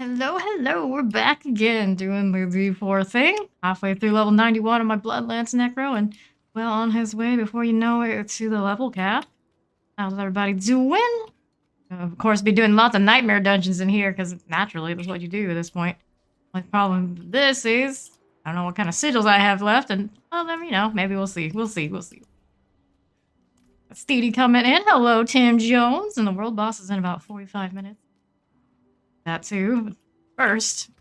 Hello, hello, we're back again doing the D4 thing. Halfway through level 91 of my Bloodlance Necro and well on his way before you know it to the level cap. How's everybody doing? Of course, be doing lots of nightmare dungeons in here because naturally that's what you do at this point. My problem with this is I don't know what kind of sigils I have left and well then, you know, maybe we'll see. We'll see. Steedy coming in. Hello, Tim Jones. And the world boss is in about 45 minutes. That too. But first,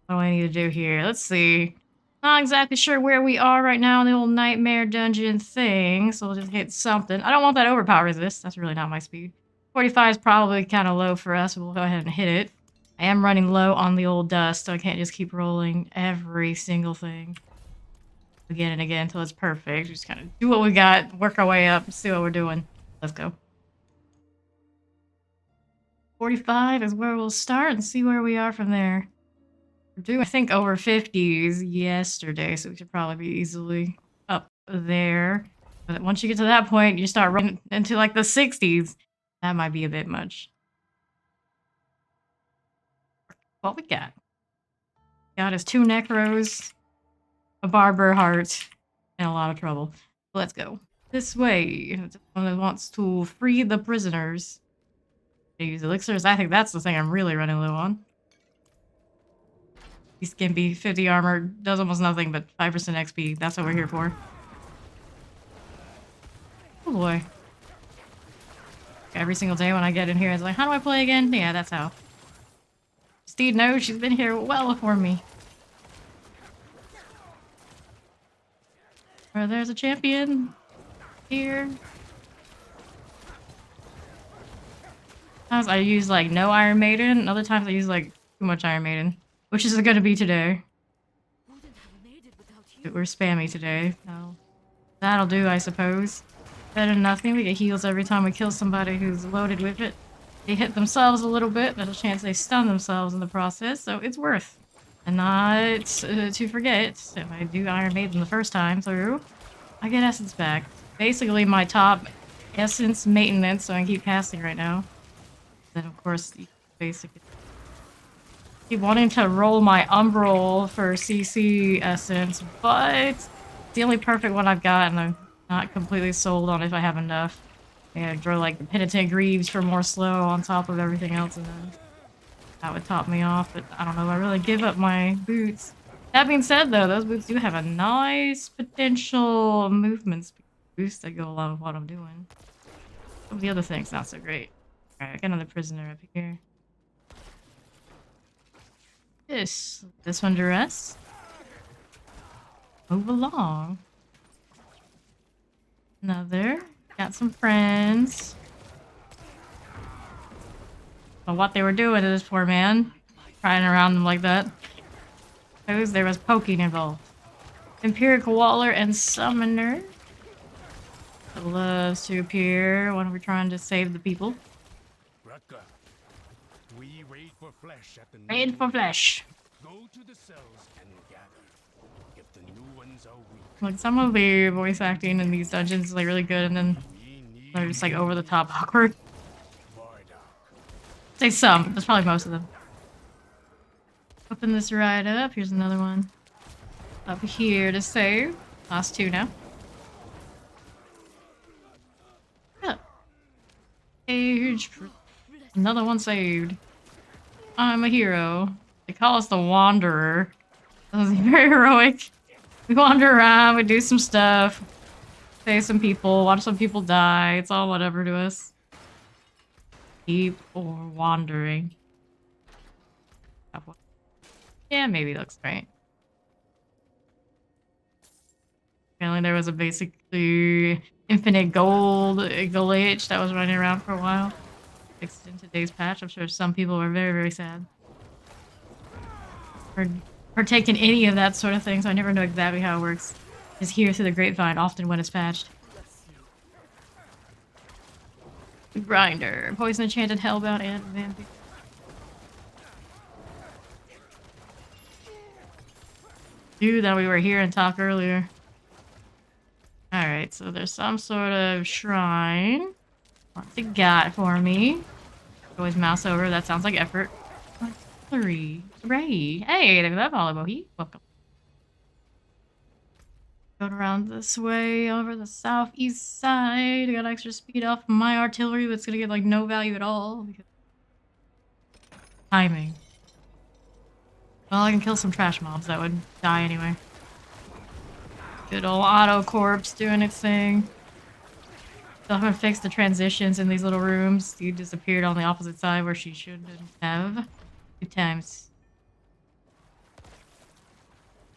what do I need to do here? Let's see. Not exactly sure where we are right now in the old nightmare dungeon thing, so we'll just hit something. I don't want that overpower resist. That's really not my speed. 45 is probably kind of low for us, but we'll go ahead and hit it. I am running low on the old dust, so I can't just keep rolling every single thing again and again until it's perfect. Just kind of do what we got, work our way up, see what we're doing. Let's go. 45 is where we'll start and see where we are from there. We're doing, I think, over 50s yesterday, so we should probably be easily up there. But once you get to that point, you start running into like the 60s. That might be a bit much. What we got? Got us 2 Necros, a Barber Heart, and a lot of trouble. Let's go. This way. One that wants to free the prisoners. They use elixirs. I think that's the thing I'm really running low on. He's skimpy, 50 armor, does almost nothing but 5% XP. That's what we're here for. Oh boy. Every single day when I get in here, it's like, how do I play again? Yeah, that's how. Steed knows she's been here well before me. Where there's a champion here. Sometimes I use like no Iron Maiden, other times I use like too much Iron Maiden. Which is it gonna be today? We're spammy today. So that'll do, I suppose. Better than nothing. We get heals every time we kill somebody who's loaded with it. They hit themselves a little bit. There's a chance they stun themselves in the process, so it's worth. And not to forget, if I do Iron Maiden the first time through, I get essence back. Basically my top essence maintenance, so I can keep casting right now. Then of course, basically keep wanting to roll my Umbral for CC essence, but it's the only perfect one I've got, and I'm not completely sold on if I have enough. Yeah, I'd throw like the Penitent Greaves for more slow on top of everything else, and then that would top me off, but I don't know, I really give up my boots. That being said though, those boots do have a nice potential movement speed boost that go along with what I'm doing. Some of the other things not so great. Alright, I got another prisoner up here. This one to rest. Move along. Another. Got some friends. But what they were doing to this poor man, crying around them like that. Suppose there was poking involved. Empirical Waller and Summoner. That loves to appear when we're trying to save the people. We raid for flesh at the Raid for flesh. Go to the cells and gather. If the new ones are weak. Like some of the voice acting in these dungeons is like really good, and then they're just like over the top awkward. Say some, that's probably most of them. Open this right up. Here's another one. Up here to save. Last 2 now. Yeah. Age. Another one saved. I'm a hero. They call us the Wanderer. This is very heroic. We wander around, we do some stuff. Save some people, watch some people die. It's all whatever to us. Keep or wandering. Yeah, maybe looks right. Apparently there was a basically infinite gold glitch that was running around for a while. Fixed in today's patch. I'm sure some people were very, very sad. Or partaken any of that sort of thing, so I never know exactly how it works. Just hear through the grapevine, often when it's patched. Grinder, Poison Enchanted, Hellbound, and Vampire. Dude, that we were here and talked earlier. Alright, so there's some sort of shrine. What's it got for me? Always mouse over, that sounds like effort. Hillary. Hooray. Hey, look at that volleyball. Welcome. Going around this way over the southeast side. I got extra speed off my artillery, but it's gonna get like no value at all because timing. Well, I can kill some trash mobs that would die anyway. Good old auto corpse doing its thing. So I'm gonna fix the transitions in these little rooms. You disappeared on the opposite side where she shouldn't have. 2 times.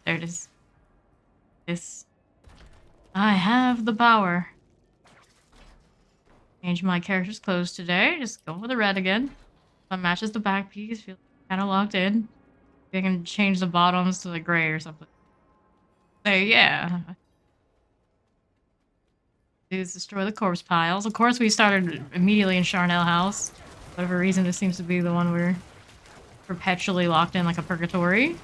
There it is. This. I have the power. Change my character's clothes today. Just go for the red again. That matches the back piece. Feel kind of locked in. I can change the bottoms to the gray or something. So yeah. Do is destroy the corpse piles. Of course, we started immediately in Charnel House. For whatever reason, this seems to be the one we're perpetually locked in like a purgatory.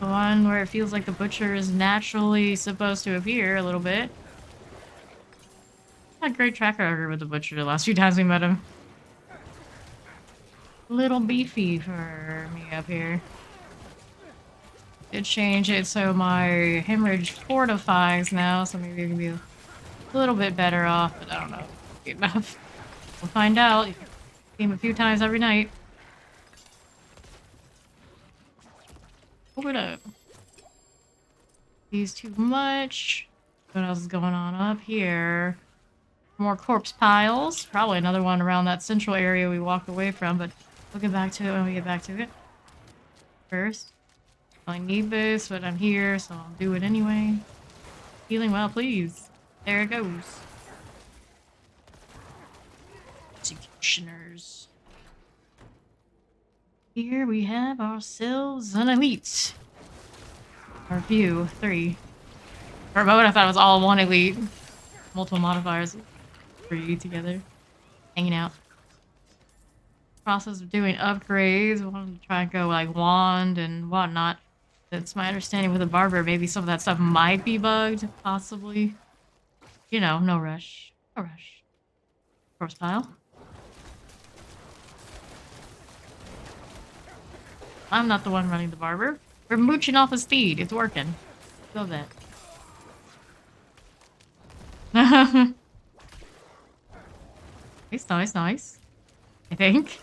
The one where it feels like the butcher is naturally supposed to appear a little bit. Had a great track record with the butcher the last few times we met him. A little beefy for me up here. Did change it so my hemorrhage fortifies now, so maybe it can be a little bit better off, but I don't know. Good enough. We'll find out. You can see him a few times every night. Open up. These too much. What else is going on up here? More corpse piles. Probably another one around that central area we walked away from, but we'll get back to it when we get back to it. First. I need this, but I'm here, so I'll do it anyway. Healing well, please. There it goes. Executioners. Here we have ourselves an elite. Or few, 3. For a moment I thought it was all one elite. Multiple modifiers. 3 together. Hanging out. Process of doing upgrades. I wanted to try and go like wand and whatnot. That's my understanding with the barber. Maybe some of that stuff might be bugged, possibly. You know, no rush. No rush. Corpse pile. I'm not the one running the barber. We're mooching off a steed. It's working. Feel that. Nice, nice. I think.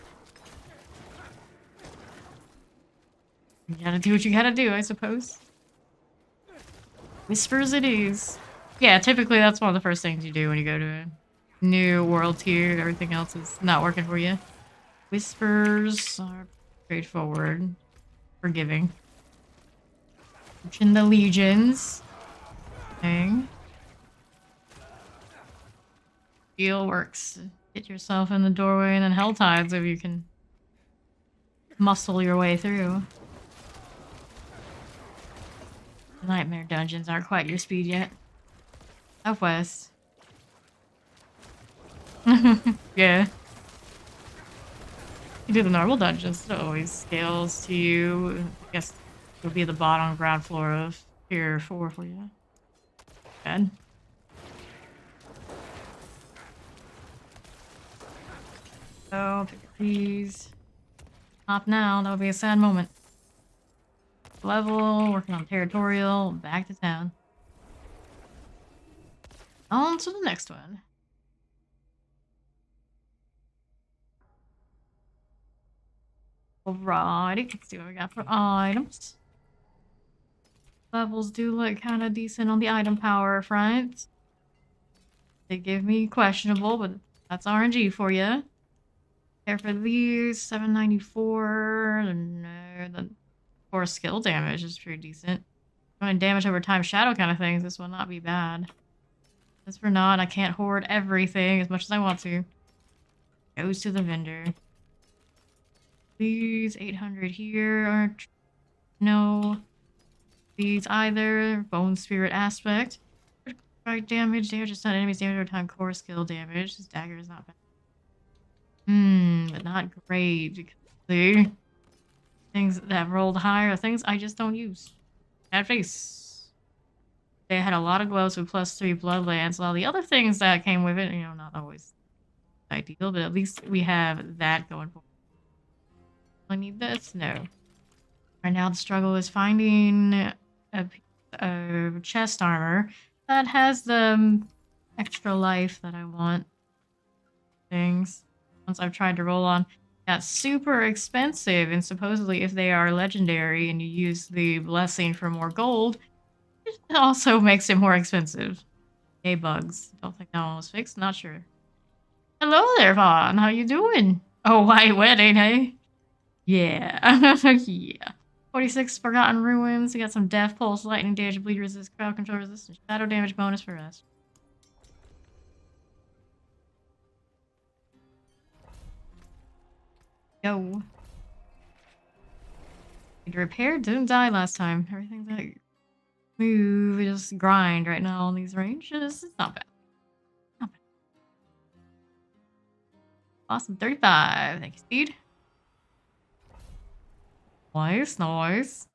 You gotta do what you gotta do, I suppose. Whispers it is. Yeah, typically that's one of the first things you do when you go to a new world tier. Everything else is not working for you. Whispers are straightforward. Forgiving. In the legions. Thing. Deal works. Get yourself in the doorway and then hell tides if you can muscle your way through. Nightmare dungeons aren't quite your speed yet. Southwest. Yeah. You do the normal dungeons, it always scales to you. I guess it'll be the bottom ground floor of tier 4 for you. Bad. So, pick a please. Stop now, that would be a sad moment. Level, working on territorial, back to town. On to the next one. Alrighty, let's see what we got for items. Levels do look kind of decent on the item power front. They give me questionable, but that's RNG for you. Care for these, 794. No, the core skill damage is pretty decent. Running damage over time shadow kind of things, this will not be bad. As for not, I can't hoard everything as much as I want to. Goes to the vendor. These 800 here are no. These either. Bone spirit aspect. Strike damage, just not enemies damage over time. Core skill damage. This dagger is not bad. But not great. See? Things that have rolled higher are things I just don't use. Bad face. They had a lot of gloves with +3 Bloodlance. All the other things that came with it, you know, not always ideal, but at least we have that going for us. I need this? No. Right now the struggle is finding a piece of chest armor that has the extra life that I want. Things. Once I've tried to roll on. That's super expensive, and supposedly if they are legendary and you use the blessing for more gold, it also makes it more expensive. Hey, bugs. Don't think that one was fixed. Not sure. Hello there, Vaughn. How you doing? Oh, white wedding, eh? Yeah. Yeah. 46 Forgotten Ruins. We got some Death Pulse, Lightning Damage, Bleed Resist, Crowd Control Resistance, Shadow Damage bonus for us. Go. It repaired, didn't die last time. Everything's like smooth. We just grind right now on these ranges. It's not bad. Not bad. Awesome. 35. Thank you, Speed. Nice, nice.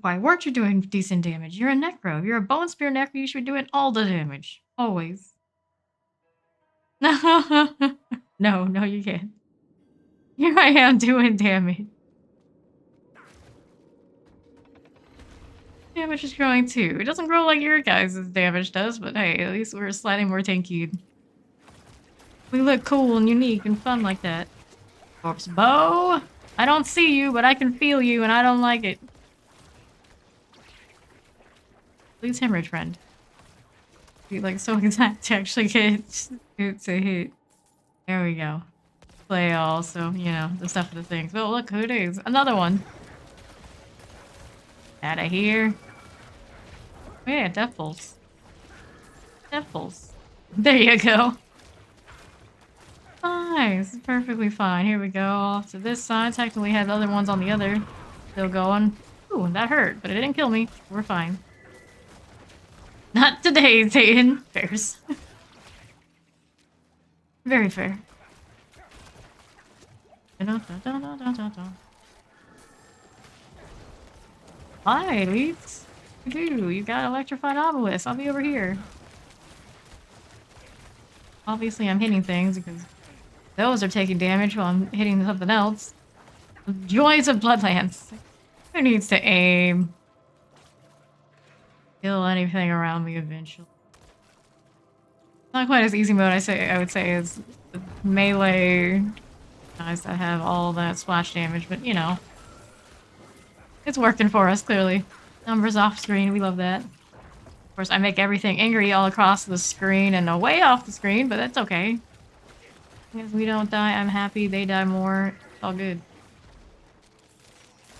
Why weren't you doing decent damage? You're a Necro. You're a Bone Spear Necro. You should be doing all the damage. Always. No, no, you can't. Here I am doing damage. Damage is growing too. It doesn't grow like your guys' damage does, but hey, at least we're slightly more tanky. We look cool and unique and fun like that. Corpse bow! I don't see you, but I can feel you and I don't like it. Please hemorrhage, friend. Be like so exact to actually get it to hit. There we go. Play also, you know, the stuff of the things. Oh, look who it is. Another one. Out of here. Oh, yeah, Death Pulse. Death Pulse. There you go. Nice. Perfectly fine. Here we go. Off to this side. Technically had the other ones on the other. Still going. Ooh, that hurt, but it didn't kill me. We're fine. Not today, Satan. Fairs. Very fair. Hi, elites. You got electrified obelisk. I'll be over here. Obviously, I'm hitting things because those are taking damage while I'm hitting something else. The joys of Bloodlance. Who needs to aim? Kill anything around me eventually. Not quite as easy mode, I would say, as the melee guys that have all that splash damage, but you know. It's working for us, clearly. Numbers off screen, we love that. Of course, I make everything angry all across the screen and away off the screen, but that's okay. If we don't die, I'm happy. They die more. It's all good.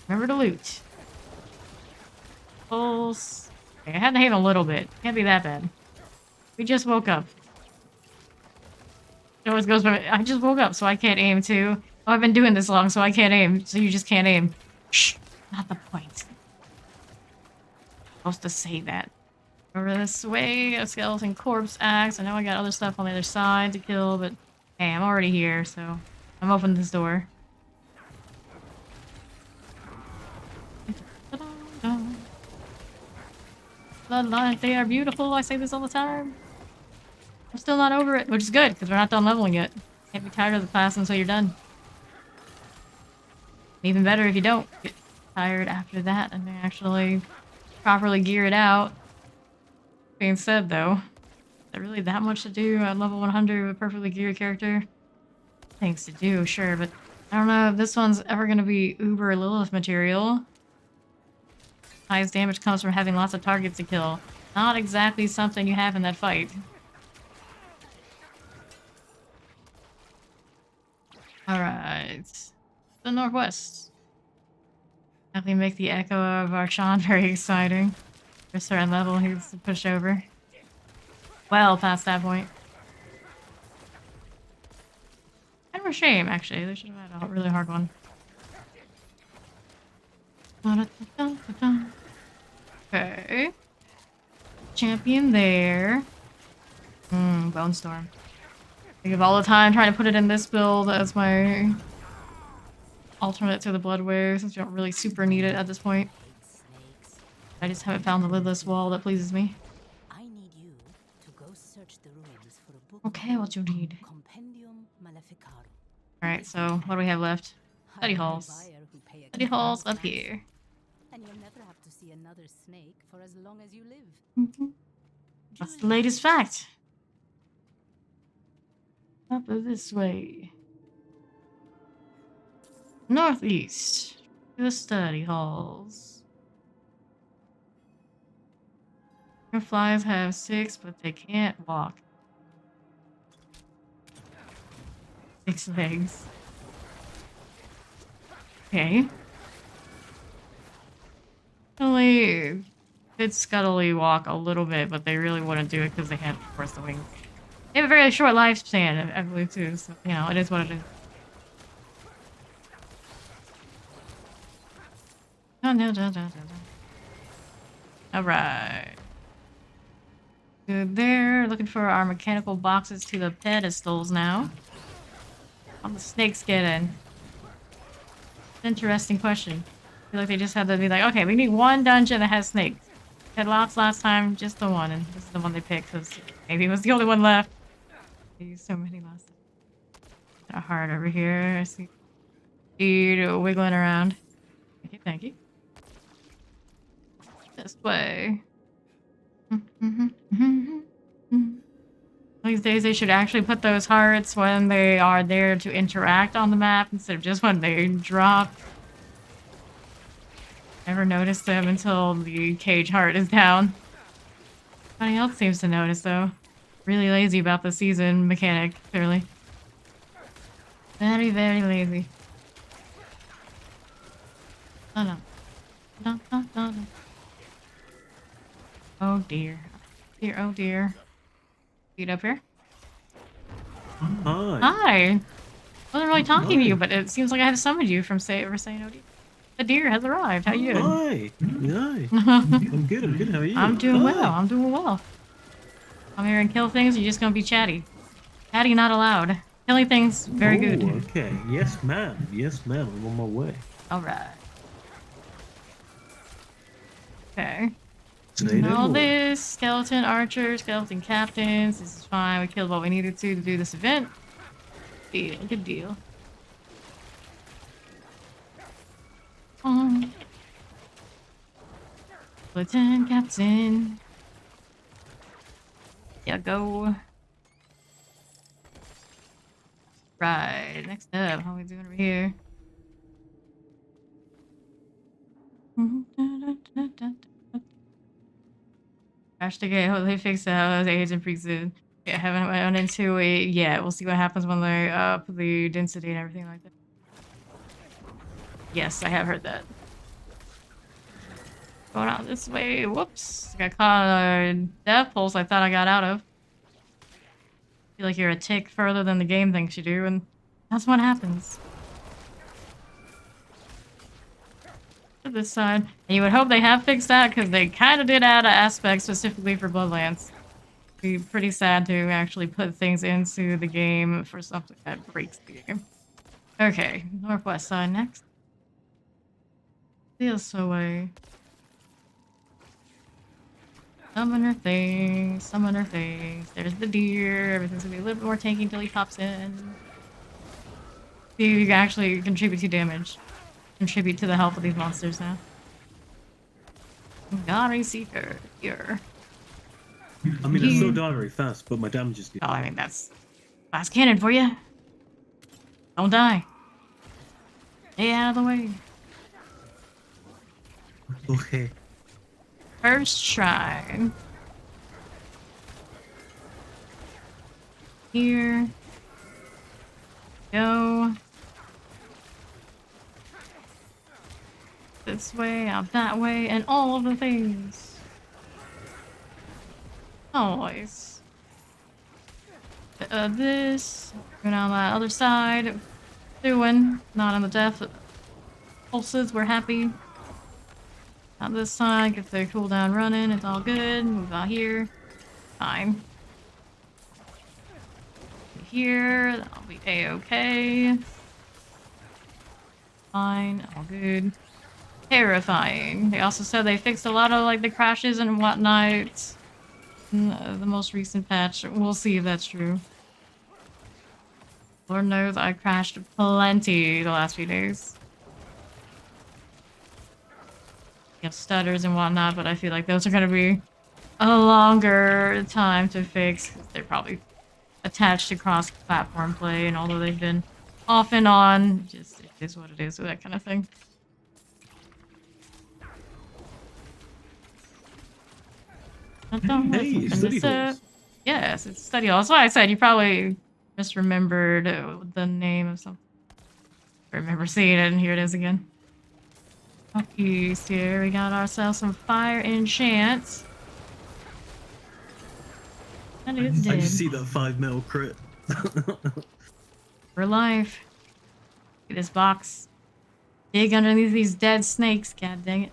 Remember to loot. Pulse. Okay, I had to hit a little bit. Can't be that bad. We just woke up. It always goes by. I just woke up, so I can't aim too. Oh, I've been doing this long, so I can't aim. So you just can't aim. Shh. Not the point. I'm supposed to say that. Over this way, a skeleton corpse axe. I know I got other stuff on the other side to kill, but hey, I'm already here, so I'm opening this door. Bloodlines, they are beautiful. I say this all the time. I'm still not over it, which is good, because we're not done leveling yet. Can't be tired of the class until you're done. Even better if you don't get tired after that and they actually properly gear it out. Being said, though, is there really that much to do at level 100 with a perfectly geared character? Things to do, sure, but I don't know if this one's ever going to be uber Lilith material. Highest damage comes from having lots of targets to kill. Not exactly something you have in that fight. Alright. The northwest. Definitely make the echo of Archon very exciting. For a certain level, he's to push over. Well past that point. Kind of a shame, actually. They should have had a really hard one. Okay. Champion there. Bone Storm. I give all the time trying to put it in this build as my alternate to the Bloodware, since you don't really super need it at this point. I just haven't found the lidless wall that pleases me. I need you to go search the ruins for a book Okay, what you need? Compendium Maleficarum. Alright, so what do we have left? Study I know a halls. buyer who'd pay a Study king halls his up ransom, here. and you'll never have to see another snake for as long as you live. That's the latest fact. Up this way. Northeast. To the study halls. Flies have 6, but they can't walk. 6 legs. Okay. Only could scuttily walk a little bit, but they really wouldn't do it because they have, of course, the wings. They have a very short lifespan, I believe, too. So, you know, it is what it is. Alright. Good there. Looking for our mechanical boxes to the pedestals now. How the snakes get in? Interesting question. I feel like they just had to be like, okay, we need one dungeon that has snakes. Had lots last time, just the one, and this is the one they picked because maybe it was the only one left. They used so many last time. Got a heart over here. I see dude wiggling around. Thank you, thank you. This way. These days they should actually put those hearts when they are there to interact on the map instead of just when they drop. Never noticed them until the cage heart is down. Nobody else seems to notice though. Really lazy about the season mechanic, clearly. Very, very lazy. Oh no. No, no, no, no. Oh dear. Dear, oh dear. Feet up here. Hi. Hi. I wasn't really talking to you, but it seems like I have summoned you from saying oh dear. The deer has arrived. How you doing? Hi. Hi. I'm good. I'm good. How are you? I'm doing well. Hi. I'm doing well. I'm here and kill things. You're just gonna be chatty. Chatty not allowed. Killing things very good. Okay. Yes, ma'am. Yes, ma'am. I'm on my way. All right. Okay. Say no All more. this skeleton archers, skeleton captains. This is fine. We killed what we needed to do this event. Deal. Good deal. Skeleton captain. Yeah, go. Right. Next up, how are we doing over here? Crash the gate. Hope they fix that. Age and pre-soon. Yeah, haven't run into it yet. We'll see what happens when they up the density and everything like that. Yes, I have heard that. Going out this way. Whoops. Got caught a death pulse I thought I got out of. Feel like you're a tick further than the game thinks you do, and that's what happens. To this side. And you would hope they have fixed that, because they kind of did add an aspect specifically for Bloodlance. It'd be pretty sad to actually put things into the game for something that breaks the game. Okay, northwest side next. This way. Summoner things, summoner things. There's the deer. Everything's gonna be a little bit more tanky until he pops in. See, you can actually contribute to damage. Contribute to the health of these monsters now. Got a seeker here. I mean, I still die very fast, but my damage is good. Oh, I mean, that's glass cannon for you. Don't die. Stay out of the way. Okay. First shrine. Here. Go. This way, out that way, and all of the things. Always. This. Going on that other side. Doing. Not on the death pulses. We're happy. On this side, get the cooldown running. It's all good. Move out here. Fine. Here. That'll be a-okay. Fine. All good. Terrifying. They also said they fixed a lot of like the crashes and whatnot. the most recent patch. We'll see if that's true. Lord knows I crashed plenty the last few days. You have stutters and whatnot, but I feel like those are gonna be a longer time to fix. They're probably attached to cross-platform play, and although they've been off and on, just it is what it is with that kind of thing. Hey, study halls. Yes, it's study hall. That's why I said you probably misremembered the name of something. I remember seeing it, and here it is again. Up east here, we got ourselves some fire enchants. And it's I dead. just see that 5 mil crit. For life. Look at this box. Dig underneath these dead snakes, god dang it.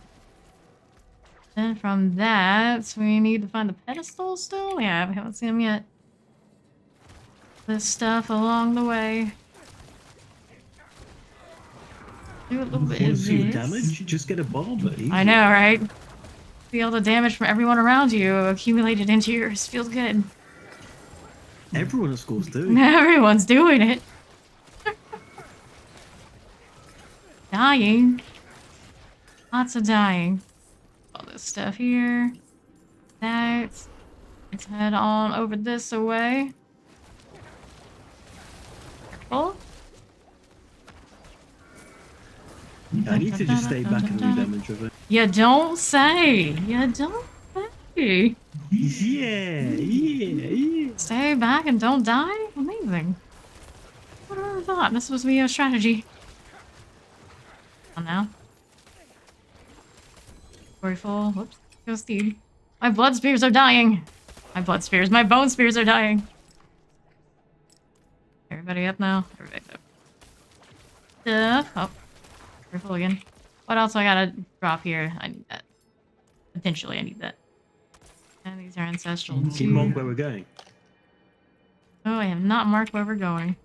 Then from that, we need to find the pedestal still? Yeah, we haven't seen them yet. This stuff along the way. Do a little bit Want of to see your this. damage? Just get a barber. Easy. I know, right? Feel the damage from everyone around you accumulated into yours. Feels good. Everyone at school's doing. Everyone's doing it. Dying. Lots of dying. All this stuff here. That. Let's head on over this away. Careful. I need to just stay back and do damage with it. You don't say. You don't say. Yeah. Stay back and don't die? Amazing. What would I have thought? This was a strategy. On now. Story full. Whoops. Go Steve. My blood spears are dying. My blood spears. My bone spears are dying. Everybody up now? Everybody up. Oh. Careful again. What else I gotta drop here? I need that. Potentially, I need that. And these are ancestral Can you mark where we're going? Oh, I have not marked where we're going.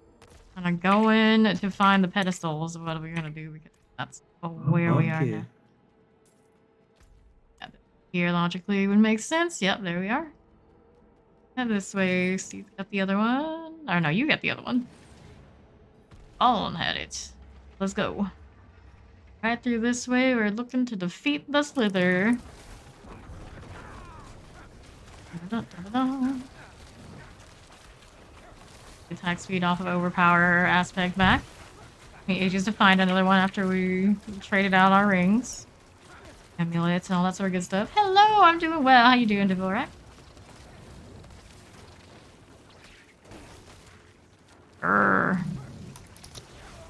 I'm gonna go in to find the pedestals. What are we gonna do? Because that's where we are now. Yeah, here logically would make sense. Yep, there we are. Head this way. Steve's got the other one. Or no, you got the other one. Fallen had it. Let's go. Right through this way, we're looking to defeat the Slither. Attack speed off of overpower aspect back. Took me ages to find another one after we traded out our rings. Amulets and all that sort of good stuff. Hello, I'm doing well. How you doing, Dvorak?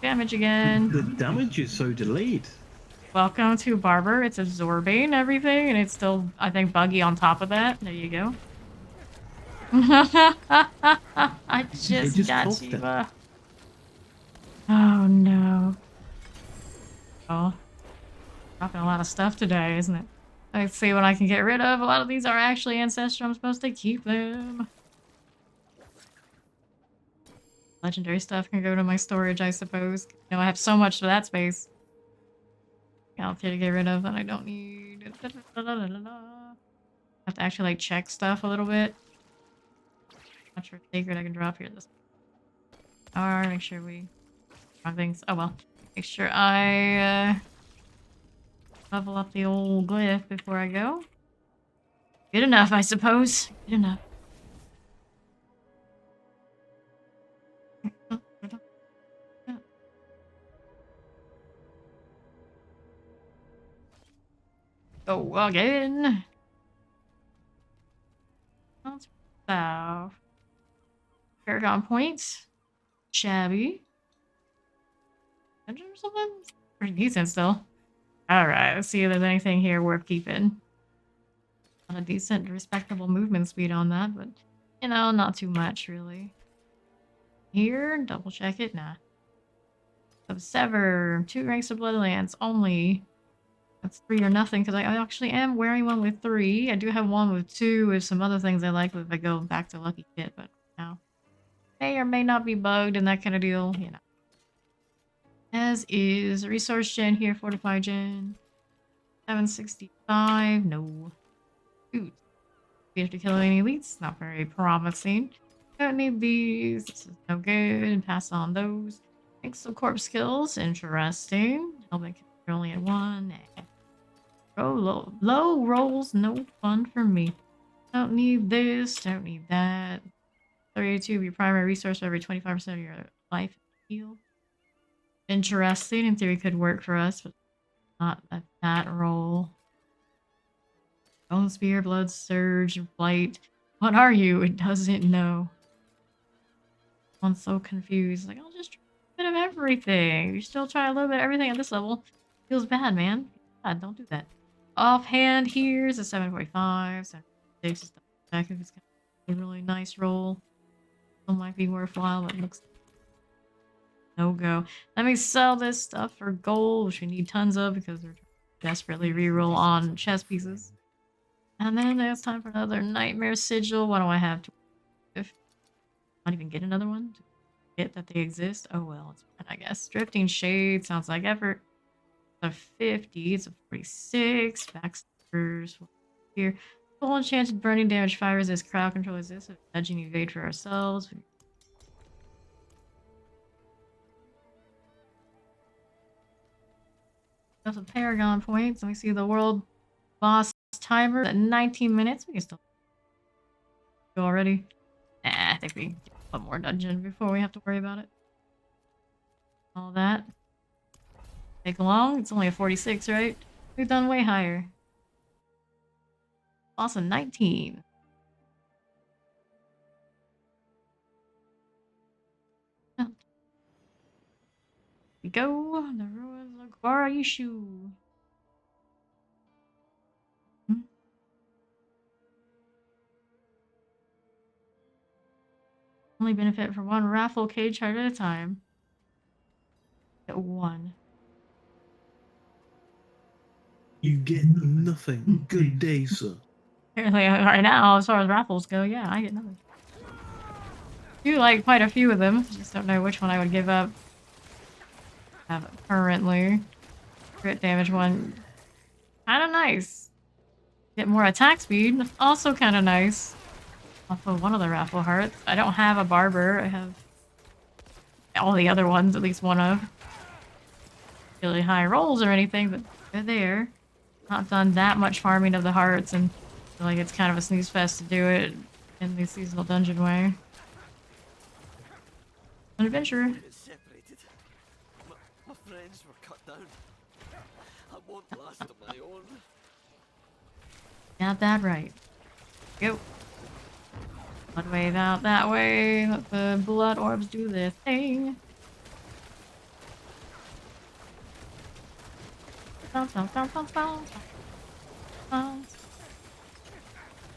Damage again. The damage is so delayed. Welcome to Barber. It's absorbing everything, and it's still, I think, buggy on top of that. There you go. I just got you. Oh no. Oh. Dropping a lot of stuff today, isn't it? Let's see what I can get rid of. A lot of these are actually ancestral. I'm supposed to keep them. Legendary stuff can go to my storage, I suppose. You know, I have so much for that space. Out there to get rid of that I don't need. I have to actually like check stuff a little bit. Not sure if sacred I can drop here this. Or make sure we wrong things. Oh well. Make sure I level up the old glyph before I go. Good enough, I suppose. Good enough. Go again. That's south. Paragon points. Shabby. Engine or something? Pretty decent still. Alright, let's see if there's anything here worth keeping. Not a decent, respectable movement speed on that, but you know, not too much really. Here, double check it. Nah. Sever. 2 ranks of Bloodlance only. That's 3 or nothing, because I actually am wearing one with 3. I do have one with 2 with some other things I like if I go back to Lucky Kit, but no. May or may not be bugged and that kind of deal, you know. As is. Resource gen here, Fortify gen. 765, no. Dude. We have to kill any elites. Not very promising. Don't need these. This is no good. Pass on those. Thanks some corpse skills. Interesting. Helping kill only at one. Low rolls. No fun for me. Don't need this. Don't need that. 32 of your primary resource for every 25% of your life heal. Interesting. In theory, could work for us, but not at that roll. Bone Spear, Blood Surge, Blight. What are you? It doesn't know. I'm so confused. Like, I'll just try a bit of everything. You still try a little bit of everything at this level. Feels bad, man. God, don't do that. Offhand, here's a 745. 746 is the back if it's got a really nice roll. Still might be worthwhile, but it looks no go. Let me sell this stuff for gold, which we need tons of because we're desperately reroll on chess pieces. And then there's time for another Nightmare Sigil. What do I have to if not even get another one? To get that they exist? Oh well, it's fine, I guess. Drifting Shade sounds like effort. It's a 50, it's a 46. Backstabbers here. Full enchanted burning damage, fire resist, crowd control resist, nudging evade for ourselves. Some Paragon points. Let me see the world boss timer at 19 minutes. We can still go already. Nah, I think we get one more dungeon before we have to worry about it. All that. Take long. It's only a 46, right? We've done way higher. Awesome, 19. Oh. We go. The ruins of Gwaraishu. Only benefit from one raffle cage heart at a time. Get one. You get nothing. Good day, sir. Apparently, right now, as far as raffles go, yeah, I get nothing. I do like quite a few of them. Just don't know which one I would give up. Have currently. Crit damage one. Kind of nice. Get more attack speed. Also kind of nice. Off of one of the raffle hearts. I don't have a barber. I have all the other ones, at least one of. Really high rolls or anything, but they're there. Not done that much farming of the hearts, and I feel like it's kind of a snooze fest to do it in the seasonal dungeon way. An adventurer. Separated. My friends were cut down. I won't last on my own. Got that right. Go. Blood wave out that way. Let the blood orbs do their thing. Bounce, bounce, bounce, bounce, bounce. Bounce.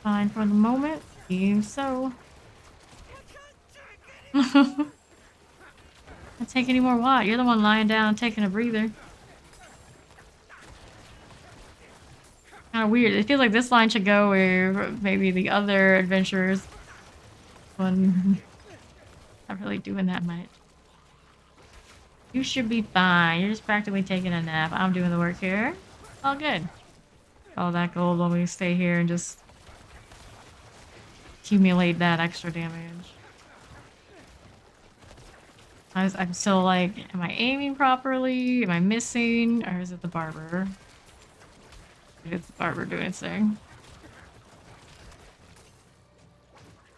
Fine for the moment. Seems so. Not take any more what? You're the one lying down taking a breather. Kind of weird. It feels like this line should go where maybe the other adventurers. One. Not really doing that much. You should be fine. You're just practically taking a nap. I'm doing the work here. All good. All that gold while we stay here and just accumulate that extra damage. I'm still like, am I aiming properly? Am I missing? Or is it the barber? It's the barber doing its thing.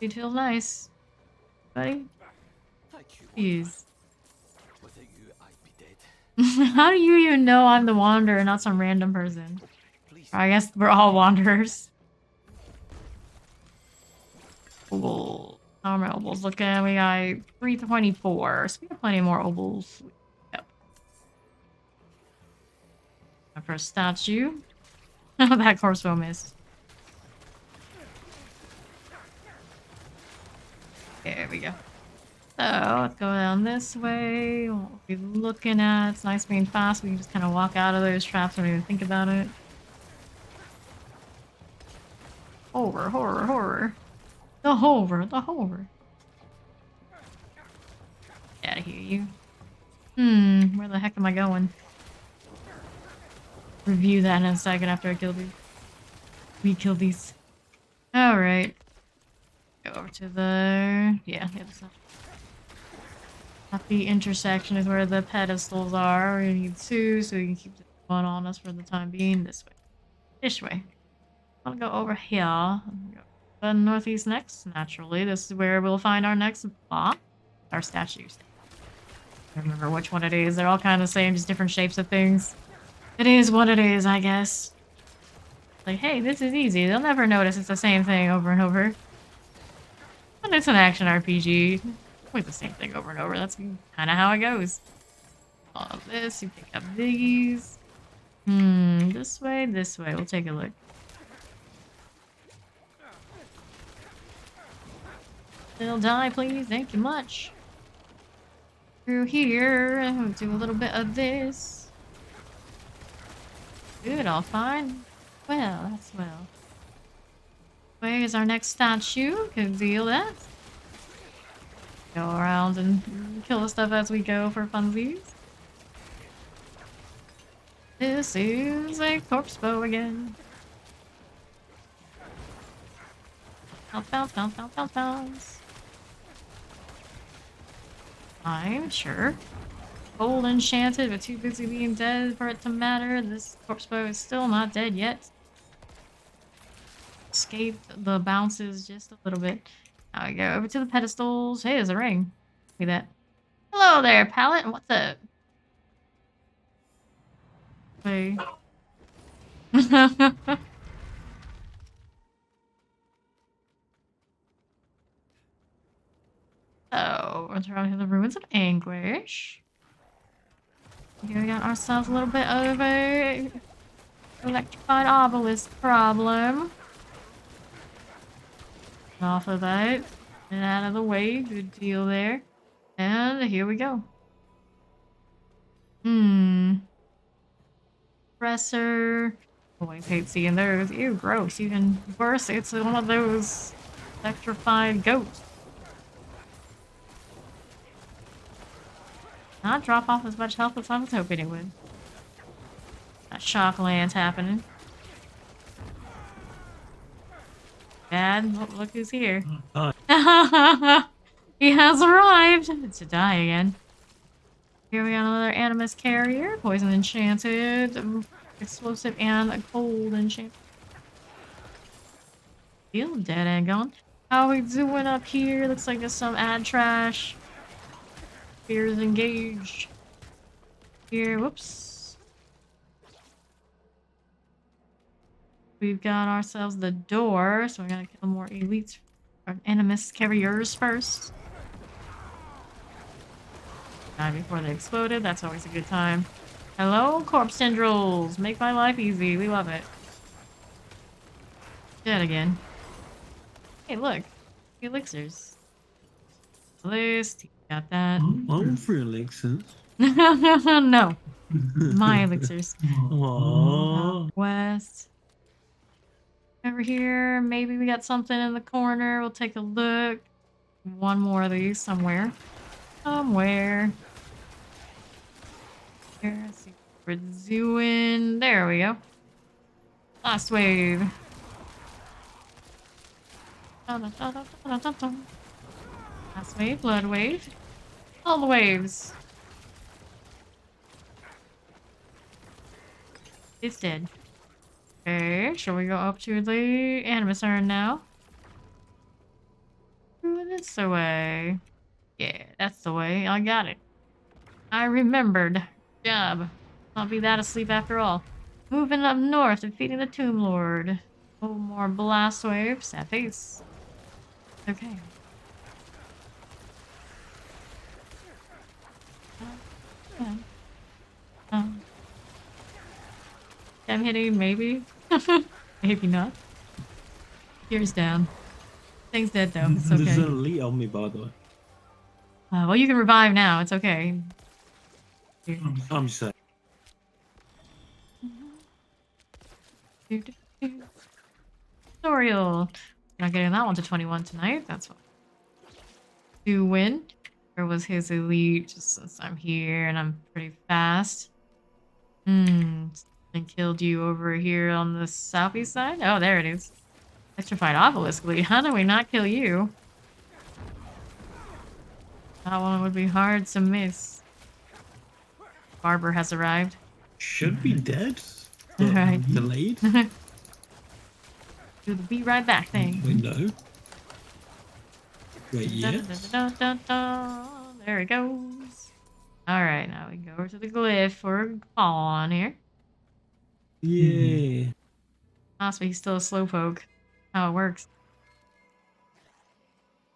It feels nice. Buddy? Thank you. Jeez. Without you, I'd be dead. How do you even know I'm the wanderer, not some random person? Please. I guess we're all wanderers. Opal. How are my opals looking? We got 324, so we have plenty more opals. Yep. My first statue. That corpseville missed. There we go. So let's go down this way. What we're looking at. It's nice being fast. We can just kind of walk out of those traps and even think about it. Horror, horror, horror. The horror, the horror. Get out of here, you. Where the heck am I going? Review that in a second after I kill these. We kill these. Alright. Go over to the... yeah, the other side. At the intersection is where the pedestals are. We need 2 so we can keep this one on us for the time being. This way. This way. I'll go over here. Go the northeast next, naturally. This is where we'll find our next boss. Our statues. I don't remember which one it is. They're all kind of the same, just different shapes of things. It is what it is, I guess. Like, hey, this is easy. They'll never notice it's the same thing over and over. And it's an action RPG. Like the same thing over and over. That's kind of how it goes. All of this, you pick up these. This way, this way. We'll take a look. Still die, please. Thank you much. Through here, we'll do a little bit of this. Good, all fine. Well, that's well. Where's our next statue? Can deal that. Go around and kill the stuff as we go for funsies. This is a corpse bow again. Bounce, bounce, bounce, bounce, bounce, bounce. Fine, sure. Old enchanted, but too busy being dead for it to matter. This corpse bow is still not dead yet. Escaped the bounces just a little bit. Now we go over to the pedestals. Hey, there's a ring. Look at that. Hello there, pallet. What's up? Hey. So, we're around the ruins of anguish. Here we got ourselves a little bit of a electrified obelisk problem. Off of that and out of the way. Good deal there. And here we go. Compressor. Always hate seeing those. Ew, gross. Even worse, it's one of those electrified goats. Not drop off as much health as I was hoping it would. That shock land's happening. Dad, look who's here. He has arrived to die again. Here we got another animus carrier, poison enchanted, explosive and cold enchanted. Still dead and gone. How we doing up here? Looks like there's some ad trash. Fears engaged. Here, whoops. We've got ourselves the door, so we're gonna kill more elites or animus carriers first. Die before they exploded, that's always a good time. Hello, corpse tendrils! Make my life easy, we love it. Dead again. Hey, look. Elixirs. List, got that. I'm for elixirs. No. My elixirs. Aww. West. Over here, maybe we got something in the corner. We'll take a look. One more of these somewhere. Somewhere. Here, let's see what we're doing. There we go. Last wave. Last wave, blood wave. All the waves. It's dead. Okay, shall we go up to the animus urn now? Ooh, that's the way. Yeah, that's the way. I got it. I remembered. Good job. Not be that asleep after all. Moving up north, defeating the Tomb Lord. Oh, more blast waves. Sad face. Okay. I'm hitting, maybe? Maybe not. Here's down. Thing's dead though, it's There's an okay. elite on me, by the way. Well, you can revive now, it's okay. Here. I'm just saying. Tutorial. Not getting that one to 21 tonight, that's fine. To win. Where was his elite, just since I'm here and I'm pretty fast. And killed you over here on the southeast side? Oh, there it is. Electrified obelisk. How do we not kill you? That one would be hard to miss. Barber has arrived. Should be dead, but Alright. delayed. Do the be right back thing. Wait, no. Wait, yes. There it goes. Alright, now we go over to the glyph for Fawn here. Yeah. Ah, so he's still a slowpoke. How it works.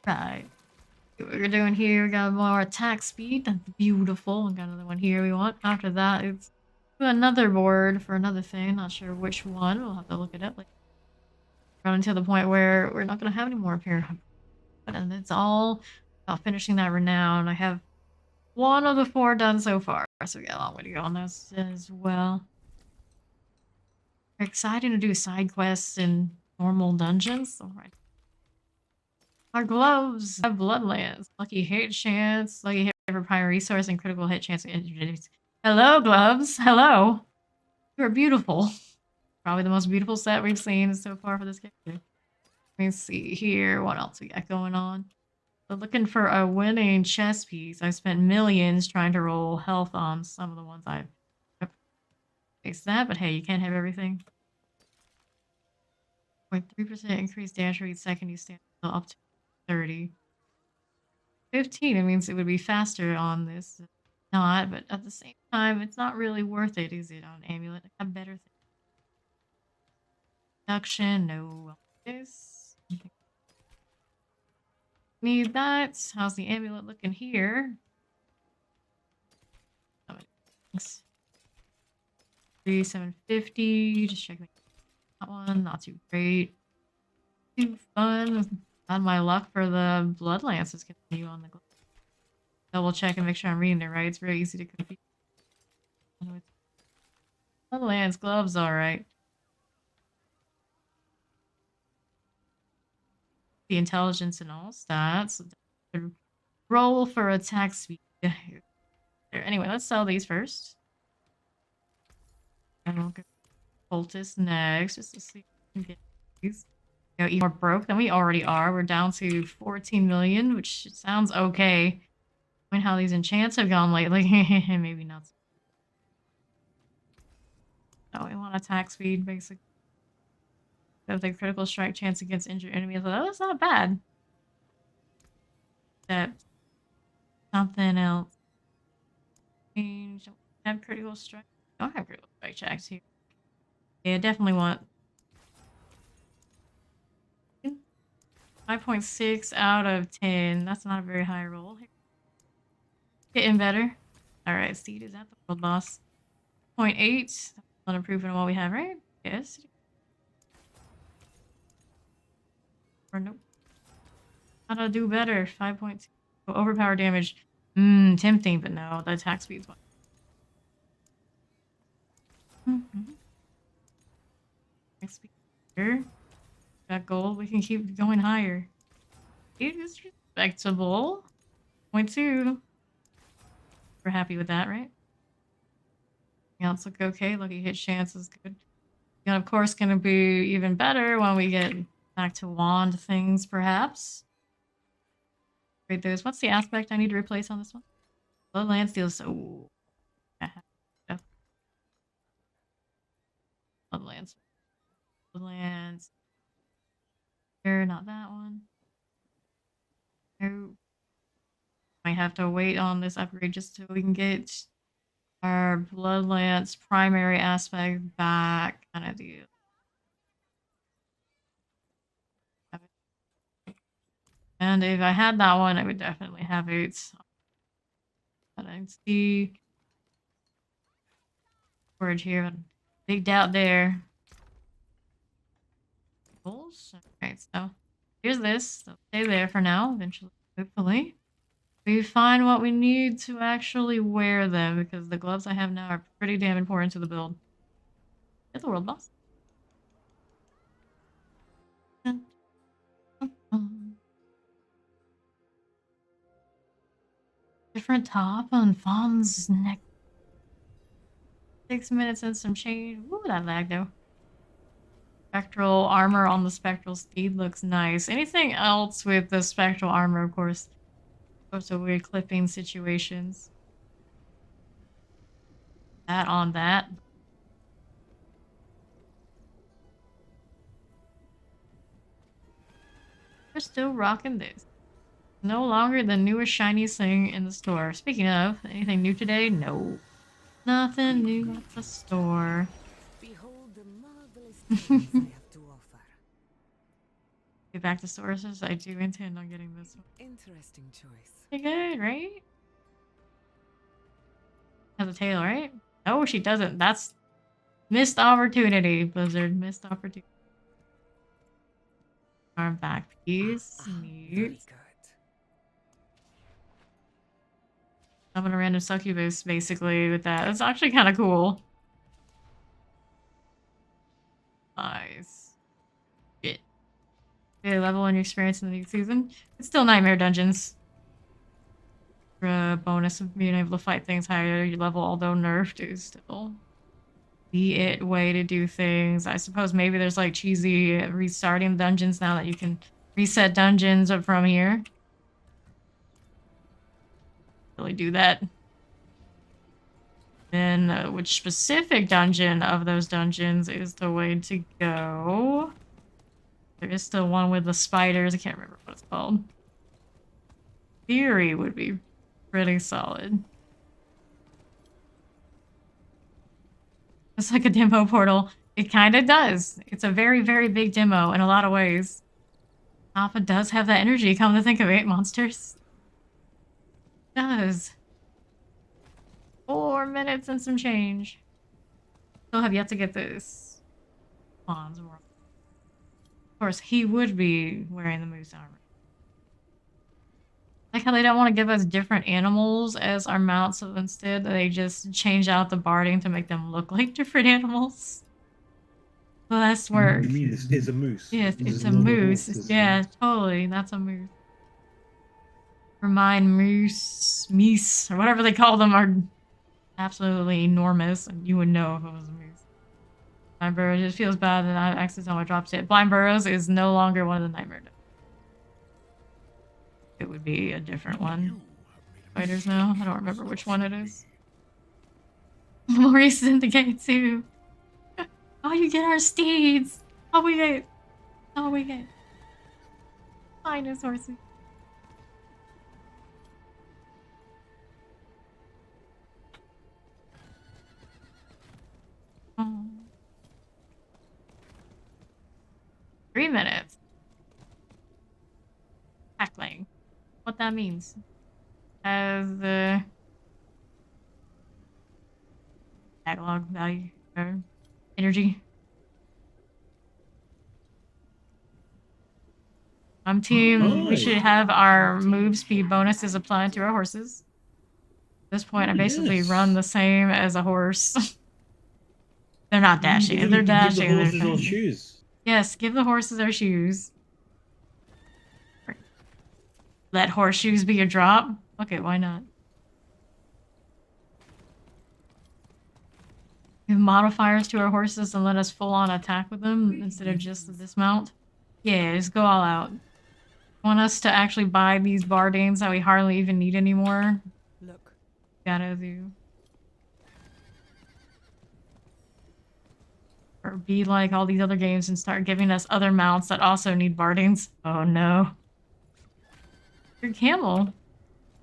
Right. What we're doing here, we got more attack speed. That's beautiful. We got another one here we want. After that, it's another board for another thing. Not sure which one. We'll have to look it up. Like, running to the point where we're not going to have any more appear. And it's all about finishing that renown. I have one of the 4 done so far, so we got a long way to go on this as well. Exciting to do side quests in normal dungeons. All right. Our gloves have Bloodlance, lucky hit chance, lucky hit for prior resource, and critical hit chance. Hello, gloves. Hello. You're beautiful. Probably the most beautiful set we've seen so far for this character. Let me see here. What else we got going on? So looking for a winning chess piece. I spent millions trying to roll health on some of the ones I've fixed that, but hey, you can't have everything. 0.3% increased dash rate second you stand still up to 30. 15, it means it would be faster on this. Not, but at the same time, it's not really worth it, is it, on Amulet? I have better things. Production, no. This. Need that. How's the amulet looking here? 3,750. Just checking that one. Not too great. Too fun. On my luck for the Bloodlance is continue on the glove. Double check and make sure I'm reading it right. It's very easy to confuse. Bloodlance gloves, alright. The intelligence and all stats. Roll for attack speed. Anyway, let's sell these first. And we'll get Poultice next, just to see if we can get these. You know, even more broke than we already are. We're down to 14 million, which sounds okay. I mean, how these enchants have gone lately. Maybe not. Oh, we want attack speed, basically. Have the critical strike chance against injured enemies. Oh, that's not bad. Except something else. Change. Have critical strike. Don't have critical strike checks here. Yeah, definitely want 5.6 out of 10. That's not a very high roll. Getting better. Alright, Steed is at the world boss. 0.8. That's an improvement on what we have, right? Yes. Or nope. How to do better? 5.2. Overpower damage. Tempting, but no. The attack speed's one. Next speed here. Got gold. We can keep going higher. It is respectable. 0.2. We're happy with that, right? Everything else look okay. Lucky hit chance is good. And of course, going to be even better when we get back to wand things, perhaps. Great, those. What's the aspect I need to replace on this one? Bloodlance deals. Oh, Bloodlance. Bloodlance. Here, not that one. No. Might have to wait on this upgrade just so we can get our Bloodlance primary aspect back. Kind of deal. And if I had that one, I would definitely have it. But I see storage here. Big doubt there. Alright, so here's this. They'll stay there for now, eventually, hopefully. We find what we need to actually wear them, because the gloves I have now are pretty damn important to the build. Get the world boss. Different top on Fawn's neck. 6 minutes and some change. Ooh, that lag though. Spectral armor on the spectral steed looks nice. Anything else with the spectral armor, of course, goes to weird clipping situations. That on that. We're still rocking this. No longer the newest shiniest thing in the store. Speaking of, anything new today? No. Nothing new at the store. Behold the marvelous things I have to offer. Get back to sources. I do intend on getting this one. Interesting choice. Pretty good, right? Has a tail, right? No, she doesn't. That's missed opportunity, Blizzard. Missed opportunity. Arm back piece. Very Neat. good. Summon a random succubus, basically, with that. That's actually kind of cool. Nice. Shit. Okay, level in your experience in the new season. It's still Nightmare Dungeons. For a bonus of being able to fight things higher your level, although nerfed, is still the way to do things. I suppose maybe there's like cheesy restarting dungeons now that you can reset dungeons from here. Really do that. Then which specific dungeon of those dungeons is the way to go? There is still one with the spiders. I can't remember what it's called. Theory would be pretty solid. It's like a demo portal. It kind of does. It's a very, very big demo in a lot of ways. Alpha does have that energy, come to think of it, monsters. It does. 4 minutes and some change. Still have yet to get this. Bonds world. Of course, he would be wearing the moose armor. Like how they don't want to give us different animals as our mounts, so instead they just change out the barding to make them look like different animals. Less work. You mean it's a moose? Yes, It's it's a not moose. horse, Yeah, totally. That's a moose. For mine, meese, or whatever they call them, are absolutely enormous, and you would know if it was a moose. Blind Burrows just feels bad that I accidentally dropped it. Blind Burrows is no longer one of the nightmare. It would be a different one. Fighters now? I don't remember which one it is. Maurice is in the gate too. Oh, you get our steeds! Oh, we get... Oh, we get... Finest horses. Oh. 3 minutes. Tackling. What that means. As the backlog value or energy. Team, we should have our move speed bonuses applied to our horses. At this point, I basically run the same as a horse. They're not dashing. They're dashing. Give the horses our shoes. Yes, give the horses our shoes. Let horseshoes be a drop? Okay, why not? Give modifiers to our horses and let us full on attack with them instead of just the dismount. Yeah, just go all out. Want us to actually buy these bardings that we hardly even need anymore? Look. Gotta do. Or be like all these other games and start giving us other mounts that also need bardings. Oh no. Your camel.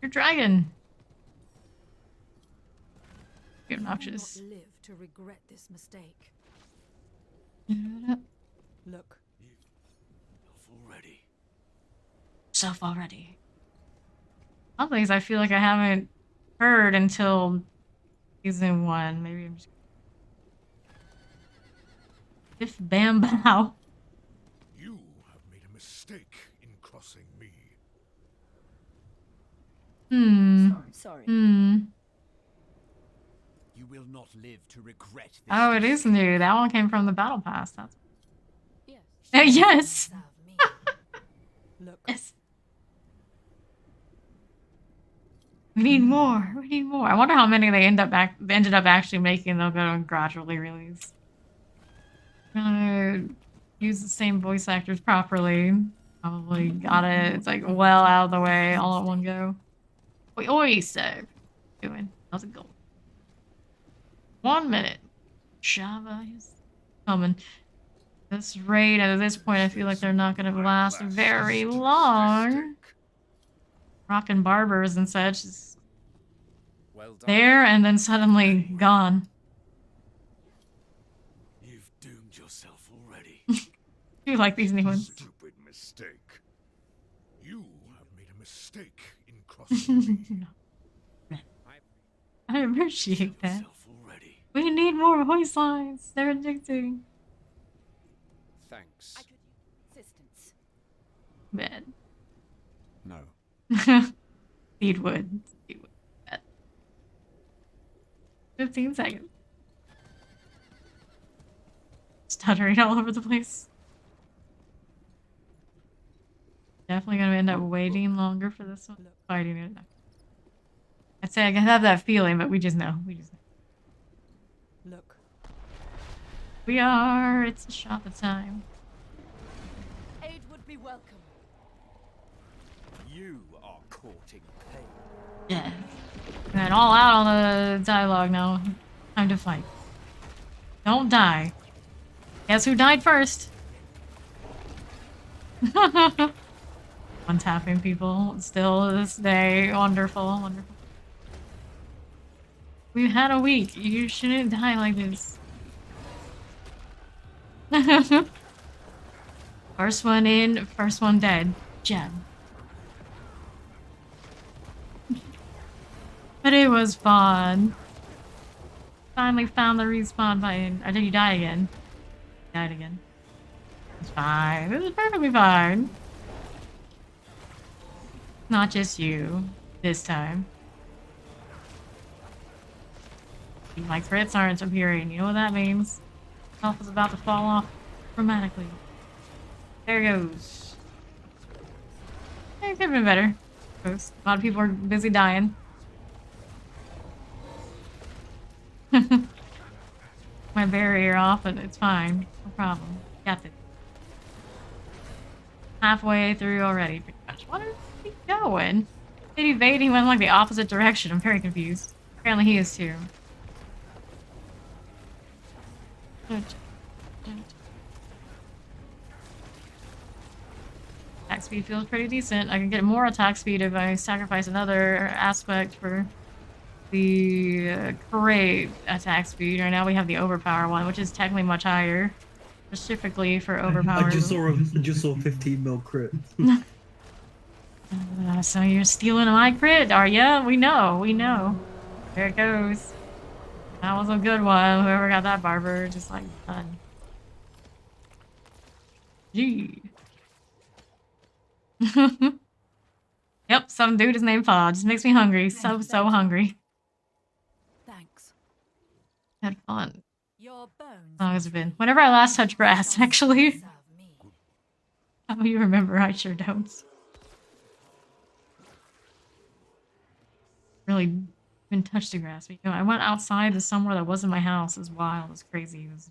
Your dragon. You're obnoxious. I will not live to regret this mistake. Look. Already. Self already. Some things I feel like I haven't heard until season 1. Maybe I'm just... If bam bow. You have made a mistake in crossing me. Sorry. You will not live to regret this. Oh, it is new. That one came from the battle pass. That's... Yes. Yes! Serve me. Look. Yes. We need more. We need more. I wonder how many they ended up actually making. They'll go and gradually release. use the same voice actors properly. Probably got it. It's like well out of the way all at one go. Oi, sir. Doing? How's it going? 1 minute. Java is coming. This raid at this point, I feel like they're not gonna last very long. Rockin' barbers and such is Well done. there and then suddenly gone. You've doomed yourself already. I do like these new ones. Stupid mistake. You have made a mistake in crossing me. I appreciate that. Yourself already. We need more voice lines. They're addicting. Thanks. I could use assistance. Bad. No. Speed wood. Speed wood. Bad. 15 seconds. Stuttering all over the place. Definitely gonna end up waiting longer for this one. Fighting it. I'd say I can have that feeling, but we just know. We just know. Look. We are. It's a shot of time. Aid would be welcome. You are courting pain. Yeah. And all out on the dialogue now. Time to fight. Don't die. Guess who died first? Untapping people still to this day. Wonderful, wonderful. We've had a week. You shouldn't die like this. First one in, first one dead. Gem. But it was fun. Finally found the respawn button. Or did you die again? Died again. It's fine. This is perfectly fine. Not just you. This time. My crits aren't appearing. You know what that means? Health is about to fall off dramatically. There it goes. It could have been better. A lot of people are busy dying. My barrier off, but it's fine. No problem. Got it. Halfway through already, pretty much. What is he going? Did he evade? He went like the opposite direction. I'm very confused. Apparently he is too. Attack speed feels pretty decent. I can get more attack speed if I sacrifice another aspect for the great attack speed. Right now we have the overpower one, which is technically much higher. Specifically for overpower. I just saw 15 mil crit. So you're stealing my crit, are ya? We know, we know. There it goes. That was a good one. Whoever got that barber, just like done. Gee. Yep, some dude is named Paul. Just makes me hungry. So hungry. Thanks. Had fun. Your bones. How long has it been? Whenever I last touched grass, actually. serve me. How you remember? I sure don't. Really didn't touch the grass. But, you know, I went outside to somewhere that wasn't my house. It was wild. It was crazy. It was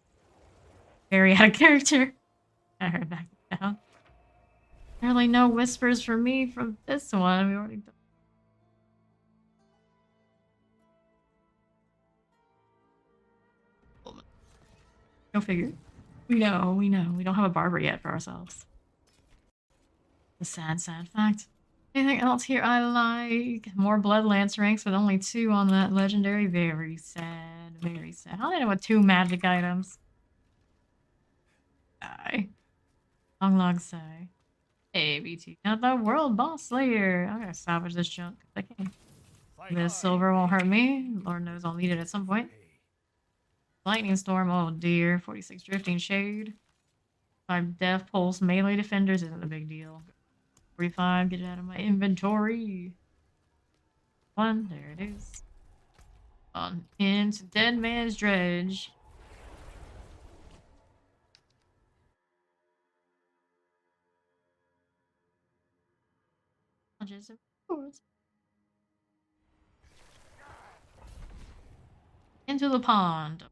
very out of character. I heard back down. Apparently no whispers from me from this one. We already done. Go figure. We know. We don't have a barber yet for ourselves. The sad fact. Anything else here I like? More Bloodlance ranks with only 2 on that legendary. Very sad. Very sad. How did I know with 2 magic items? Die. Long log sigh. Hey, BT. Not the world boss slayer. I'm gonna salvage this junk. I can. This silver won't hurt me. Lord knows I'll need it at some point. Lightning storm. Oh dear. 46 drifting shade. 5 death pulse. Melee defenders isn't a big deal. 45, get it out of my inventory. 1, there it is. On into Dead Man's Dredge. Of course. Into the pond.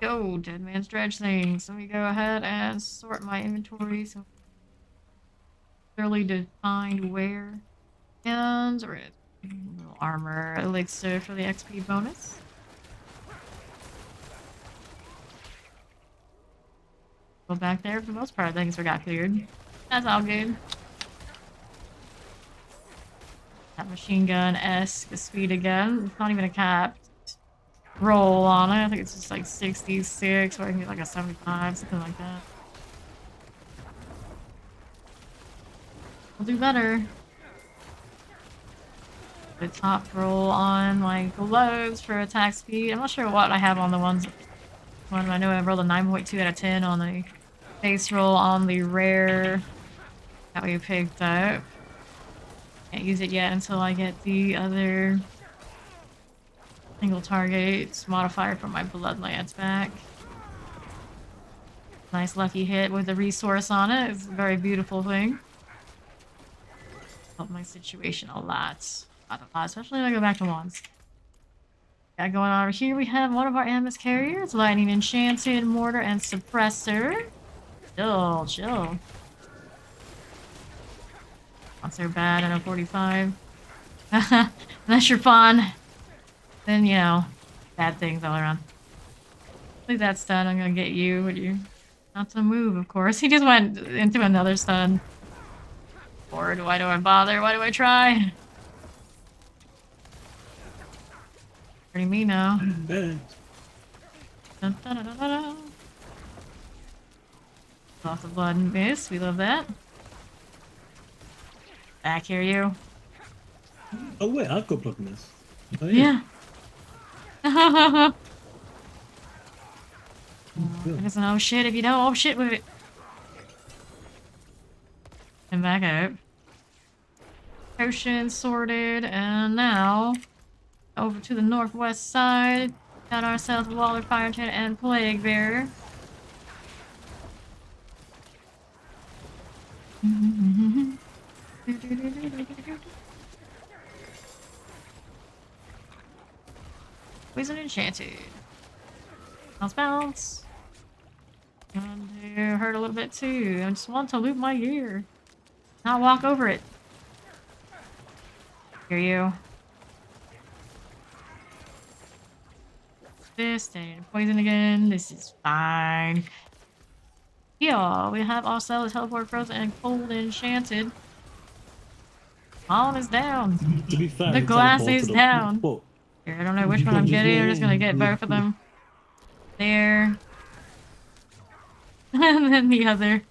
Go, dead man's dredge things. Let me go ahead and sort my inventory so clearly defined where. And we're gonna little armor elixir for the XP bonus. Go back there. For the most part, things we got cleared. That's all good. That machine gun-esque speed again. It's not even a capped roll on it. I think it's just like 66, or I can get like a 75, something like that. We'll do better. The top roll on my gloves for attack speed. I'm not sure what I have on the ones. I know I rolled a 9.2 out of 10 on the base roll on the rare that we picked up. Can't use it yet until I get the other single target modifier for my Bloodlance back. Nice lucky hit with the resource on it. It's a very beautiful thing. Helped my situation a lot. Especially when I go back to wands. Got going on over here, we have one of our Amethyst carriers, Lightning Enchanted, Mortar, and Suppressor. Chill, chill. Not so bad at a 45. Unless you're fun, then, you know, bad things all around. I think that's done. I'm gonna get you. Would you? Not to move, of course. He just went into another stun. Or why do I bother? Why do I try? Pretty me now. Dun, dun, dun, dun, dun. Lots of blood and miss. We love that. Back here, you. Oh wait, I've got blood miss. Oh, Yeah. yeah. It doesn't oh shit if you don't oh shit with it. And back up. Potion sorted, and now over to the northwest side. Got ourselves a Waller, Fire Tent, and Plague Bearer. Poison Enchanted. Bounce, bounce. And it hurt a little bit too. I just want to loot my gear. Not walk over it. Hear you. This and poison again. This is fine. Yeah, we have ourselves Teleport Frozen and Cold Enchanted. Column is down. To be fair, The he glass teleported is up. down. What? Here, I don't know which one I'm getting. I'm just gonna get both of them. There. And then the other.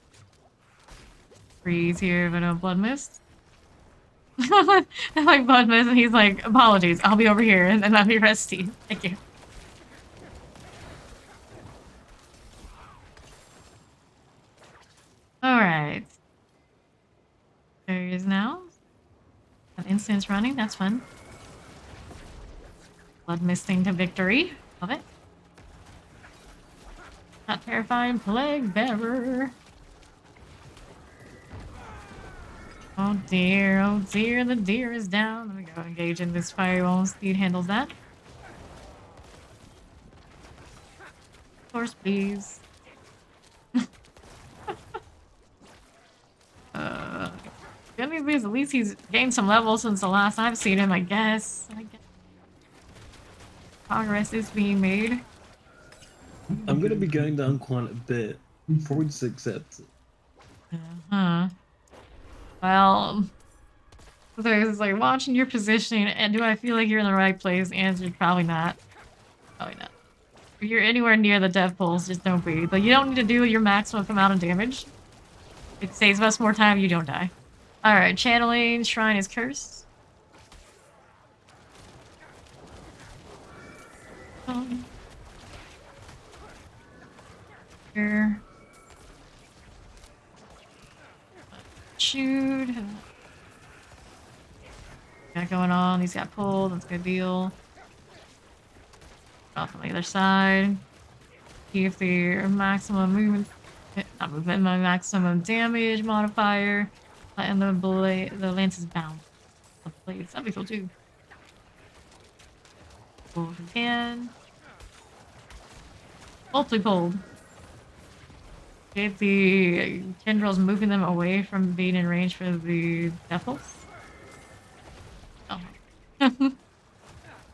Freeze here, but no blood mist. I like blood mist, and he's like, apologies, I'll be over here, and then I'll be resty. Thank you. Alright. There he is now. An instance running, that's fun. Blood misting to victory. Love it. Not terrifying Plague Bearer. Oh dear, the deer is down. Let me go engage in this firewall. Speed handles that. Of course, please. Good news, at least he's gained some levels since the last I've seen him, I guess. Progress is being made. I'm gonna be going down quite a bit. Probably just accept it. Uh-huh. Well, there's like watching your positioning, and do I feel like you're in the right place? Answer, probably not. Probably not. If you're anywhere near the death pulse, just don't breathe. But you don't need to do your maximum amount of damage. It saves us more time, you don't die. Alright, channeling, shrine is cursed. Here. Shoot. Got going on. He's got pulled. That's a good deal. Off on the other side. See if the maximum movement, not movement, my maximum damage modifier, and the lance is bound. The blades. That'd be cool too. Cool if we can. Multi-pulled. Get the tendrils, moving them away from being in range for the devils. Oh.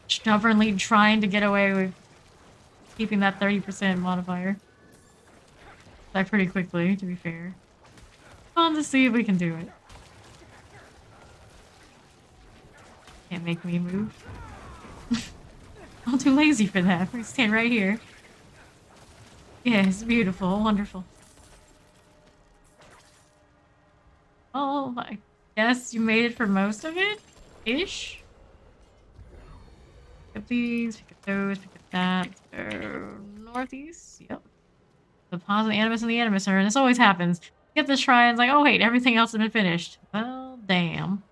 Stubbornly trying to get away with keeping that 30% modifier. Die pretty quickly, to be fair. Fun to see if we can do it. Can't make me move. I'm too lazy for that. I stand right here. Yes, beautiful, wonderful. Oh, I guess you made it for most of it? Ish? Pick up these, pick up those, pick up that. Northeast? Yep. The pause and the animus and the animus are, and this always happens. Get this try, and it's like, oh wait, everything else has been finished. Well, damn.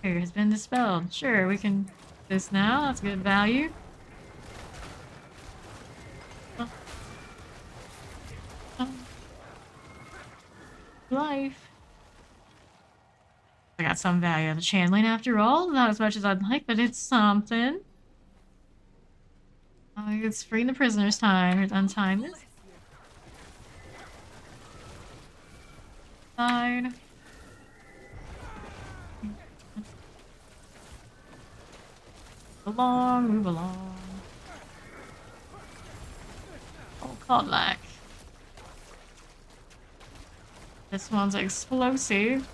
Fear has been dispelled. Sure, we can do this now. That's good value. Life. I got some value out of channeling after all. Not as much as I'd like, but it's something. It's freeing the prisoner's time. It's untying this. Side. Along, move along. Oh, Codlack. This one's explosive.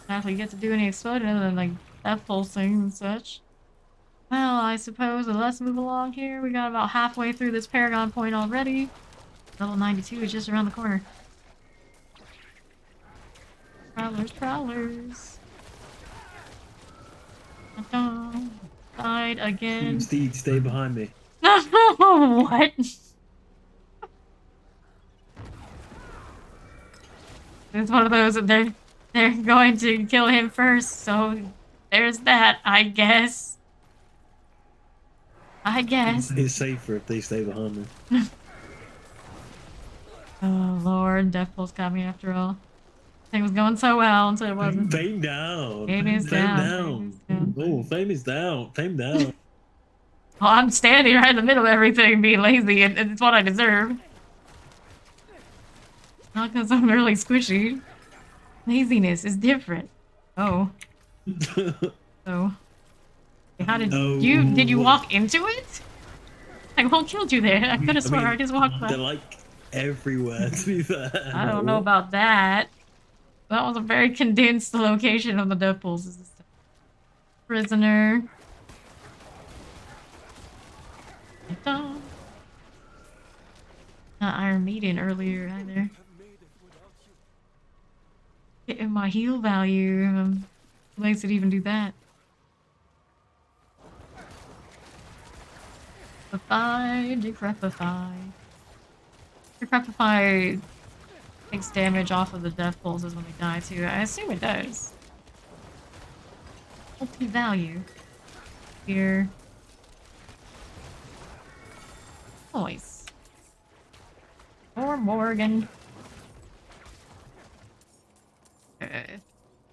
Not if we get to do any exploding other than like that pulsing and such. Well, I suppose let's move along here. We got about halfway through this Paragon point already. Level 92 is just around the corner. Prowlers, prowlers. Died again. Steed, stay behind me. What? It's one of those that they're going to kill him first, so there's that, I guess. It's safer if they stay behind me. Oh lord, Death Pulse got me after all. Thing was going so well until it wasn't. Fame down. Fame is down. Oh, fame is down. Fame down. Well, I'm standing right in the middle of everything being lazy, and it's what I deserve. Not because I'm really squishy. Laziness is different. Oh. Oh. How did did you walk into it? Like, what killed you there? I could have sworn I just walked by. They're like everywhere, to be fair. I don't know about that. That was a very condensed location of the Death Pulses. Prisoner. Not Iron Maiden earlier either. Getting my heal value. What makes it even do that? Decrepify. Decrepify takes damage off of the death pulses when they die too. I assume it does. Multi-value. Here. Noise. Or Morgan.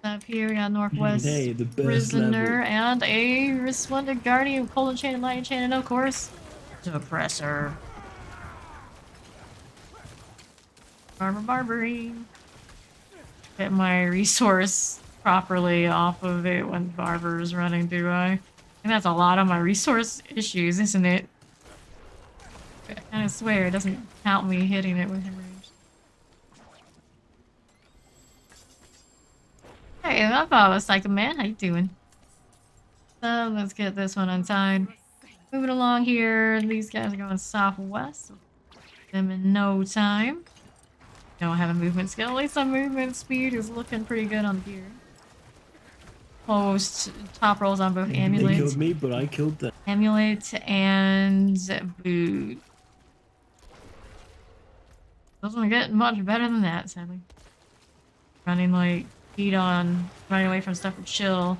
Up here we got Northwest hey, the best Prisoner level. and a Resplendent Guardian, Cold Enchant and Light Enchant, and of course, Suppressor. Barbarine. Get my resource properly off of it when Barber is running, do I? And that's a lot of my resource issues, isn't it? I kind of swear it doesn't count me hitting it with him. Hey, I thought it was Psycho Man. How you doing? So let's get this one untied. Moving along here. These guys are going southwest. Them in no time. Don't have a movement skill. At least our movement speed is looking pretty good on the gear. Post top rolls on both amulet. They killed me, but I killed them. Amulet and boot. Doesn't get much better than that, sadly. Running like on running away from stuff with chill.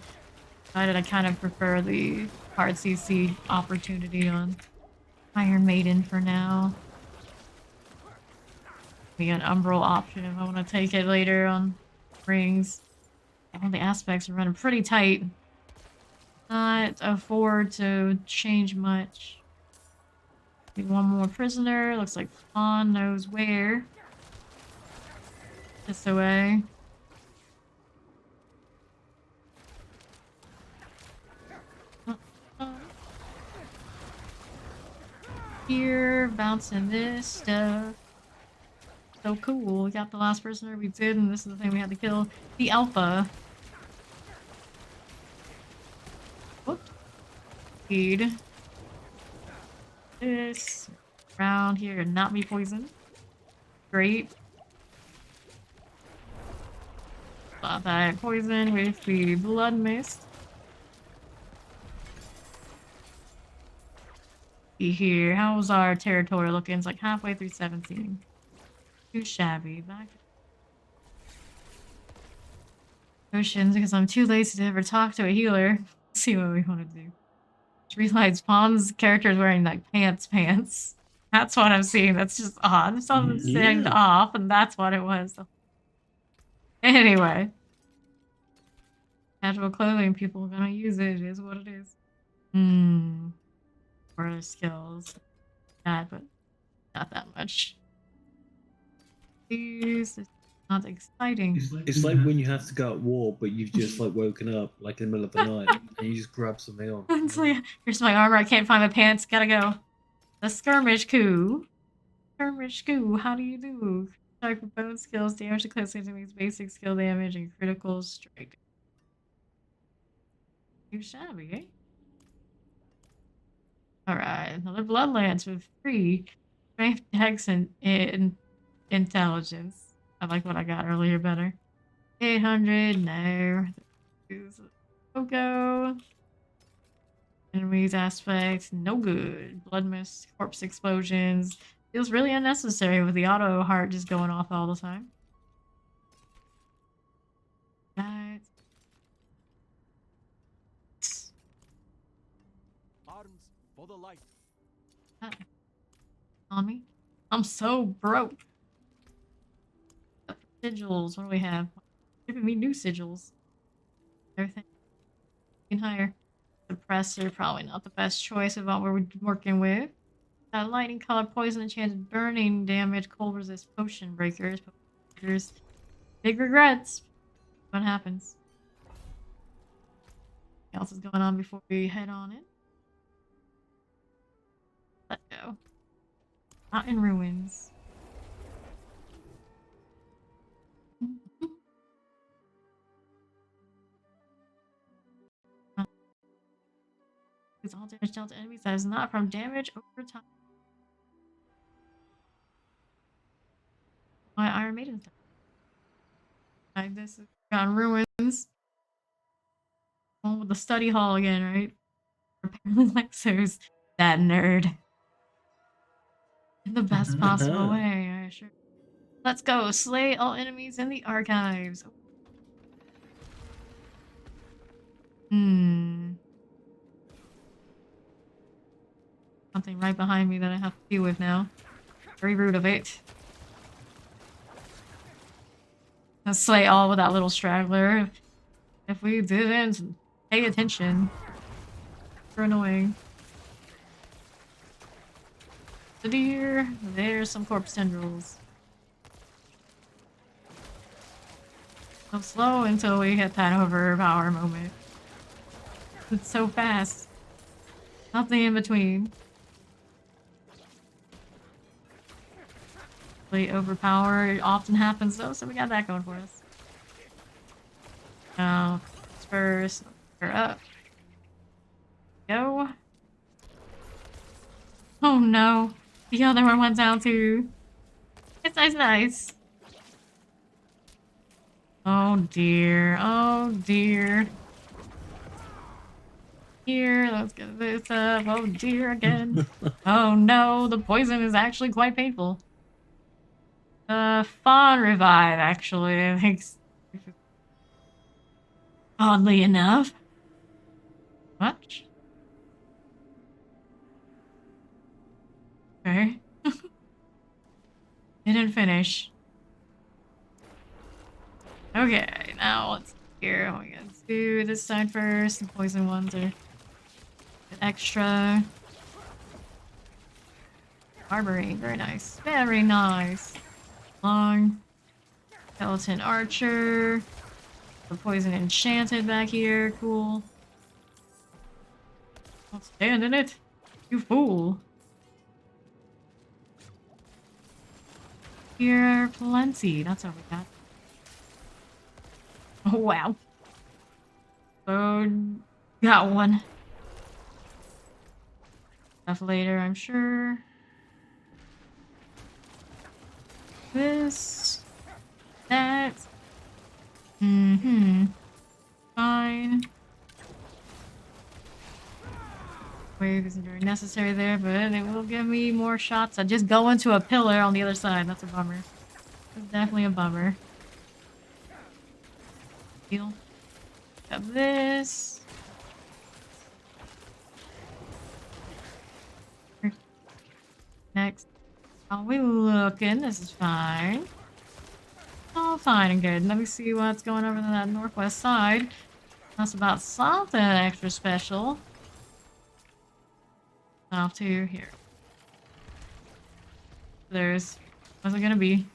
Decided I kind of prefer the hard CC opportunity on Iron Maiden for now. Be an Umbral option if I want to take it later on rings. All the aspects are running pretty tight. Not afford to change much. Need one more prisoner. Looks like Fawn knows where. This away. Here, bouncing this stuff. So cool. We got the last prisoner we did, and this is the thing we had to kill. The Alpha. Whoops. Feed. This. Around here and not be poisoned. Great. Got that poison with the blood mist. See here. How's our territory looking? It's like halfway through 17. Too shabby. Back potions because I'm too lazy to ever talk to a healer. Let's see what we want to do. Just realized Pawn's character is wearing like pants. That's what I'm seeing. That's just odd. Something seemed off, and that's what it was. Anyway. Casual clothing, people are gonna use it. It is what it is. Or skills. Bad, but not that much. These is not exciting. It's like when you have to go at war, but you've just like woken up like in the middle of the night and you just grab something on. It's like, here's my armor. I can't find my pants. Gotta go. The skirmish coup. Skirmish coup. How do you do? Strike with bone skills, damage to close enemies, basic skill damage, and critical strike. Too shabby, eh? Alright, another Bloodlance with 3 strength, dex, and intelligence. I like what I got earlier better. 800, no. Go. Enemies aspect, no good. Blood mist, corpse explosions. Feels really unnecessary with the auto heart just going off all the time. Right. Arms for the light. On me. I'm so broke. Sigils, what do we have? Giving me new sigils. Everything. You can hire. Suppressor, probably not the best choice of what we're working with. Lightning color, poison, enchanted, burning damage, cold resist, potion breakers. Big regrets. What happens? What else is going on before we head on in? Let's go. Not in ruins. It's all damage dealt to enemies that is not from damage over time. My Iron Maiden stuff. Like this is on ruins. One with the study hall again, right? Apparently Lexo's that nerd. In the best possible way, I assure. Let's go. Slay all enemies in the archives. Something right behind me that I have to deal with now. Very rude of it. Let's slay all with that little straggler. If we didn't pay attention. Super annoying. The deer. There's some corpse tendrils. So slow until we hit that overpower moment. It's so fast. Nothing in between. Overpower. It often happens though, so we got that going for us. Now, first, her up. Go. Oh no. The other one went down too. It's nice. Oh dear. Oh dear. Here, let's get this up. Oh dear again. Oh no, the poison is actually quite painful. Fawn revive, actually, I think. Oddly enough. What? Okay. Didn't finish. Okay, now let's here. Oh my god. do this side first. The poison ones are extra. Armory, very nice. Very nice. Long. Skeleton archer. The poison enchanted back here. Cool. Don't stand in it. You fool. Here, plenty. That's all we got. Oh, wow. So, got one. Stuff later, I'm sure. This. That. Fine. Wave isn't very necessary there, but it will give me more shots. I just go into a pillar on the other side. That's a bummer. That's definitely a bummer. Heal. Got this. Next. How are we looking? This is fine. All fine and good. Let me see what's going over to that northwest side. That's about something extra special. Off to here. There's... What's it gonna be?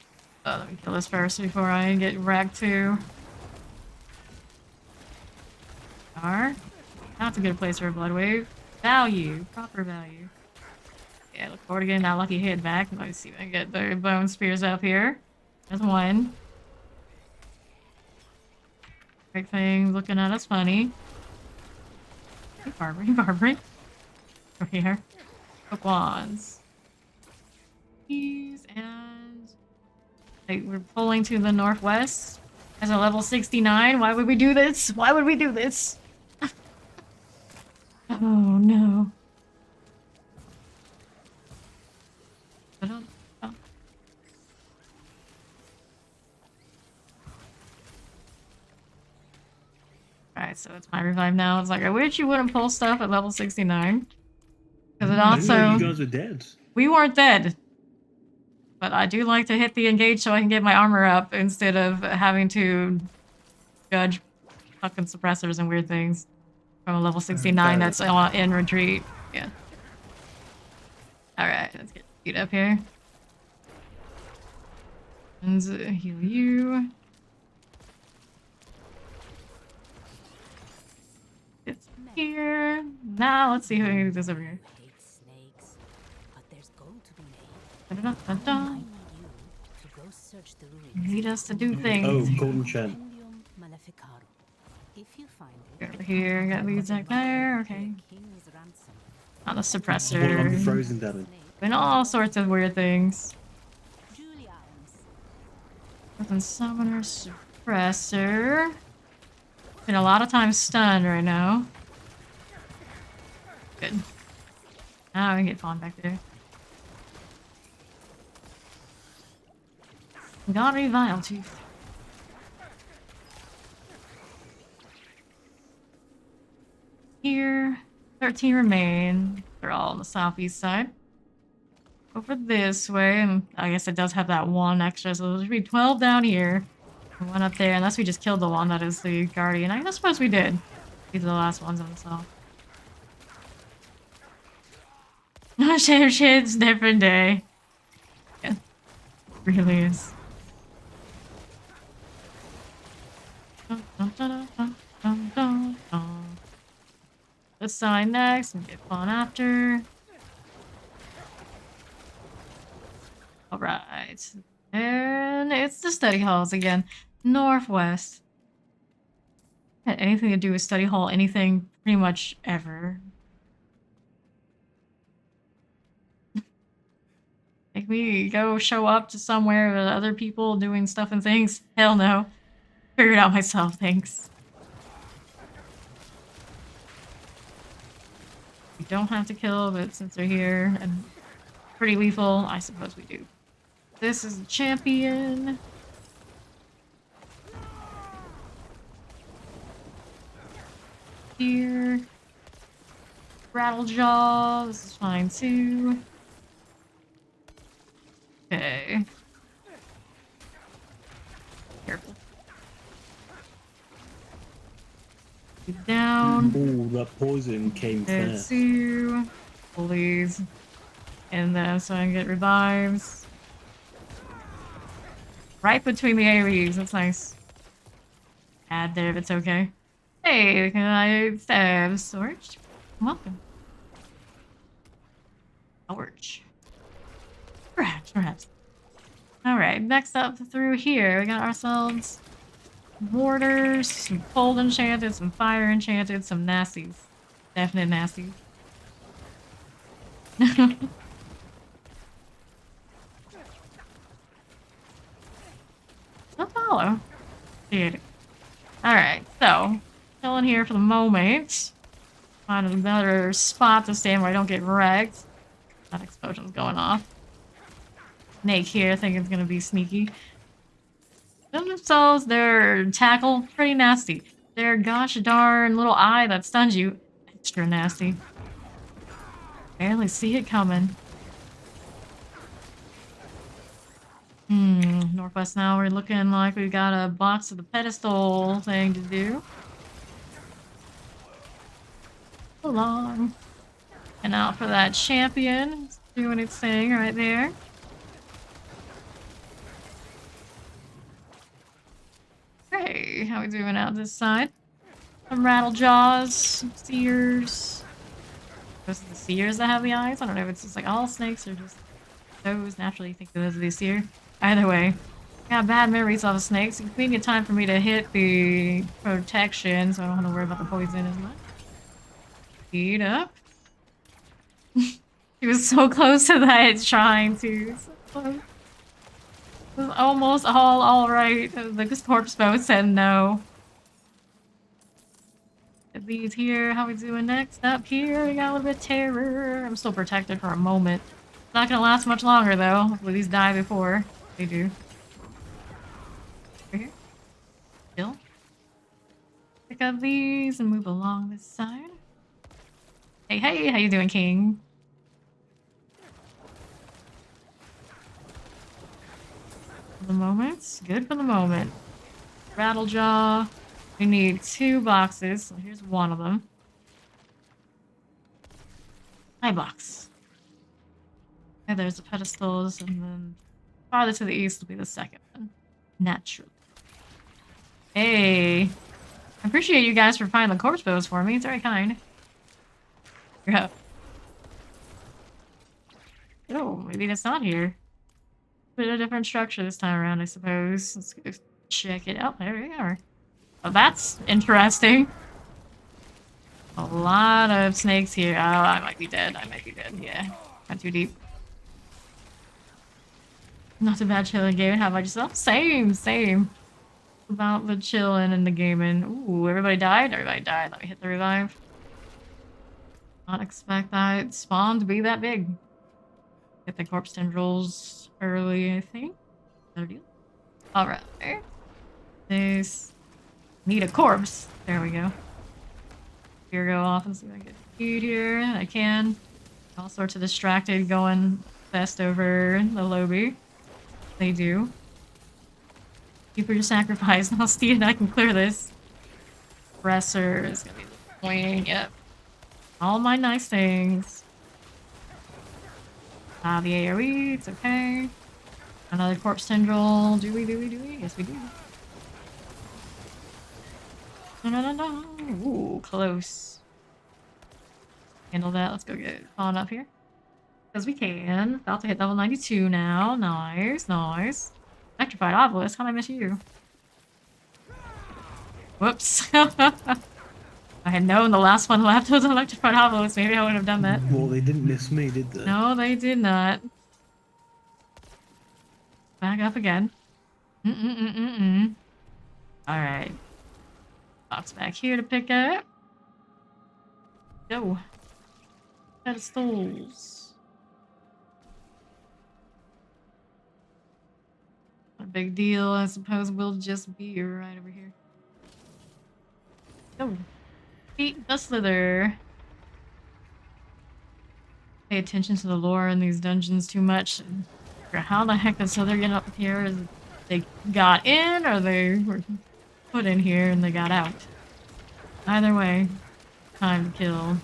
Oh, let me kill this first before I get wrecked too. That's a good place for a blood wave. Value. Proper value. Yeah, look forward to getting that lucky hit back. Let me see if I can get the bone spears up here. There's one. Great thing looking at us funny. Hey, Barbary. Over here. Hook wands. These and... Like, we're pulling to the northwest. As a level 69. Why would we do this? Why would we do this? Oh no. I don't... Oh. Alright, so it's my revive now. It's like, I wish you wouldn't pull stuff at level 69. Because it I didn't know also... you guys were dead. We weren't dead. But I do like to hit the engage so I can get my armor up instead of having to judge fucking suppressors and weird things from a level 69 that's in retreat. Yeah. Alright, let's get feet up here. And heal you. It's here. Now let's see who can do this over here. Hate snakes, but there's gold to be made. Da-da-da-da-da. I need you to go search the ruins. Need us to do things. Oh, golden chant. Compendium Maleficarum. If you find it, Over here, got these back there. Okay. King's ransom. On the What about the suppressor. frozen damage? And all sorts of weird things. Julie Irons. Weapon summoner, suppressor. Been a lot of times stunned right now. Good. Now we can get Fawn back there. Got a Vile Tooth. Here, 13 remain. They're all on the southeast side. Over this way, and I guess it does have that one extra, so there should be 12 down here. And one up there, unless we just killed the one that is the guardian. I suppose we did. These are the last ones on the south. Shit's different day. Yeah. It really is. Dun, dun, dun, dun, dun, dun, dun. This side next, and get Fawn after. Alright. And it's the study halls again. Northwest. Had anything to do with study hall, anything pretty much ever. Make me go show up to somewhere with other people doing stuff and things? Hell no. Figure it out myself, thanks. We don't have to kill, but since they're here and pretty lethal, I suppose we do. This is the champion. Here. Rattlejaw, this is fine too. Okay. Careful. down. Oh, that poison came Let's fast. see. Please. And then so I can get revives. Right between the AoEs. That's nice. Add there if it's okay. Hey, can I stab Sorge? Welcome. Sorge. Perhaps. Alright, next up through here, we got ourselves warders, some cold enchanted, some fire enchanted, some nasties. Definite nasties. Don't follow. Dude. Alright, so, chilling here for the moment. Find a better spot to stand where I don't get wrecked. That explosion's going off. Snake here, I think it's gonna be sneaky. Themselves, their tackle, pretty nasty. Their gosh darn little eye that stuns you, extra nasty. Barely see it coming. Northwest now, we're looking like we've got a box of the pedestal thing to do. Along. And out for that champion. It's doing its thing right there. Hey, how we doing out this side? Some rattle jaws, some seers. Those are the seers that have the eyes? I don't know if it's just like all snakes or just those. Naturally, you think those are the seer. Either way, I got bad memories of snakes. It's plenty of time for me to hit the protection, so I don't have to worry about the poison as much. Speed up. She was so close to that, trying to. So close. It was almost all right. The corpse boat said no. Get these here. How we doing next? Up here, we got a little bit of terror. I'm still protected for a moment. Not gonna last much longer though. Hopefully these die before they do. Over here. Chill. Pick up these and move along this side. Hey, how you doing, King? For the moment. Good for the moment. Rattlejaw. We need 2 boxes. So here's one of them. High box. Okay, there's the pedestals, and then farther to the east will be the second one. Naturally. Hey. I appreciate you guys for finding the corpse bows for me. It's very kind. Yeah. Oh, maybe that's not here. Bit of a different structure this time around, I suppose. Let's go check it out. There we are. Oh, that's interesting. A lot of snakes here. Oh, I might be dead. Yeah. Not too deep. Not too bad chilling gaming. How about yourself? Same. About the chilling and the gaming. Ooh, everybody died? Let me hit the revive. Not expect that spawn to be that big. Get the corpse tendrils early, I think. Better deal. Alright. This. Need a corpse. There we go. Here, go off and see if I can get food here. I can. All sorts of distracted going fast over the lobby. They do. Keep your sacrifice. I'll see if I can clear this. Presser is gonna be the point. Yep. All my nice things. The AoE, it's okay. Another corpse tendril. Do we? Yes, we do. No. Ooh, close. Handle that. Let's go get on up here. Because we can. About to hit level 92 now. Nice. Electrified obelisk. How'd I miss you? Whoops. I had known the last one left was electrified obelisk. Maybe I wouldn't have done that. Well, they didn't miss me, did they? No, they did not. Back up again. Alright. Box back here to pick up. Go. Pedestals. Not a big deal. I suppose we'll just be right over here. Go. Feet the slither. Pay attention to the lore in these dungeons too much. How the heck is Slither getting up here? Is they got in or they were put in here and they got out? Either way, time to kill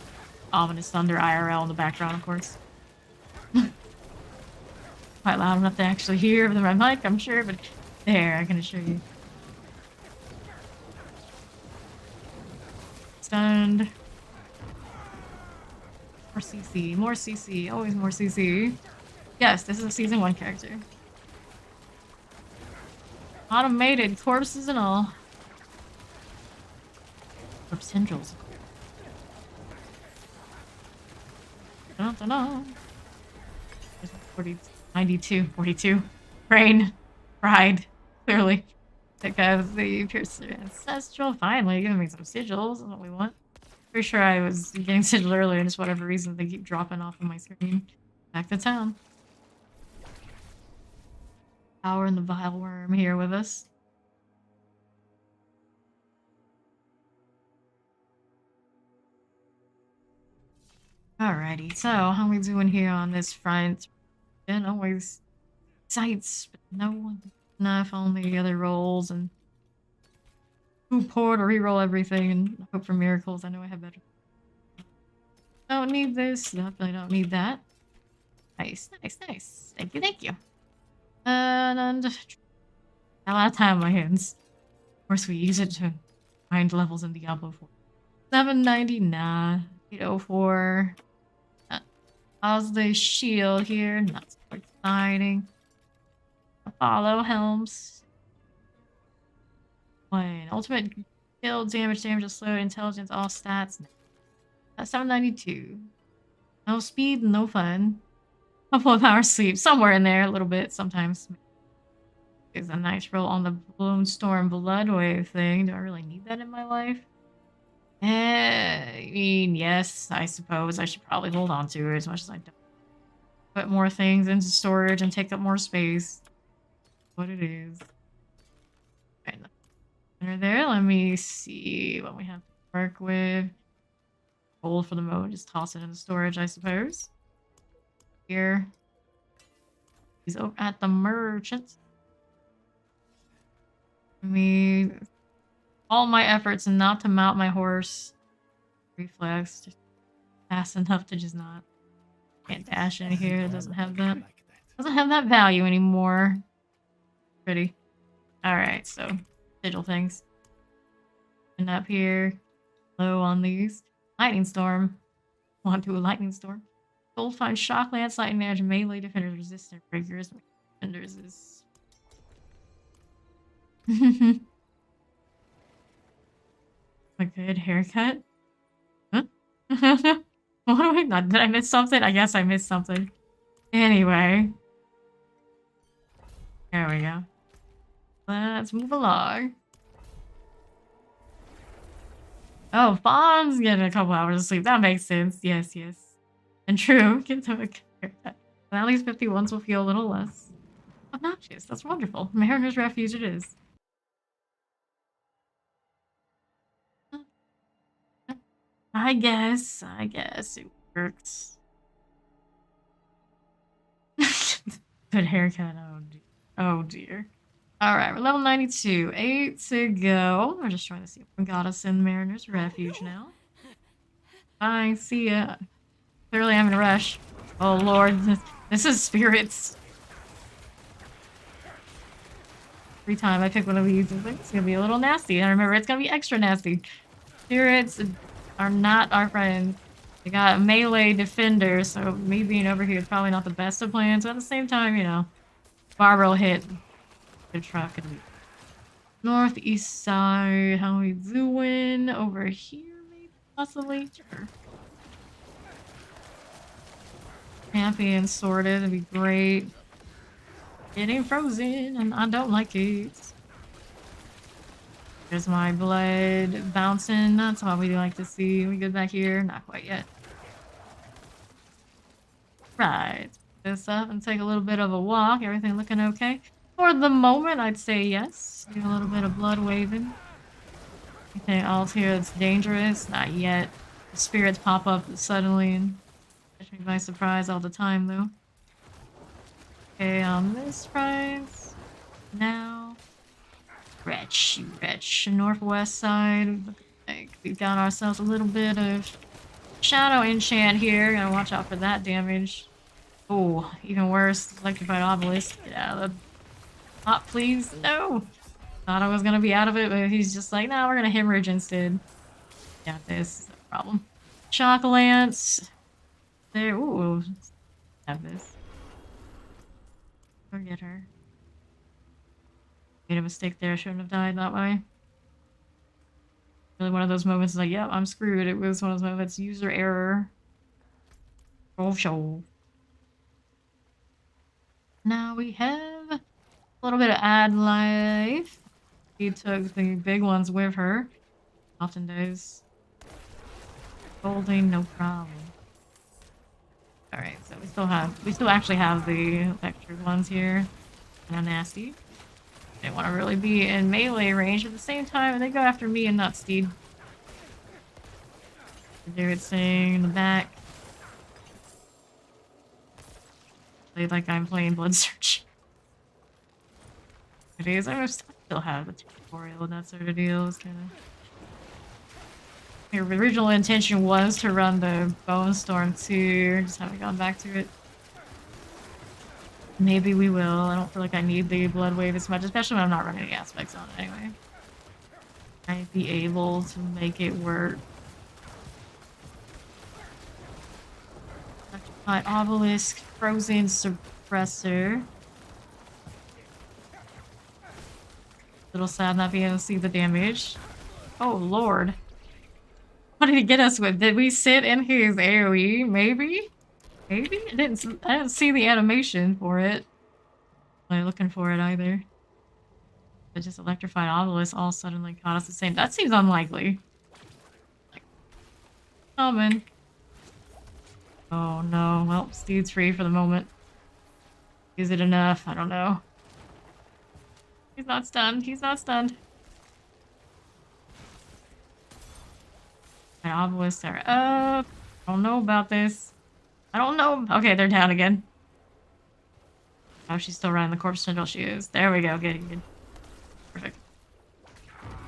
Ominous Thunder IRL in the background, of course. Quite loud enough to actually hear over my mic, I'm sure, but there, I can assure you. Stunned. More CC, more CC, always more CC. Yes, this is a season 1 character. Automated corpses and all. Corpse tendrils. Dun-dun-dun. 40, 92, 42. Brain. Pride. Clearly. That guy was the piercer ancestral. Finally, giving me some sigils. That's what we want. Pretty sure I was getting sigils earlier, and just whatever reason they keep dropping off of my screen. Back to town. Power and the Vile Worm here with us. Alrighty, so how we doing here on this front? Been always sights, but no enough on the other rolls, and port or reroll everything and hope for miracles. I know I have better. Don't need this. Definitely don't need that. Nice, nice, nice. Thank you, thank you. And a lot of time on my hands. Of course, we use it to find levels in Diablo 4. 790, nah. 804. How's the shield here? Not so exciting. Apollo helms. 1. Ultimate kill, damage, slowed, intelligence, all stats. 792. No speed, no fun. Couple of hours sleep. Somewhere in there, a little bit, sometimes. Is a nice roll on the Bloomstorm Bloodwave thing. Do I really need that in my life? I mean, yes, I suppose I should probably hold on to it as much as I don't. Put more things into storage and take up more space. What it is. Okay, under there, let me see what we have to work with. Hold for the moment, just toss it into storage, I suppose. Here. He's over at the merchant. I mean, all my efforts not to mount my horse. Reflex, just fast enough to just not. Can't dash in here. It doesn't have that. Doesn't have that value anymore. Pretty. Alright, so sigil things. And up here. Low on these. Lightning Storm. Want to a Lightning Storm. Gold find Shock Lance, Lightning Edge, Melee Defenders, Resistant Breakers. Defenders is. A good haircut? Huh? What do we not? Did I miss something? I guess I missed something. Anyway. There we go. Let's move along. Oh, Fawn's getting a couple hours of sleep. That makes sense. Yes, yes. And true. Get to a good haircut. But at least 51s will feel a little less obnoxious. That's wonderful. Mariner's Refuge it is. I guess it works. Good haircut. Oh dear. Alright, we're level 92. 8 to go. We're just trying to see if we got us in Mariner's Refuge now. Bye, see ya. Clearly I'm in a rush. Oh lord, this is spirits. Every time I pick one of these, it's gonna be a little nasty. And remember, it's gonna be extra nasty. Spirits are not our friends. They got melee defenders, so me being over here is probably not the best of plans, but at the same time, you know, Barbara will hit. Good truck could be northeast side. How we doing? Over here, maybe, possibly. Sure. Champion sorted, it'd be great. Getting frozen, and I don't like it. There's my blood bouncing. That's what we like to see. We good back here? Not quite yet. Right. Pick this up and take a little bit of a walk. Everything looking okay? For the moment, I'd say yes. Do a little bit of blood waving. Anything else here that's dangerous? Not yet. The spirits pop up suddenly and catch me by surprise all the time, though. Okay, on this prize. Now. Wretch, you wretch. Northwest side. Like, we've got ourselves a little bit of shadow enchant here. Gotta watch out for that damage. Oh, even worse, electrified obelisk. Yeah, please, no. Thought I was gonna be out of it, but he's just like, no, we're gonna hemorrhage instead. Got this, is no problem. Shock lance. There, ooh, have this. Forget her. Made a mistake there, shouldn't have died that way. Really one of those moments like, yep, I'm screwed. It was one of those moments, user error. Oh, show. Now we have a little bit of ad life. He took the big ones with her. Often does. Holding, no problem. Alright, so we still actually have the electric ones here. Kinda nasty. They want to really be in melee range at the same time, they go after me and not Steed. Do its thing in the back. Play like I'm playing Blood Search. It is. I still have the tutorial and that sort of deal. It's kind of. Your original intention was to run the Bone Storm too. Just haven't gone back to it. Maybe we will. I don't feel like I need the Blood Wave as much, especially when I'm not running any aspects on it anyway. I'd be able to make it work. My obelisk, frozen suppressor. Little sad not being able to see the damage. Oh lord. What did he get us with? Did we sit in his AoE? Maybe? Maybe? I didn't see the animation for it. I'm not looking for it either. But just electrified obelisk all suddenly caught us the same. That seems unlikely. Like, coming. Oh no. Well, Steed's free for the moment. Is it enough? I don't know. He's not stunned. He's not stunned. My obelisks are up. I don't know about this. I don't know. Okay, they're down again. Oh, she's still riding the corpse tendril. She is. There we go. Good. Perfect.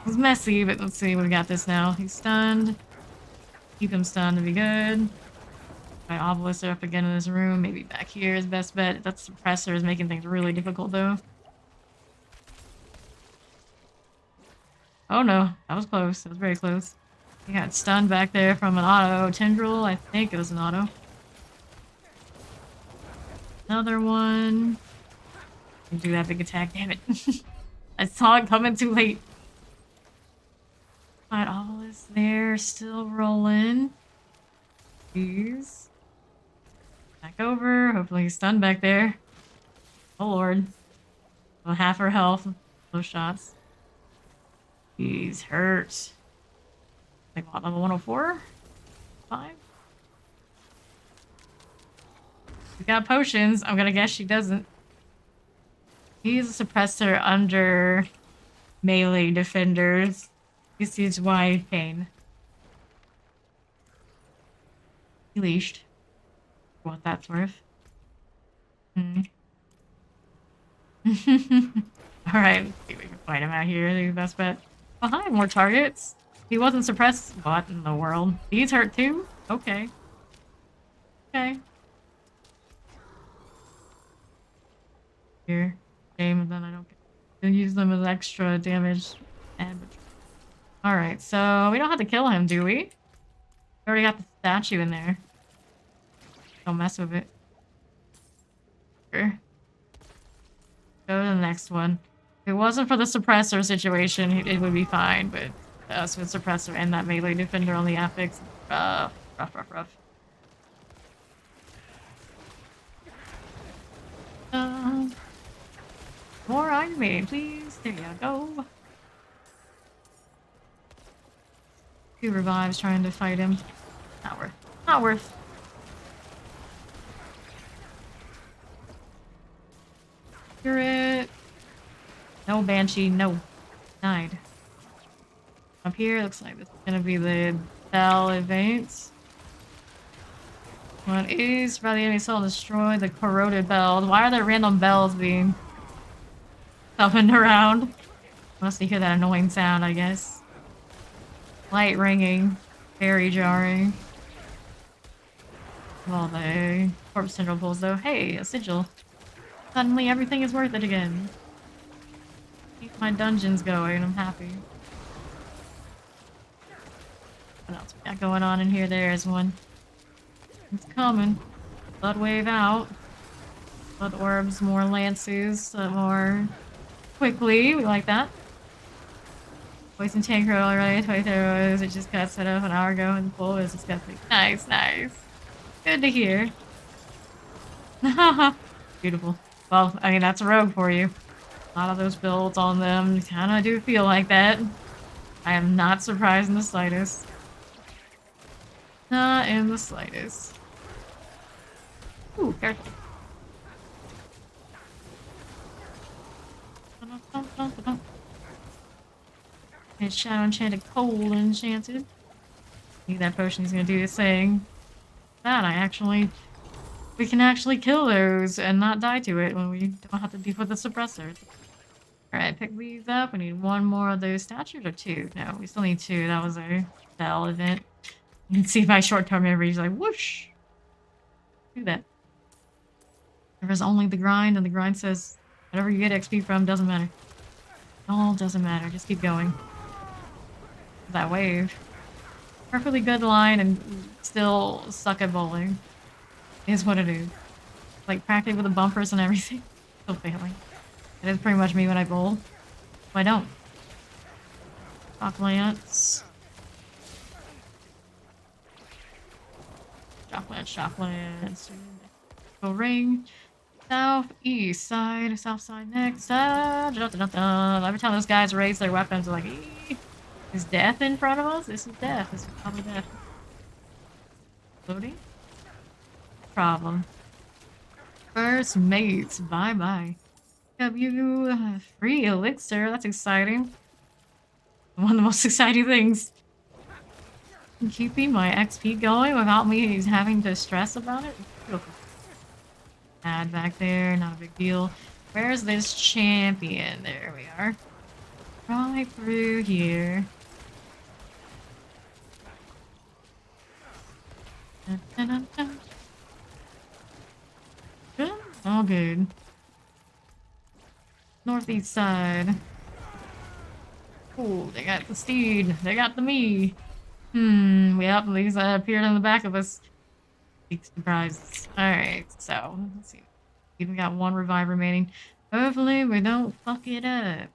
It was messy, but let's see. We got this now. He's stunned. Keep him stunned to be good. My obelisks are up again in this room. Maybe back here is best bet. That suppressor is making things really difficult, though. Oh no. That was close. That was very close. He got stunned back there from an auto tendril. I think it was an auto. Another one. Didn't do that big attack, damn it. I saw it coming too late. Alright, obelisk there, still rolling. Jeez. Back over. Hopefully he's stunned back there. Oh lord. Well, half her health. Those shots. He's hurt. Like what, level 104? 5? We got potions. I'm gonna guess she doesn't. He's a suppressor under melee defenders. This is why pain. He leashed. What that's worth. Alright, let's see if we can fight him out here. I think that's best bet. Behind more targets. He wasn't suppressed. What in the world? He's hurt too? Okay. Okay. Here. Shame, and then I don't use them as extra damage. Alright, so we don't have to kill him, do we? We already got the statue in there. Don't mess with it. Sure. Go to the next one. If it wasn't for the suppressor situation, it would be fine, but us with suppressor and that melee defender on the affix, rough. More animating, please. There you go. 2 revives trying to fight him. Not worth. Not worth. Spirit. No Banshee, no. Died. Up here, looks like this is gonna be the Bell Advance. One is by the enemy soul destroy the corroded bells. Why are there random bells being summoned around? Unless you hear that annoying sound, I guess. Light ringing. Very jarring. All the corpse syndrome pulls though. Hey, a sigil. Suddenly everything is worth it again. Keep my dungeons going, I'm happy. What else we got going on in here? There's one. It's coming. Blood wave out. Blood orbs, more lances, more quickly. We like that. Poison tank roll, alright. 23 arrows. It just got set up an hour ago and full is disgusting. Nice, nice. Good to hear. Beautiful. Well, I mean, that's a rogue for you. A lot of those builds on them kind of do feel like that. I am not surprised in the slightest. Not in the slightest. Ooh, careful. And Shadow Enchanted, Cold Enchanted. I think that potion's gonna do its thing. We can actually kill those and not die to it when we don't have to deal with the suppressors. Alright, pick these up. We need one more of those statues or two? No, we still need two. That was a bell event. You can see my short-term memory is like, whoosh! Do that. There is only the grind, and the grind says whatever you get XP from doesn't matter. All doesn't matter. Just keep going. That wave. Perfectly good line and still suck at bowling. Is what it is. Like practicing with the bumpers and everything. Still failing. That is pretty much me when I bowl. I don't. Shocklance. Shocklance. Go ring. Southeast side. South side next. Every time those guys raise their weapons, they're like, ee. Is death in front of us? This is death. This is probably death. Loading? Problem. First mates. Bye bye. W free elixir. That's exciting. One of the most exciting things. Keeping my XP going without me having to stress about it. Beautiful. Add back there. Not a big deal. Where's this champion? There we are. Right through here. Good? All good. Northeast side. Oh, they got the steed. They got the me. Yep, these appeared on the back of us. Big surprises. Alright, so, let's see. Even got one revive remaining. Hopefully we don't fuck it up.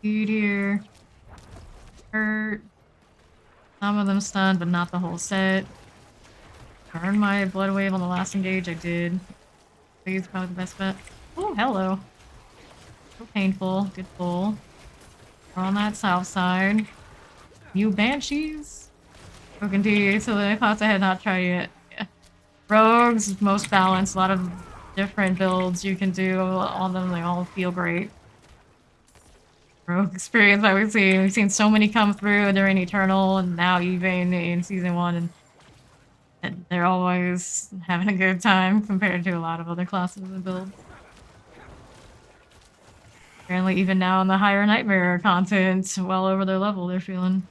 Dude here. Hurt. Some of them stunned, but not the whole set. Burned my blood wave on the last engage, I did. I think it's probably the best bet. Oh, hello. So painful. Good pull. We're on that south side. New banshees. Broken D, so the class I had not tried yet. Yeah. Rogues, most balanced. A lot of different builds you can do on them. They all feel great. Rogue experience that we've seen. We've seen so many come through during Eternal and now even in Season 1. And they're always having a good time compared to a lot of other classes and builds. Apparently even now in the higher Nightmare content, well over their level, they're feeling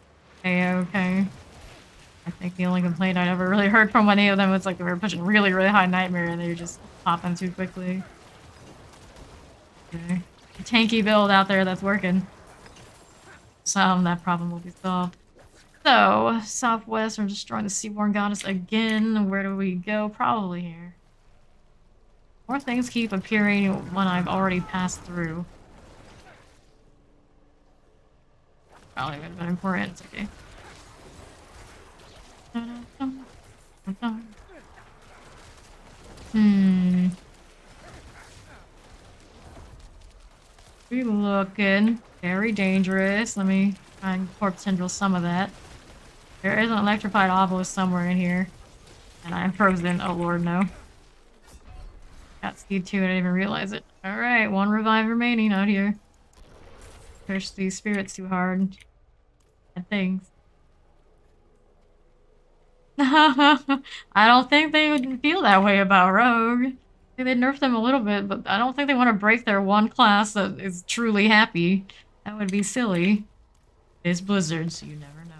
A-okay. I think the only complaint I'd ever really heard from any of them was like they were pushing really, really high Nightmare and they were just popping too quickly. Okay. A tanky build out there that's working. Some that problem will be solved. So, southwest, we're destroying the Seaborn Goddess again. Where do we go? Probably here. More things keep appearing when I've already passed through. Probably would have been important. Okay. We looking very dangerous. Let me try and corpse syndrome some of that. There is an electrified obelisk somewhere in here. And I'm frozen. Oh lord, no. Got speed 2, I didn't even realize it. Alright, one revive remaining out here. Push these spirits too hard. Bad things. I don't think they would feel that way about Rogue. They nerfed them a little bit, but I don't think they want to break their one class that is truly happy. That would be silly. It's Blizzard, so you never know.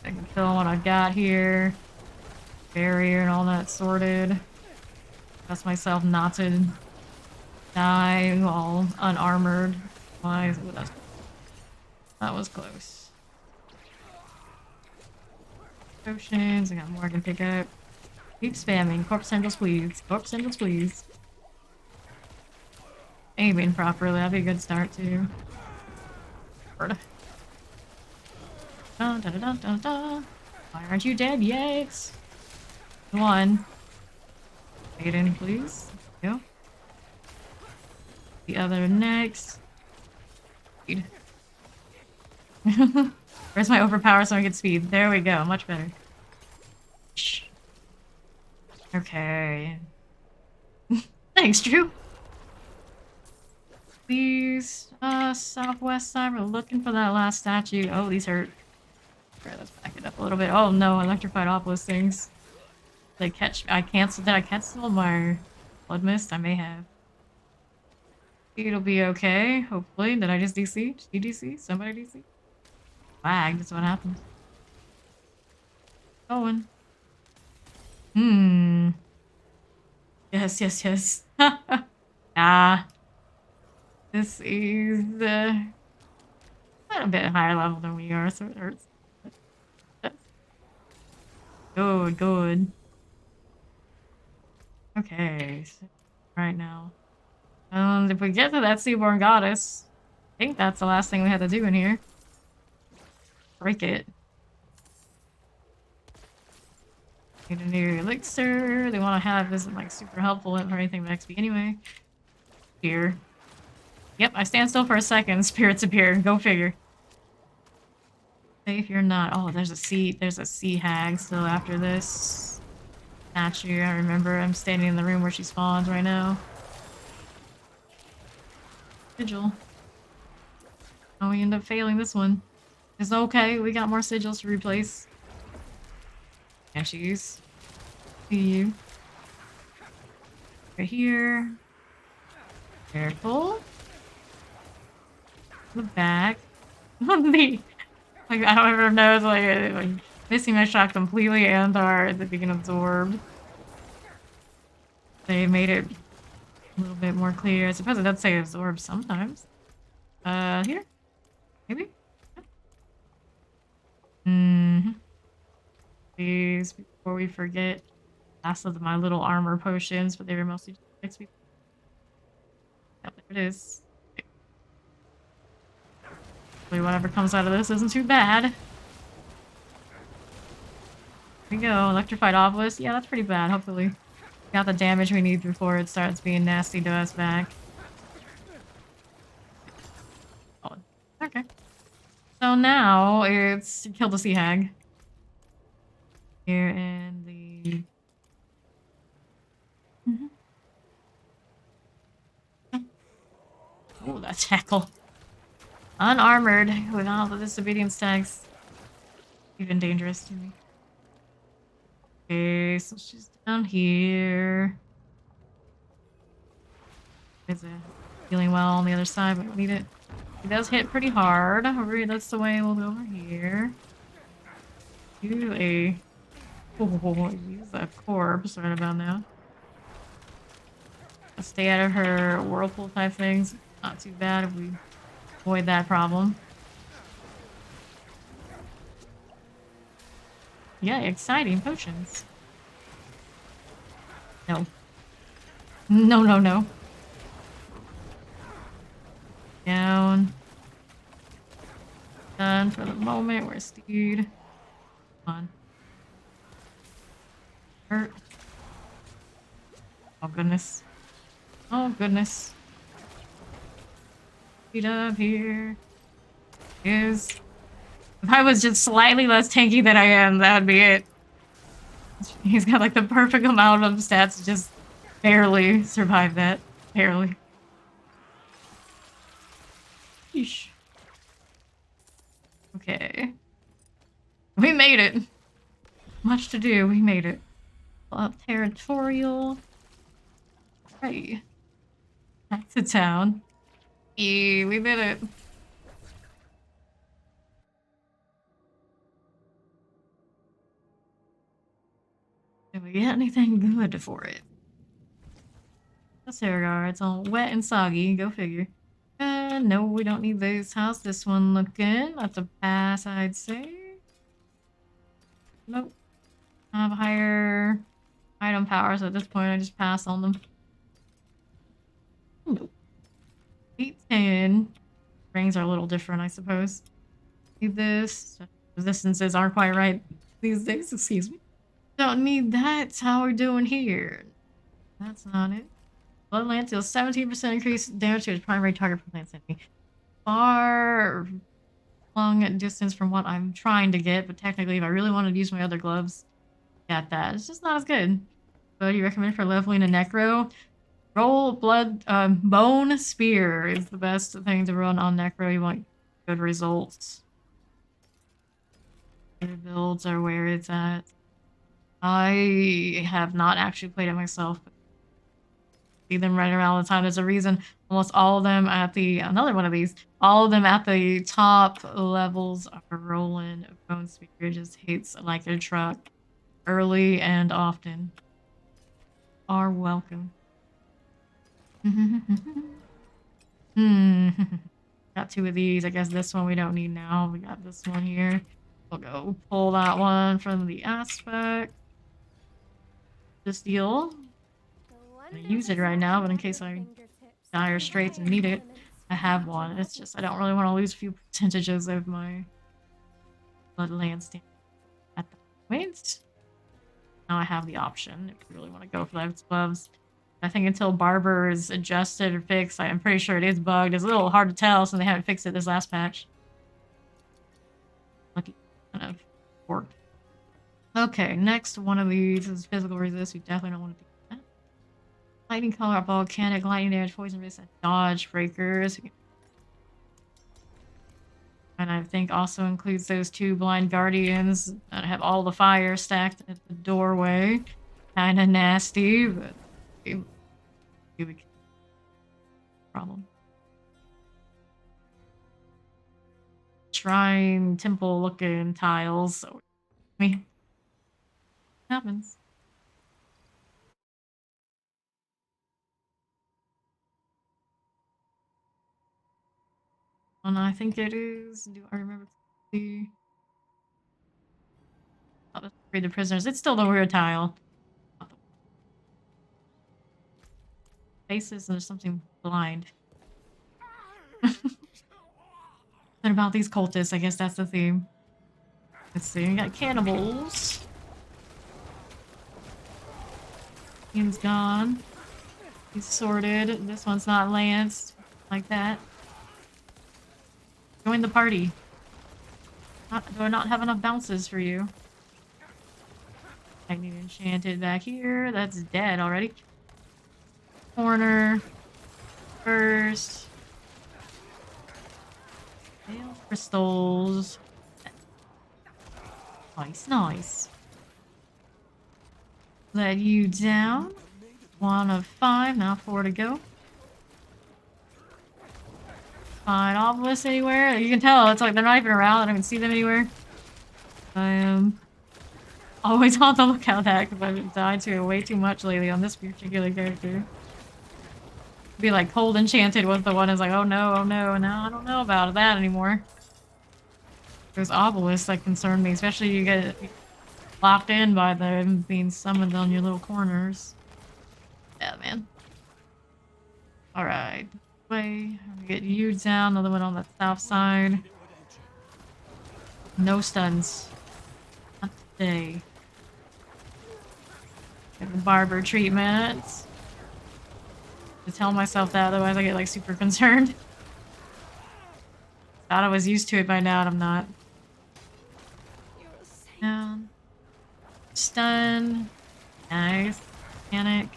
I can kill what I've got here. Barrier and all that sorted. Trust myself not to die all unarmored. Why? Ooh, that was close. Potions, I got more I can pick up. Keep spamming. Corpse angels, please. Corpse angels, please. Aiming properly, that'd be a good start too. Lord. Dun, dun, dun, dun, dun. Why aren't you dead yet? One. Aiden, please. Thank you. The other next. Where's my overpower so I get speed? There we go, much better. Shh. Okay. Thanks, Drew. These, southwest side, we're looking for that last statue. Oh, these hurt. Alright, let's back it up a little bit. Oh no, electrified obelisk things. Did I cancel my blood mist? I may have. It'll be okay, hopefully. Did I just DC? Did you DC? Somebody DC? Lagged, that's what happened. Going. Yes, yes, yes. Ah. This is quite a bit higher level than we are, so it hurts. Good, good. Okay, so right now. If we get to that Seaborn Goddess, I think that's the last thing we had to do in here. Break it. Need a new elixir. They want to have this like super helpful for anything with XP anyway. Here. Yep, I stand still for a second. Spirits appear. Go figure. Say if you're not. Oh, there's a sea hag still after this statue. I remember I'm standing in the room where she spawns right now. Sigil. Oh, we end up failing this one. It's okay. We got more sigils to replace. Ashes. See you. Right here. Careful. The back. Like, I don't ever know, like missing my shot completely and are being absorbed. They made it a little bit more clear. I suppose it does say absorb sometimes. Here? Maybe? Please, before we forget. Last of my little armor potions, but they were mostly just XP. Yep, there it is. Hopefully whatever comes out of this isn't too bad. Here we go, electrified obelisk. Yeah, that's pretty bad, hopefully. Got the damage we need before it starts being nasty to us back. Oh, okay. So now it's kill the sea hag. Here and the... Oh, that tackle. Unarmored with all the disobedience tags. Even dangerous to me. Okay, so she's down here. Is it healing well on the other side? We don't need it. It does hit pretty hard. Over here, that's the way we'll go over here. Do a... Oh, use a corpse right about now. Let's stay out of her whirlpool type things. Not too bad if we avoid that problem. Yeah, exciting potions. No. No, no, no. Down. Done for the moment. Where's Steed? Come on. Hurt. Oh, goodness. Oh, goodness. Speed up here. Is. If I was just slightly less tanky than I am, that would be it. He's got like the perfect amount of stats to just barely survive that. Barely. Yeesh. Okay. We made it. Much to do, we made it. Up territorial. Right. Back to town. Yeah, we did it. Did we get anything good for it? That's Herigar. It's all wet and soggy. Go figure. No, we don't need those. How's this one looking? That's a pass, I'd say. Nope. I have higher item powers at this point. I just pass on them. Nope. 810. Rings are a little different, I suppose. Need this. Resistances aren't quite right these days. Excuse me. Don't need that. That's how we're doing here. That's not it. Bloodlance deals 17% increased damage to its primary target per lance enemy. Far long distance from what I'm trying to get, but technically if I really wanted to use my other gloves, got that. It's just not as good. What do you recommend for leveling a Necro? Roll Bone Spear is the best thing to run on Necro. You want good results. Other builds are where it's at. I have not actually played it myself. See them running around all the time. There's a reason almost all of them at the another one of these. All of them at the top levels are rolling. Bone Spear just hits like a truck early and often. Are welcome. Got two of these. I guess this one we don't need now. We got this one here. We'll go pull that one from the aspect. This deal. I'm gonna use it right now, but in case I die or straits and need it, I have one. It's just I don't really want to lose a few percentages of my Bloodlance damage at the point. Now I have the option if you really want to go for those gloves. I think until Barber is adjusted or fixed, I'm pretty sure it is bugged. It's a little hard to tell since they haven't fixed it this last patch. Lucky kind of worked. Okay, next one of these is physical resist. We definitely don't want to do that. Lightning color, volcanic, lightning damage, poison resist, and dodge breakers. And I think also includes those two blind guardians that have all the fire stacked at the doorway. Kinda nasty, but problem. Shrine, temple looking tiles, so me happens. And I think it is. Do I remember the? I'll just read the prisoners. It's still the weird tile. Faces and there's something blind. What about these cultists? I guess that's the theme. Let's see. We got cannibals. Ian's gone. He's sorted. This one's not lanced. Like that. Join the party. Do I not have enough bounces for you? Lightning enchanted back here. That's dead already. Corner. First. Veil crystals. Nice, nice. Let you down. 1 of 5. Now 4 to go. Find obelisks anywhere. You can tell it's like they're not even around. I don't even see them anywhere. I am always on the lookout that because I've died to it way too much lately on this particular character. Be like cold enchanted was the one is like, oh no, and now I don't know about that anymore. Those obelisks that concern me, especially you get locked in by them being summoned on your little corners. Yeah, man. Alright. Way. Get you down, another one on the south side. No stuns. Not today. Get the barber treatment. To tell myself that, otherwise I get like super concerned. Thought I was used to it by now and I'm not. Down. Stun. Nice. Panic.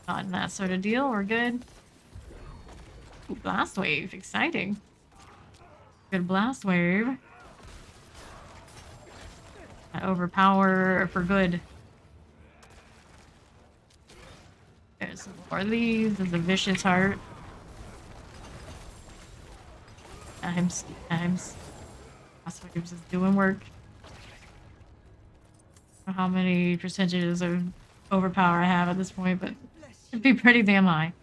Gotten that sort of deal, we're good. Ooh, blast wave, exciting. Good blast wave. Overpower for good. There's some more of these. There's a vicious heart. times. That's what keeps us doing work. I don't know how many percentages of overpower I have at this point, but it'd be pretty damn high.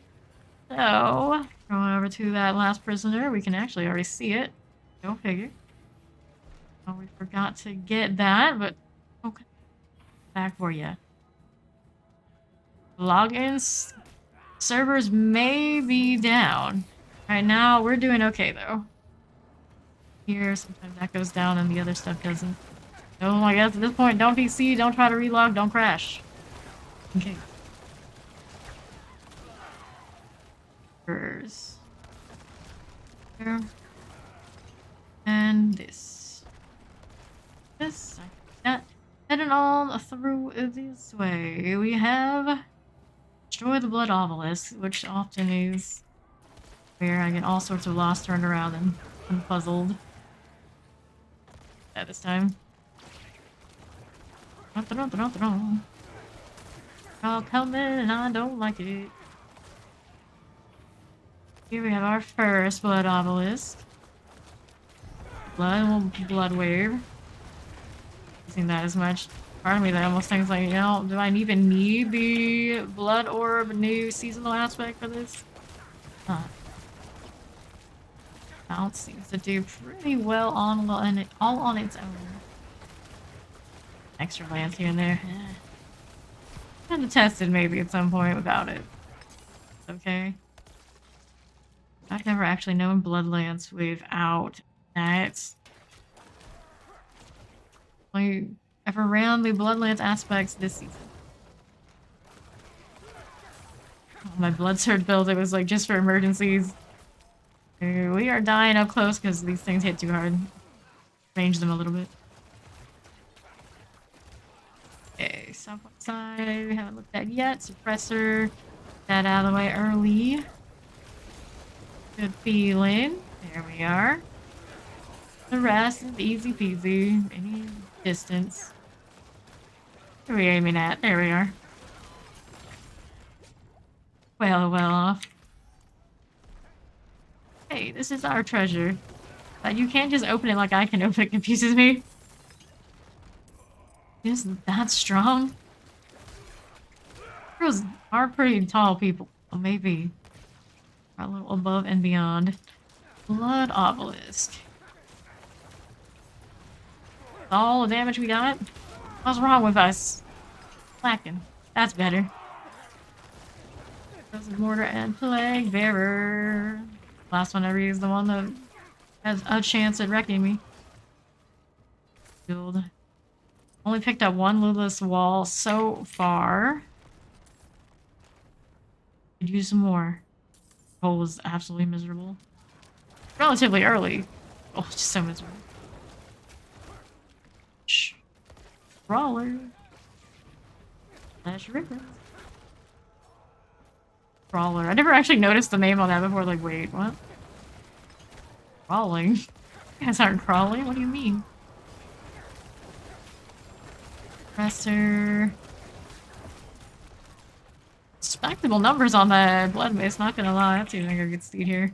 So, going over to that last prisoner, we can actually already see it. Go figure. Oh, we forgot to get that, but okay. Back for you. Logins. Servers may be down. Right now, we're doing okay though. Here, sometimes that goes down and the other stuff doesn't. Oh my god, at this point, don't PC, don't try to relog, don't crash. Okay. Here. And this. That. Heading on through this way. We have Destroy the Blood Obelisk, which often is where I get all sorts of lost turned around and puzzled. At this time. All coming and I don't like it. Here we have our first Blood Obelisk. Blood Wave. Using that as much. Part of me that almost thinks like, you know, do I even need the Blood Orb new seasonal aspect for this? Huh. Bounce seems to do pretty well all on its own. Extra lance here and there. Kind of tested maybe at some point without it. Okay. I've never actually known Bloodlance without that. I ever ran the Bloodlance aspects this season. My blood surge build, it was like just for emergencies. We are dying up close because these things hit too hard. Range them a little bit. Okay, southwest side, we haven't looked at yet. Suppressor, that out of the way early. Good feeling. There we are. The rest is easy peasy. Any distance. Where are we aiming at? There we are. Well off. Hey, this is our treasure. You can't just open it like I can open it. Confuses me. Isn't that strong? Girls are pretty tall people. Well, maybe a little above and beyond. Blood Obelisk. All the damage we got? What's wrong with us? Lacking. That's better. Mortar and Plague Bearer. Last one I read is the one that has a chance at wrecking me. Build. Only picked up one lootless wall so far. Could use some more. Hole was absolutely miserable. Relatively early. Oh, just so miserable. Shh. Brawler. Flash River. Brawler. I never actually noticed the name on that before. Like, wait, what? Crawling? You guys aren't crawling? What do you mean? Presser. Respectable numbers on that blood mist, not gonna lie. That's even a good steed here.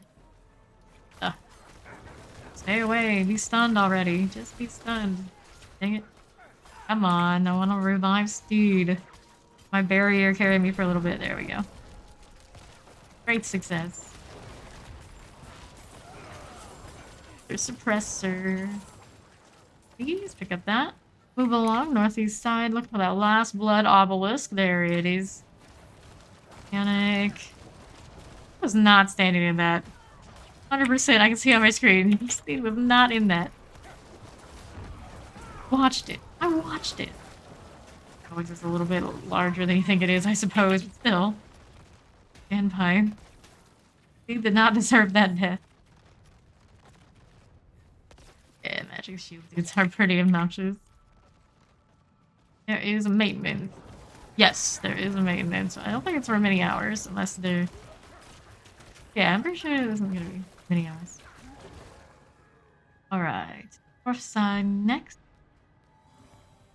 Stay away. Be stunned already. Just be stunned. Dang it. Come on. I want to revive steed. My barrier carried me for a little bit. There we go. Great success. There's suppressor. Please pick up that. Move along, northeast side. Look for that last blood obelisk. There it is. Panic. I was not standing in that. 100%. I can see on my screen. Steve was not in that. Watched it. I watched it. Oh, it's just a little bit larger than you think it is, I suppose, but still. Standpipe. He did not deserve that death. Yeah, magic shield dudes are pretty obnoxious. There is a maintenance. Yes, there is a maintenance. I don't think it's for many hours, unless they're... Yeah, I'm pretty sure it isn't gonna be many hours. Alright. North side next.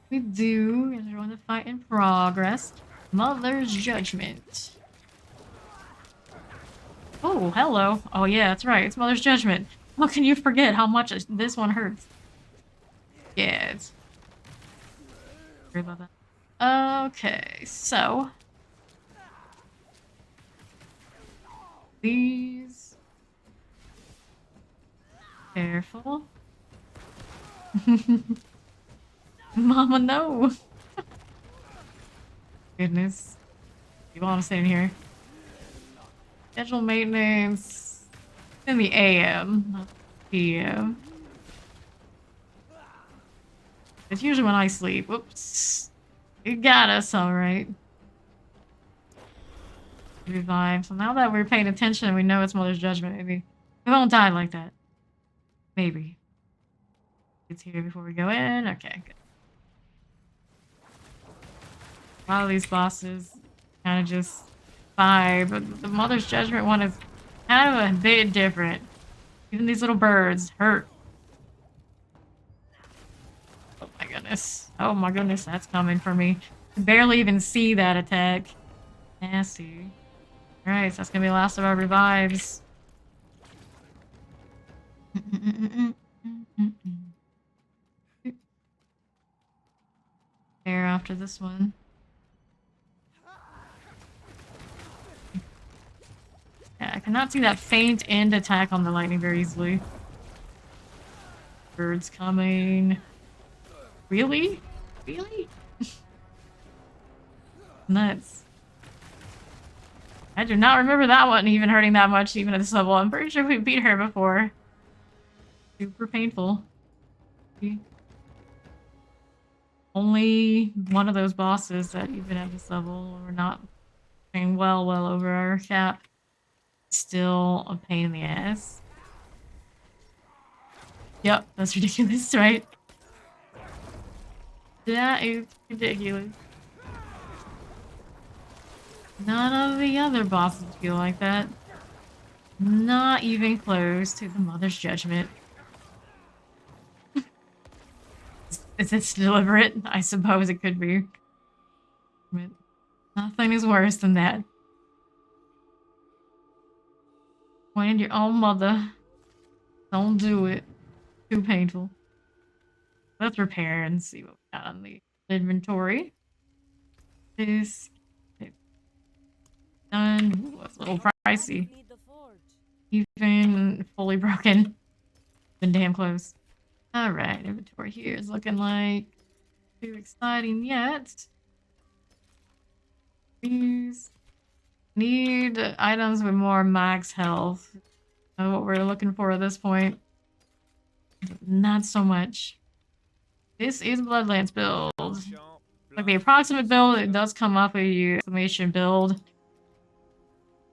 We do, is we're on the fight in progress. Mother's Judgment. Oh, hello. Oh yeah, that's right. It's Mother's Judgment. How can you forget how much this one hurts? Yeah, it's... Sorry about that. Okay, so... These... Careful. Mama, no! Goodness. While I'm sitting here. Schedule maintenance in the AM, not PM. It's usually when I sleep. Whoops. It got us, alright. Revive. So now that we're paying attention and we know it's Mother's Judgment, maybe we won't die like that. Maybe. It's here before we go in. Okay, good. A lot of these bosses kind of just vibe, but the Mother's Judgment one is kind of a bit different. Even these little birds hurt. Oh my goodness. Oh my goodness, that's coming for me. I barely even see that attack. Nasty. Alright, so that's gonna be the last of our revives. There after this one. Yeah, I cannot see that faint end attack on the lightning very easily. Birds coming. Really? Really? Nuts. I do not remember that one even hurting that much even at this level. I'm pretty sure we beat her before. Super painful. Only one of those bosses that even at this level we're not doing well over our cap. Still a pain in the ass. Yep, that's ridiculous, right? That is ridiculous. None of the other bosses feel like that. Not even close to the Mother's Judgment. Is it deliberate? I suppose it could be. But nothing is worse than that. Point your own mother. Don't do it. Too painful. Let's repair and see what we got on the inventory. This done. Ooh, that's a little pricey. Even fully broken. Been damn close. Alright, inventory here is looking like too exciting yet. These need items with more max health. Know what we're looking for at this point. Not so much. This is Bloodlance build. Like the approximate build, it does come up with your exclamation build.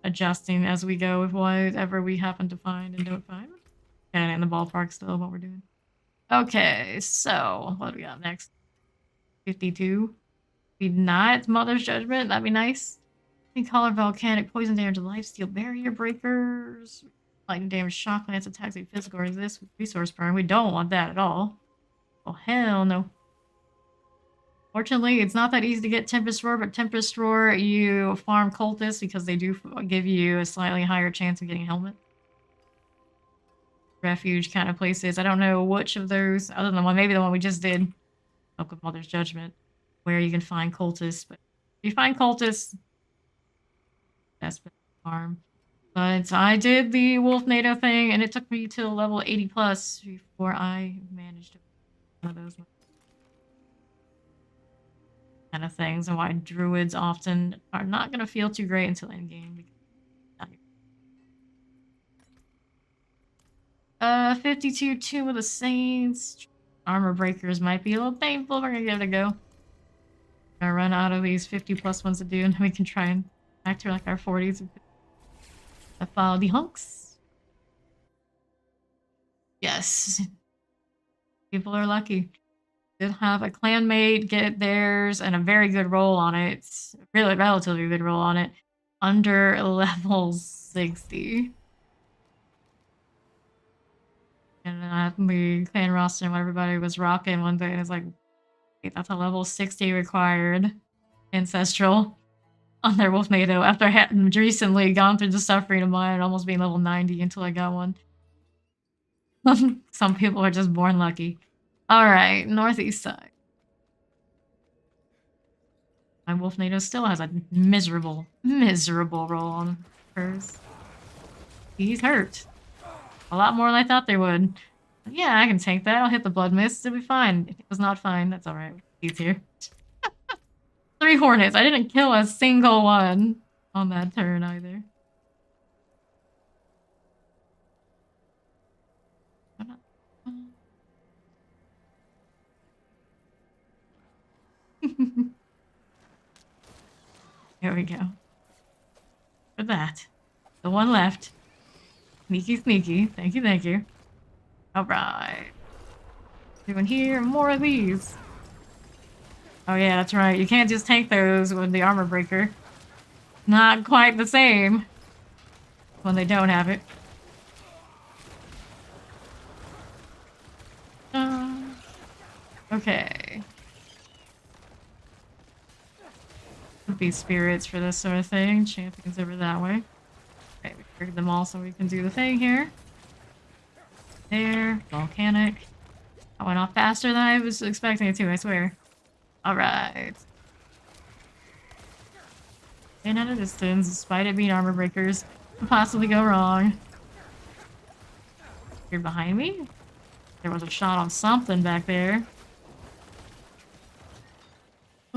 Adjusting as we go with whatever we happen to find and don't find. Kind of in the ballpark still what we're doing. Okay, so what do we got next? 52. Be not Mother's Judgment, that'd be nice. Color volcanic poison damage, lifesteal barrier breakers, lightning damage, shock lance attacks, a physical resist with resource burn. We don't want that at all. Oh hell no. Fortunately, it's not that easy to get Tempest Roar, but Tempest Roar, you farm cultists because they do give you a slightly higher chance of getting a helmet. Refuge kind of places. I don't know which of those, other than one, maybe the one we just did, Book of Mother's Judgment, where you can find cultists. But if you find cultists, that's been farm. But I did the Wolf NATO thing, and it took me till level 80 plus before I managed to one of those kind of things, and why druids often are not going to feel too great until endgame. 52 Tomb of the Saints. Armor breakers might be a little painful. We're gonna give it a go. Gonna run out of these 50 plus ones to do, and then we can try and back to like our 40s and follow the hunks. Yes. People are lucky. Did have a clanmate get theirs and a very good roll on it. Really relatively good roll on it. Under level 60. And the clan roster and what everybody was rocking one day, and it's like, hey, that's a level 60 required ancestral on their Wolf NATO after I had recently gone through the suffering of mine and almost being level 90 until I got one. Some people are just born lucky. Alright, northeast side. My wolf native still has a miserable roll on hers. He's hurt. A lot more than I thought they would. Yeah, I can tank that. I'll hit the blood mist. It'll be fine. If it was not fine, that's alright. He's here. 3 hornets. I didn't kill a single one on that turn either. Here we go. For that. The one left. Sneaky, sneaky. Thank you, thank you. Alright. Doing here, more of these. Oh yeah, that's right. You can't just tank those with the armor breaker. Not quite the same when they don't have it. Okay. Could be spirits for this sort of thing. Champions over that way. Okay, we triggered them all so we can do the thing here. There. Volcanic. I went off faster than I was expecting it to, I swear. Alright. And at a distance, despite it being armor breakers, could possibly go wrong. You're behind me? There was a shot on something back there.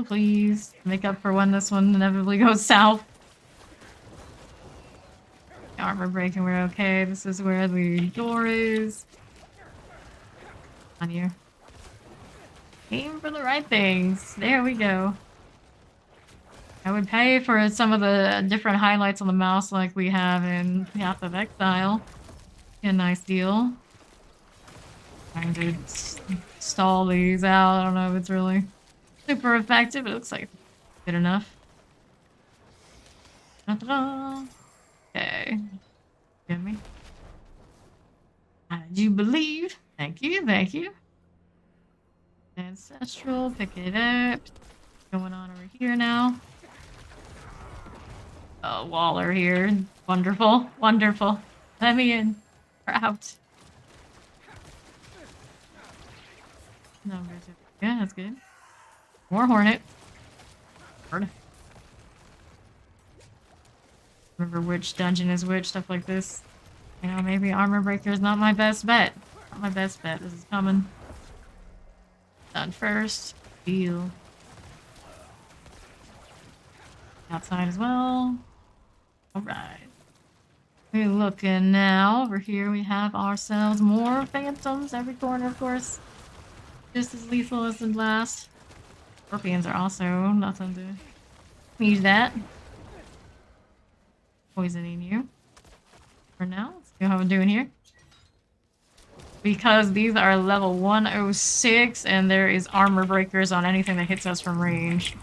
Oh, please, make up for when this one inevitably goes south. Armor breaking, we're okay. This is where the door is. On you. Aim for the right things. There we go. I would pay for some of the different highlights on the mouse like we have in Path of Exile. A nice deal. Trying to stall these out. I don't know if it's really super effective. It looks like it's good enough. Ta-da-da. Okay. Give me. How did you believe? Thank you, thank you. Ancestral, pick it up. What's going on over here now? Oh, Waller here. Wonderful, wonderful. Let me in. We're out. Numbers. Yeah, that's good. More Hornet. Hard. Remember which dungeon is which, stuff like this. You know, maybe Armor Breaker is not my best bet. Not my best bet. This is coming. Done first. Deal. Outside as well. Alright. We're looking now. Over here we have ourselves more phantoms every corner, of course. Just as lethal as the last. Scorpions are also nothing to need that. Poisoning you. For now, let's see how I'm doing here. Because these are level 106 and there is armor breakers on anything that hits us from range.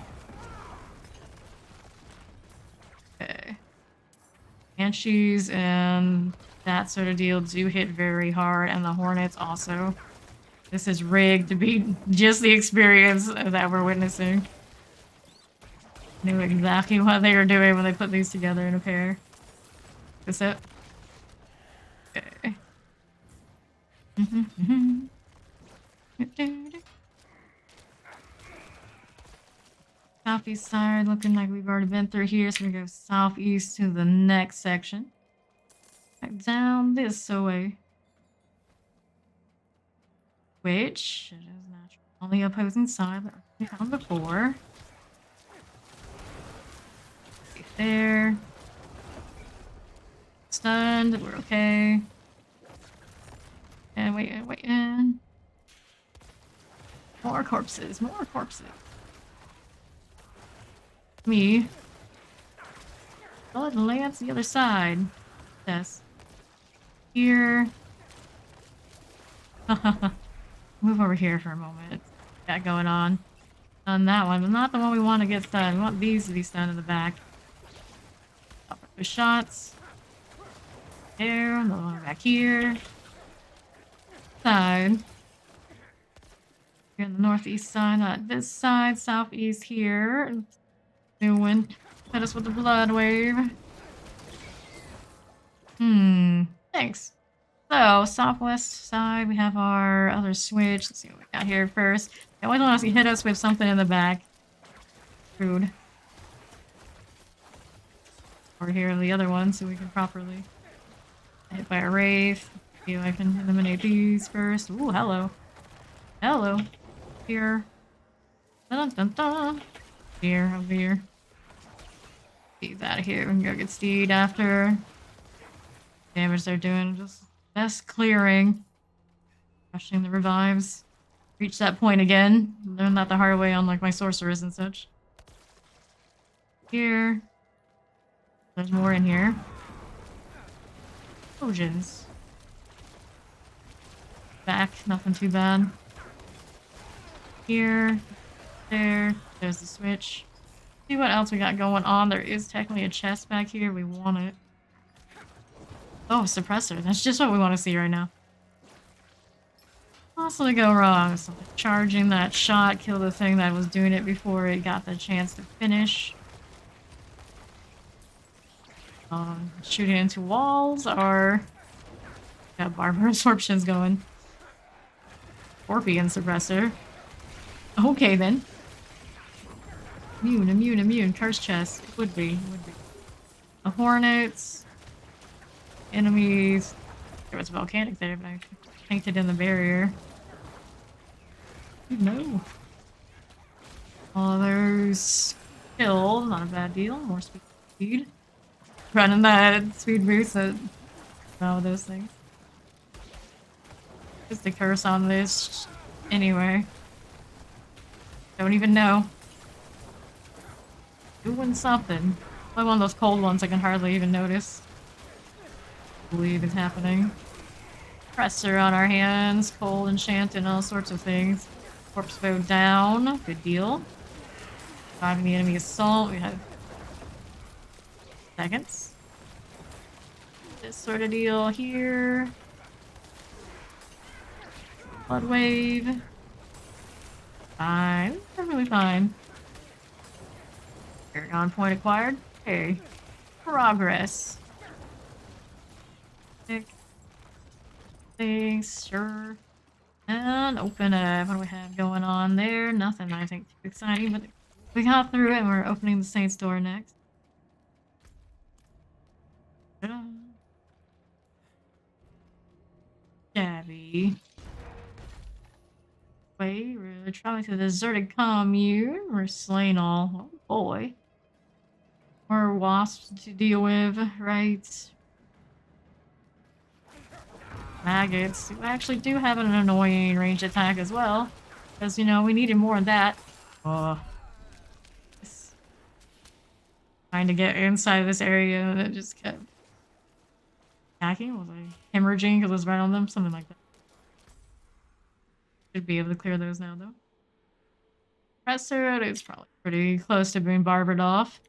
Okay. Banshees and that sort of deal do hit very hard, and the Hornets also. This is rigged to be just the experience that we're witnessing. Knew exactly what they were doing when they put these together in a pair. This it? Okay. Southeast side, looking like we've already been through here, so we go southeast to the next section. Back down this way. Which is natural on the opposing side that we found before. Right there. Stunned, we're okay. And wait, and more corpses, more corpses. Me. Bloodlance the other side. Yes. Here. Move over here for a moment. Got going on. On that one, but not the one we want to get stunned. We want these to be stunned in the back. Up for shots. There, another one back here. Side. Here on the northeast side, not this side. Southeast here. New one. Hit us with the blood wave. Thanks. So, southwest side, we have our other switch. Let's see what we got here first. They always want to hit us with something in the back. Rude. Or here the other one so we can properly hit by a wraith. See if I can eliminate these first. Ooh, hello. Hello. Here. Dun dun dun. Here, over here. He's out of here. We can go get Steed after. Damage they're doing. Just best clearing. Rushing the revives. Reach that point again. Learn that the hard way on like my sorcerers and such. Here. There's more in here. Potions. Back, nothing too bad. Here. There. There's the switch. See what else we got going on. There is technically a chest back here. We want it. Oh, suppressor. That's just what we want to see right now. Possibly go wrong. So charging that shot, kill the thing that was doing it before it got the chance to finish. Shooting into walls or got barbar absorptions going. Scorpion suppressor. Okay then. Immune, immune, immune. Curse chest. It would be. It would be. The hornets. Enemies. There was volcanic there, but I painted in the barrier. No. All those killed. Not a bad deal. More speed. Running that speed boost at all those things. Just the curse on this anyway. Don't even know. Doing something. Like one of those cold ones I can hardly even notice. Believe is happening. Presser on our hands, cold enchant and all sorts of things. Corpse bow down. Good deal. Surviving the enemy assault. We have seconds. This sort of deal here. Blood wave. Fine. Perfectly fine. Paragon point acquired. Okay. Progress. Pick things, sure. And open up. What do we have going on there? Nothing, I think, too exciting, but we got through it and we're opening the Saints door next. Shabby. Wait, we're traveling to the deserted commune. We're slaying all. Oh boy. More wasps to deal with, right? Maggots. We actually do have an annoying range attack as well. Because, you know, we needed more of that. Trying to get inside of this area and it just kept attacking. Was I hemorrhaging because it was right on them? Something like that. Should be able to clear those now, though. Presser, it's probably pretty close to being barbered off.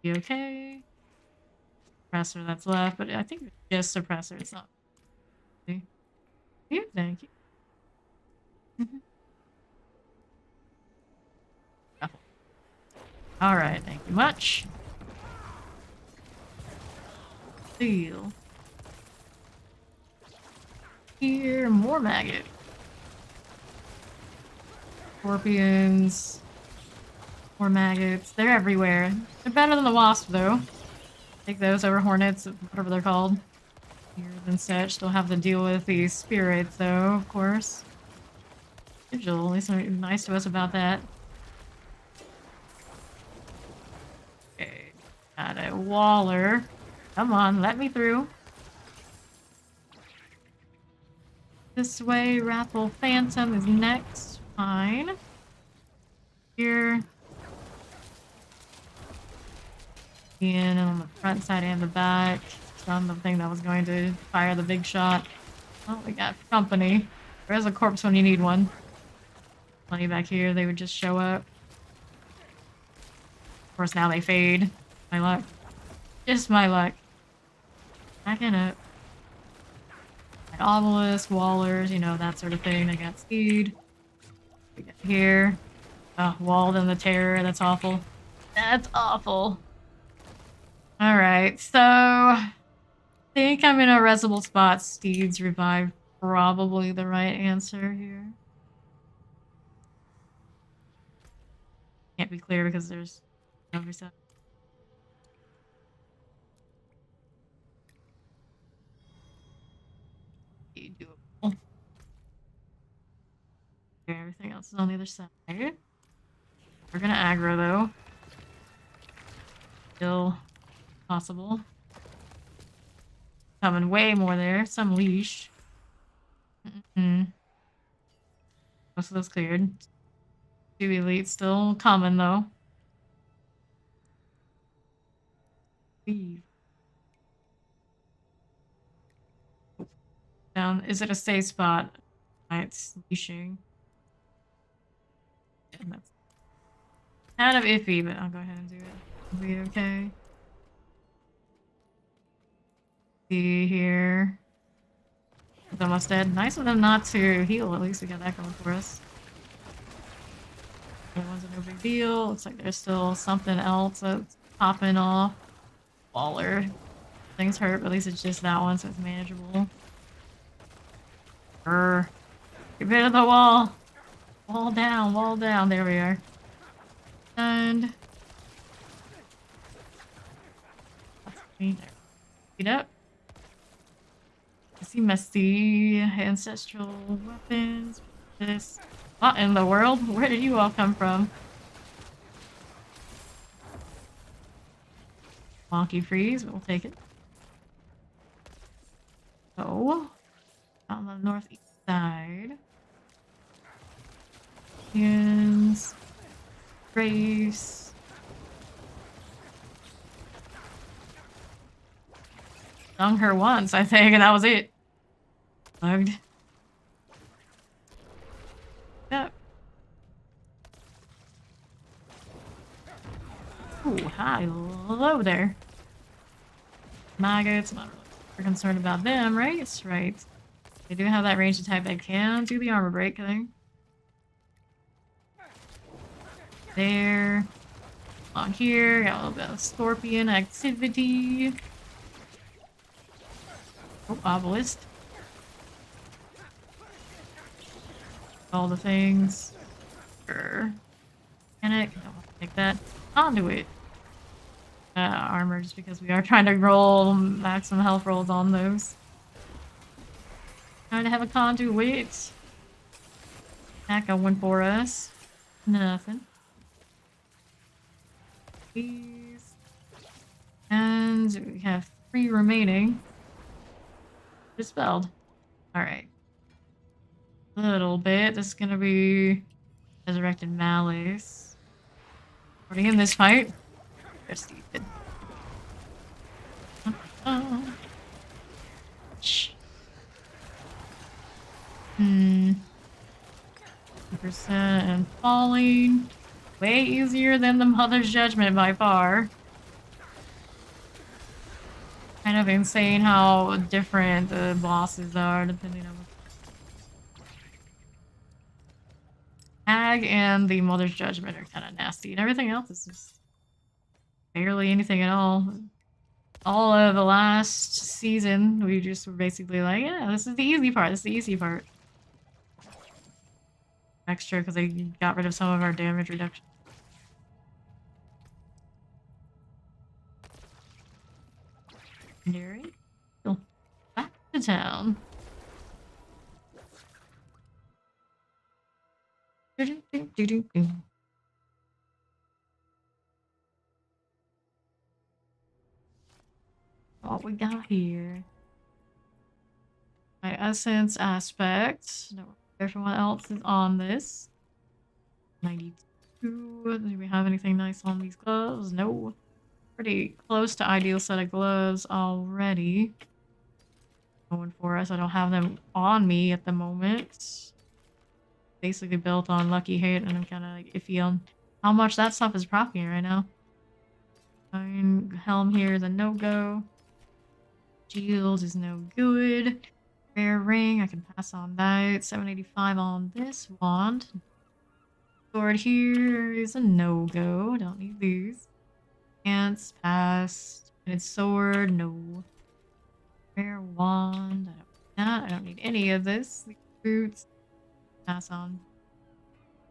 Be okay. Suppressor that's left, but I think it's just suppressor. It's not. Here, thank you. All right, thank you much. Deal. Here, more maggot. Scorpions. More maggots. They're everywhere. They're better than the wasp, though. Take those over hornets, whatever they're called. Here and such. They'll have to deal with these spirits, though, of course. Vigil, at least they're nice to us about that. Okay. Got a Waller. Come on, let me through. This way, Raffle Phantom is next. Fine. Here. And on the front side and the back. On the thing that was going to fire the big shot. Oh, we got company. There is a corpse when you need one. Plenty back here, they would just show up. Of course, now they fade. My luck. Just my luck. Backing up. Like obelisk, wallers, you know, that sort of thing. They got speed. We got here. Oh, walled in the terror. That's awful. That's awful. Alright, so I think I'm in a resible spot. Steeds revive. Probably the right answer here. Can't be clear because there's every side. Doable. Everything else is on the other side. We're gonna aggro though. Still possible. Coming way more there. Some leash. Most of those cleared. 2 elite still coming though. Leave. Down. Is it a safe spot? It's leashing. And that's kind of iffy, but I'll go ahead and do it. It'll be okay. See here. It's almost dead. Nice of them not to heal. At least we got that going for us. That one's no big deal. Looks like there's still something else that's popping off. Waller. Things hurt, but at least it's just that one, so it's manageable. Get rid of the wall. Wall down, wall down. There we are. And Get up. I see messy ancestral weapons. This. What in the world? Where did you all come from? Wonky freeze, but we'll take it. So, on the northeast side. Use Grace. Stung her once, I think, and that was it. Bugged. Yep. Ooh, hi. Hello there. Maggots, not really concerned about them, right? Right. They do have that ranged type that can do the armor break thing. There. On here, got a little bit of scorpion activity. Oh, obelisk. All the things. Sure. Panic. Don't want to take that. Conduit. Armor, just because we are trying to roll maximum health rolls on those. Trying to have a conduit. That going for us. Nothing. These. And we have 3 remaining. Dispelled. Alright. Little bit. This is gonna be Resurrected Malice. Already in this fight. They're stupid. Shh. 2% and falling. Way easier than the Mother's Judgment by far. Kind of insane how different the bosses are depending on what. Hag and the Mother's Judgment are kind of nasty, and everything else is just barely anything at all. All of the last season, we just were basically like, yeah, this is the easy part. This is the easy part. Extra because they got rid of some of our damage reduction. Secondary. Go back to town. What we got here? My essence aspect. No, everyone else is on this. 92. Do we have anything nice on these gloves? No. Pretty close to ideal set of gloves already. Going for us. I don't have them on me at the moment. Basically built on lucky hit, and I'm kind of like iffy on how much that stuff is proccing right now. Helm here is a no-go. Shield is no good. Rare ring, I can pass on that. 785 on this wand. Sword here is a no-go. Don't need these. Pants passed. Its sword, no. Rare wand, I don't need that. I don't need any of this. These boots. Pass on.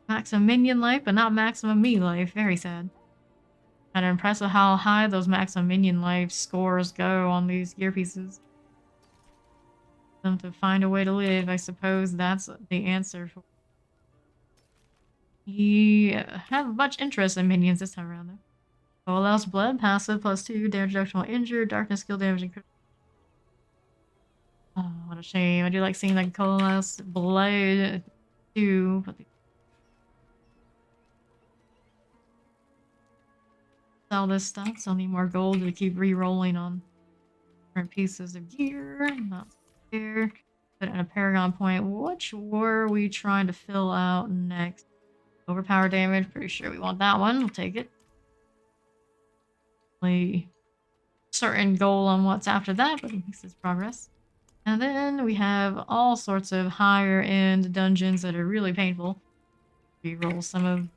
Maximum minion life, but not maximum me life. Very sad. Kind of impressed with how high those maximum minion life scores go on these gear pieces. Them to find a way to live, I suppose that's the answer. For we have much interest in minions this time around, though. Allows blood, passive, +2, damage reduction while injured, darkness, skill damage, and critical. Oh, what a shame. I do like seeing that coalesce blood too, but sell this stuff, so I'll need more gold to keep re-rolling on different pieces of gear. Not here. Put in a paragon point. Which were we trying to fill out next? Overpower damage. Pretty sure we want that one. We'll take it. Certain goal on what's after that, but it makes its progress. And then we have all sorts of higher end dungeons that are really painful. Reroll some of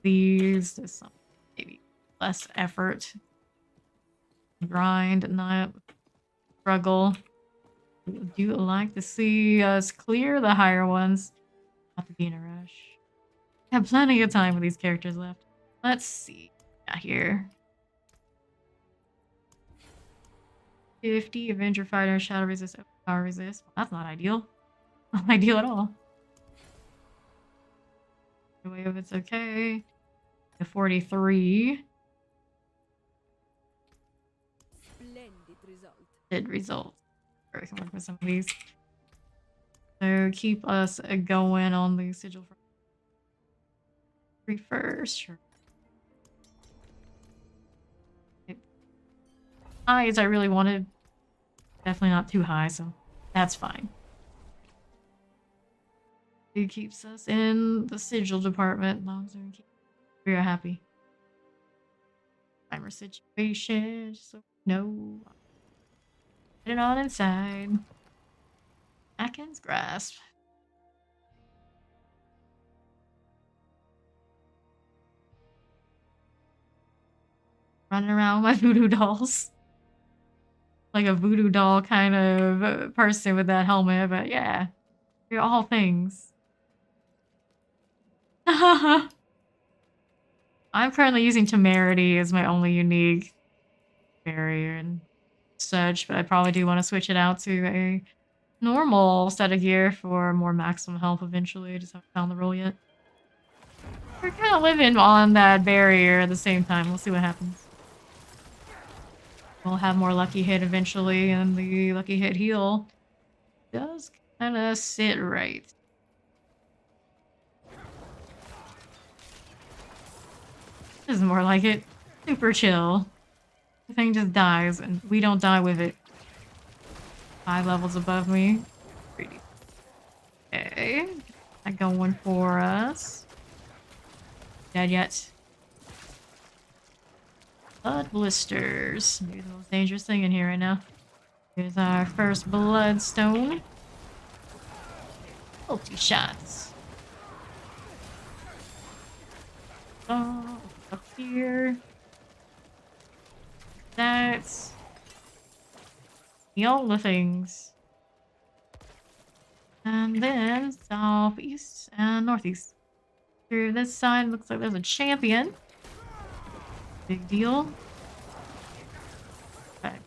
these to some maybe less effort. Grind, not struggle. Would you like to see us clear the higher ones? Not to be in a rush. I have plenty of time with these characters left. Let's see. Got here. 50 Avenger Fighter, Shadow Resist, Power Resist. Well, that's not ideal. Not ideal at all. Anyway, if it's okay. The 43. Splendid result. Good result. Or we can work with some of these. So keep us going on the sigil for first. Sure. High as I really wanted. Definitely not too high, so that's fine. It keeps us in the sigil department. We are happy. Timer situation. So no. Put it on inside. Atkins grasp. Running around with my voodoo dolls. Like a voodoo doll kind of person with that helmet, but yeah. You're all things. I'm currently using temerity as my only unique barrier and such, but I probably do want to switch it out to a normal set of gear for more maximum health eventually. I just haven't found the role yet. We're kind of living on that barrier at the same time. We'll see what happens. We'll have more lucky hit eventually, and the lucky hit heal does kind of sit right. This is more like it. Super chill. The thing just dies, and we don't die with it. 5 levels above me. Pretty. Okay. That going for us. Dead yet. Blood blisters. Maybe the most dangerous thing in here right now. Here's our first bloodstone. Ulti shots. Oh, up here. That's all the things. And then southeast and northeast. Through this side, looks like there's a champion. Big deal. Okay.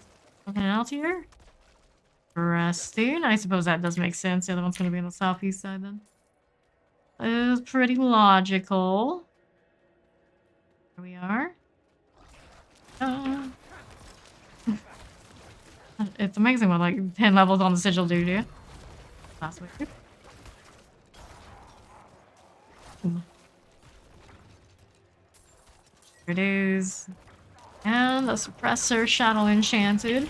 Something else here? Resting. I suppose that does make sense. The other one's going to be on the southeast side then. It's pretty logical. Here we are. It's amazing what like 10 levels on the sigil do to you. Last week. Here it is. And the suppressor shadow enchanted.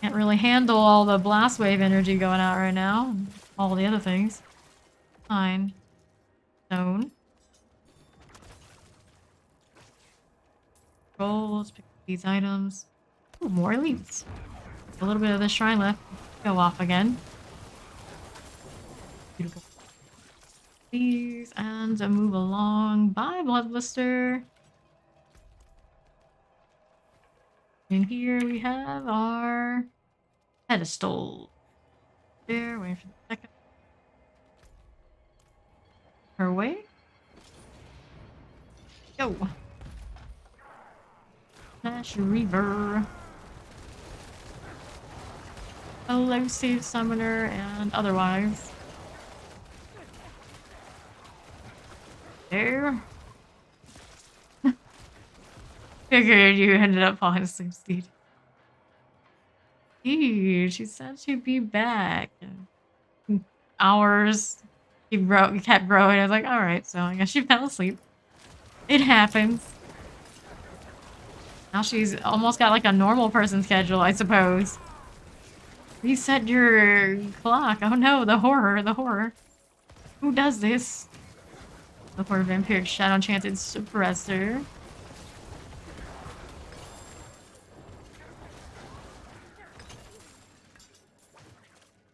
Can't really handle all the blast wave energy going out right now. And all the other things. Fine. Stone. Roll. Let's pick these items. Ooh, more elites. A little bit of the shrine left. Go off again. Beautiful. These and move along. Bye, Blood Blister. And here we have our pedestal. There, waiting for the second. Her way. Go. Flash Reaver. Elusive Summoner and otherwise. There. Figured you ended up falling asleep, Steve. Dude, she said she'd be back. Hours. She kept growing. I was like, alright, so I guess she fell asleep. It happens. Now she's almost got like a normal person schedule, I suppose. Reset your clock. Oh no, the horror, the horror. Who does this? The horror vampiric shadow enchanted suppressor.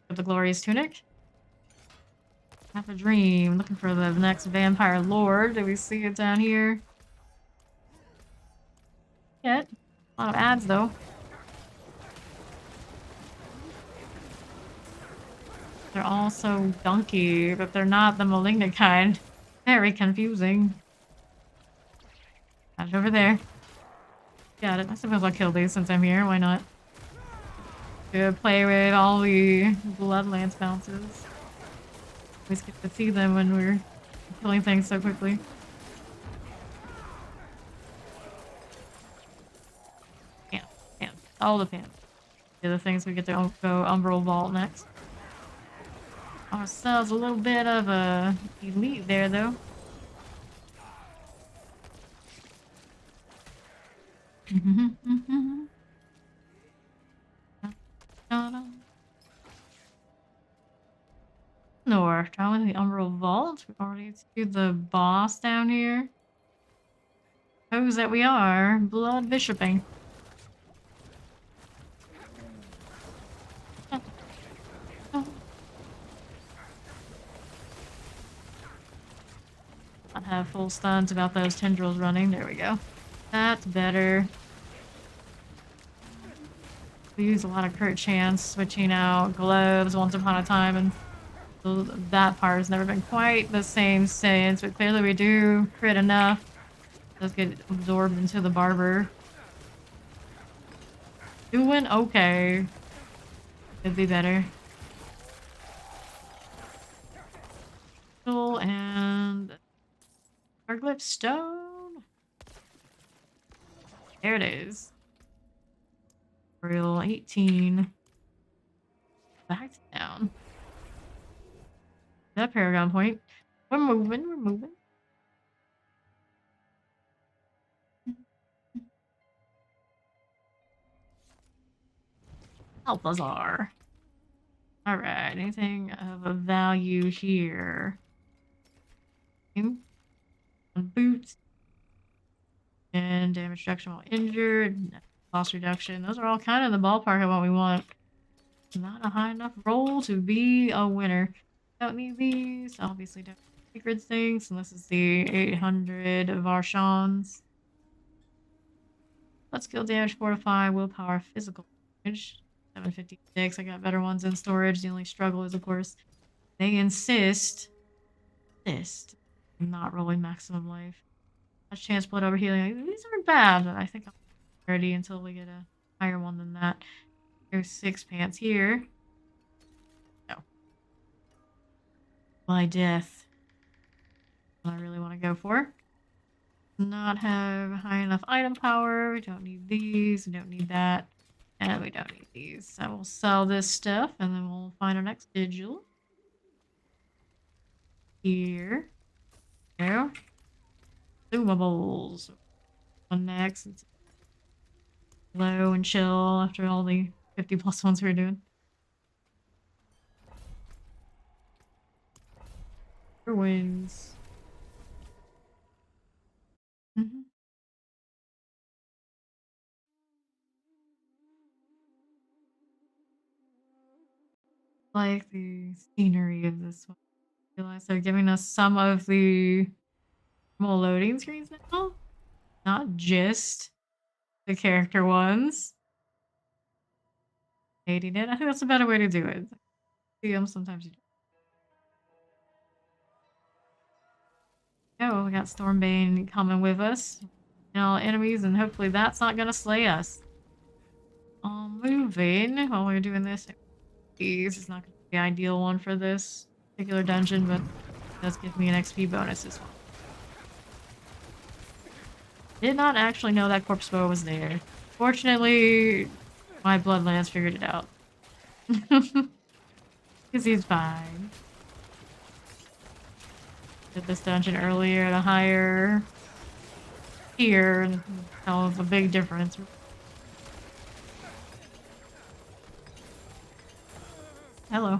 The glorious tunic. Have a dream. Looking for the next vampire lord. Do we see it down here? Yet. A lot of ads though. They're all so gunky, but they're not the malignant kind. Very confusing. Got it over there. Got it. I suppose I'll kill these since I'm here. Why not? To play with all the Bloodlance bounces. Always get to see them when we're killing things so quickly. Pants. All the pants. The other things we get to go Umbral Vault next. Ourselves a little bit of a elite there though. North, trying the Umbral Vault. We already see the boss down here. Suppose that we are blood bishoping. Not have full stuns about those tendrils running. There we go. That's better. We use a lot of crit chance, switching out globes once upon a time, and that part has never been quite the same since, but clearly we do crit enough. Does get absorbed into the barber. Doing okay. Could be better. And Arglyph Stone. There it is. Real 18. Back down. That Paragon point. We're moving, we're moving. Alpazar. Alright, anything of a value here? Boots. And damage reduction while injured. Loss reduction. Those are all kind of the ballpark of what we want. Not a high enough roll to be a winner. Don't need these. Obviously don't need secret things. And this is the 800 of Archons. Let's skill damage, fortify, willpower, physical damage. 756. I got better ones in storage. The only struggle is, of course, they insist not rolling maximum life. That's chance blood over healing. These aren't bad, but I think I'm ready until we get a higher one than that. There's 6 pants here. No. My death. What I really want to go for. Not have high enough item power. We don't need these. We don't need that. And we don't need these. I will sell this stuff and then we'll find our next digil. Here. There. Consumables. One next. It's low and chill after all the 50 plus ones we were doing. Wins. Like the scenery of this one. I realize they're giving us some of the normal loading screens now. Not just the character ones. Hating it. I think that's a better way to do it. See them sometimes you do. Oh, we got Stormbane coming with us. And all enemies, and hopefully that's not gonna slay us. Moving while we're doing this. This is not gonna be the ideal one for this particular dungeon, but it does give me an XP bonus as well. Did not actually know that corpse bow was there. Fortunately, my Bloodlance figured it out. Because he's fine. Did this dungeon earlier at a higher tier, and that was a big difference. Hello.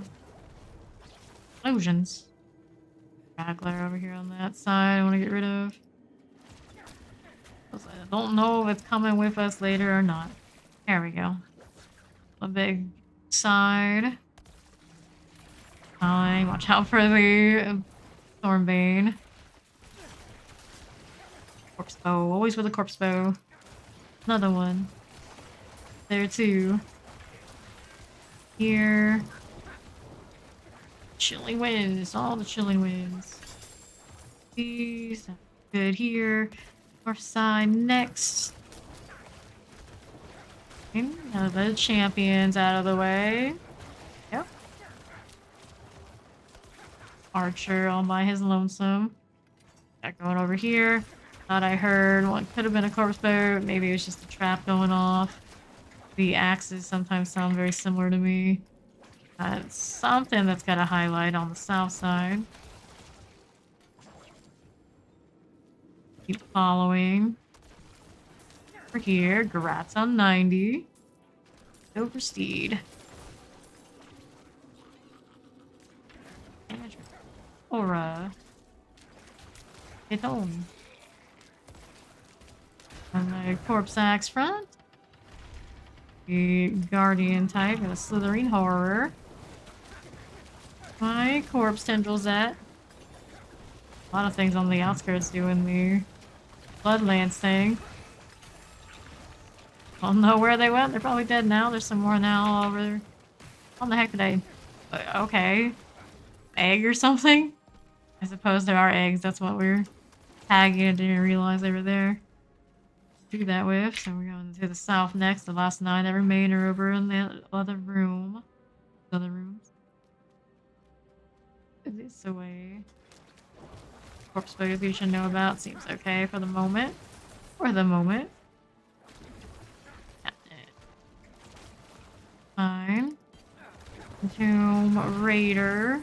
Explosions. Straggler over here on that side I want to get rid of. I don't know if it's coming with us later or not. There we go. A big side. Fine. Watch out for the Stormbane. Corpse bow. Always with a corpse bow. Another one. There too. Here. Chilling winds. All the chilling winds. These. Good here. North side next. Okay, now the champions out of the way. Yep. Archer all by his lonesome. Got going over here. Thought I heard what could have been a corpse bow. Maybe it was just a trap going off. The axes sometimes sound very similar to me. Something that's got a highlight on the south side. Keep following. Over here, Grats on 90. Over Steed. Aura. Hit on. On my corpse axe front. The guardian type and a slithering horror. My corpse tendrils at. A lot of things on the outskirts doing the Bloodlance thing. Don't know where they went. They're probably dead now. There's some more now over there. How the heck did I... Okay. Egg or something? I suppose there are eggs. That's what we're tagging. I didn't realize they were there. Do that with. So we're going to the south next. The last 9 that remain are over in the other room. Other rooms. This away. Corpse bow you should know about. Seems okay for the moment. For the moment. Fine. Tomb Raider.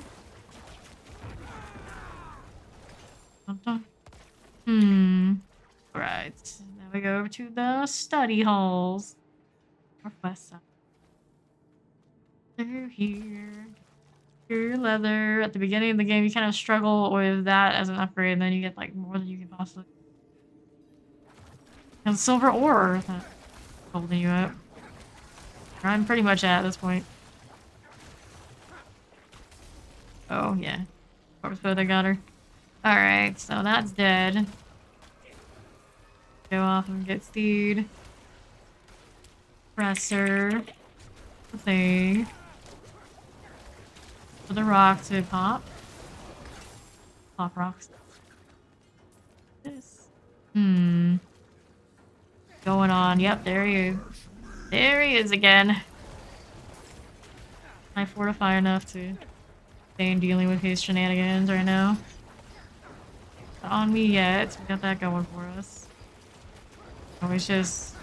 Right. Now we go over to the study halls. Northwest side. Through here. Pure leather. At the beginning of the game, you kind of struggle with that as an upgrade, and then you get like more than you can possibly. And silver ore. That's holding you up. I'm pretty much at this point. Oh, yeah. Corpse bow, they got her. Alright, so that's dead. Go off and get Steed. Presser. The thing. For the rock to pop. Pop rocks. This. Going on. Yep, there he is. There he is again. I fortify enough to stay in dealing with his shenanigans right now. Not on me yet. We got that going for us. Always just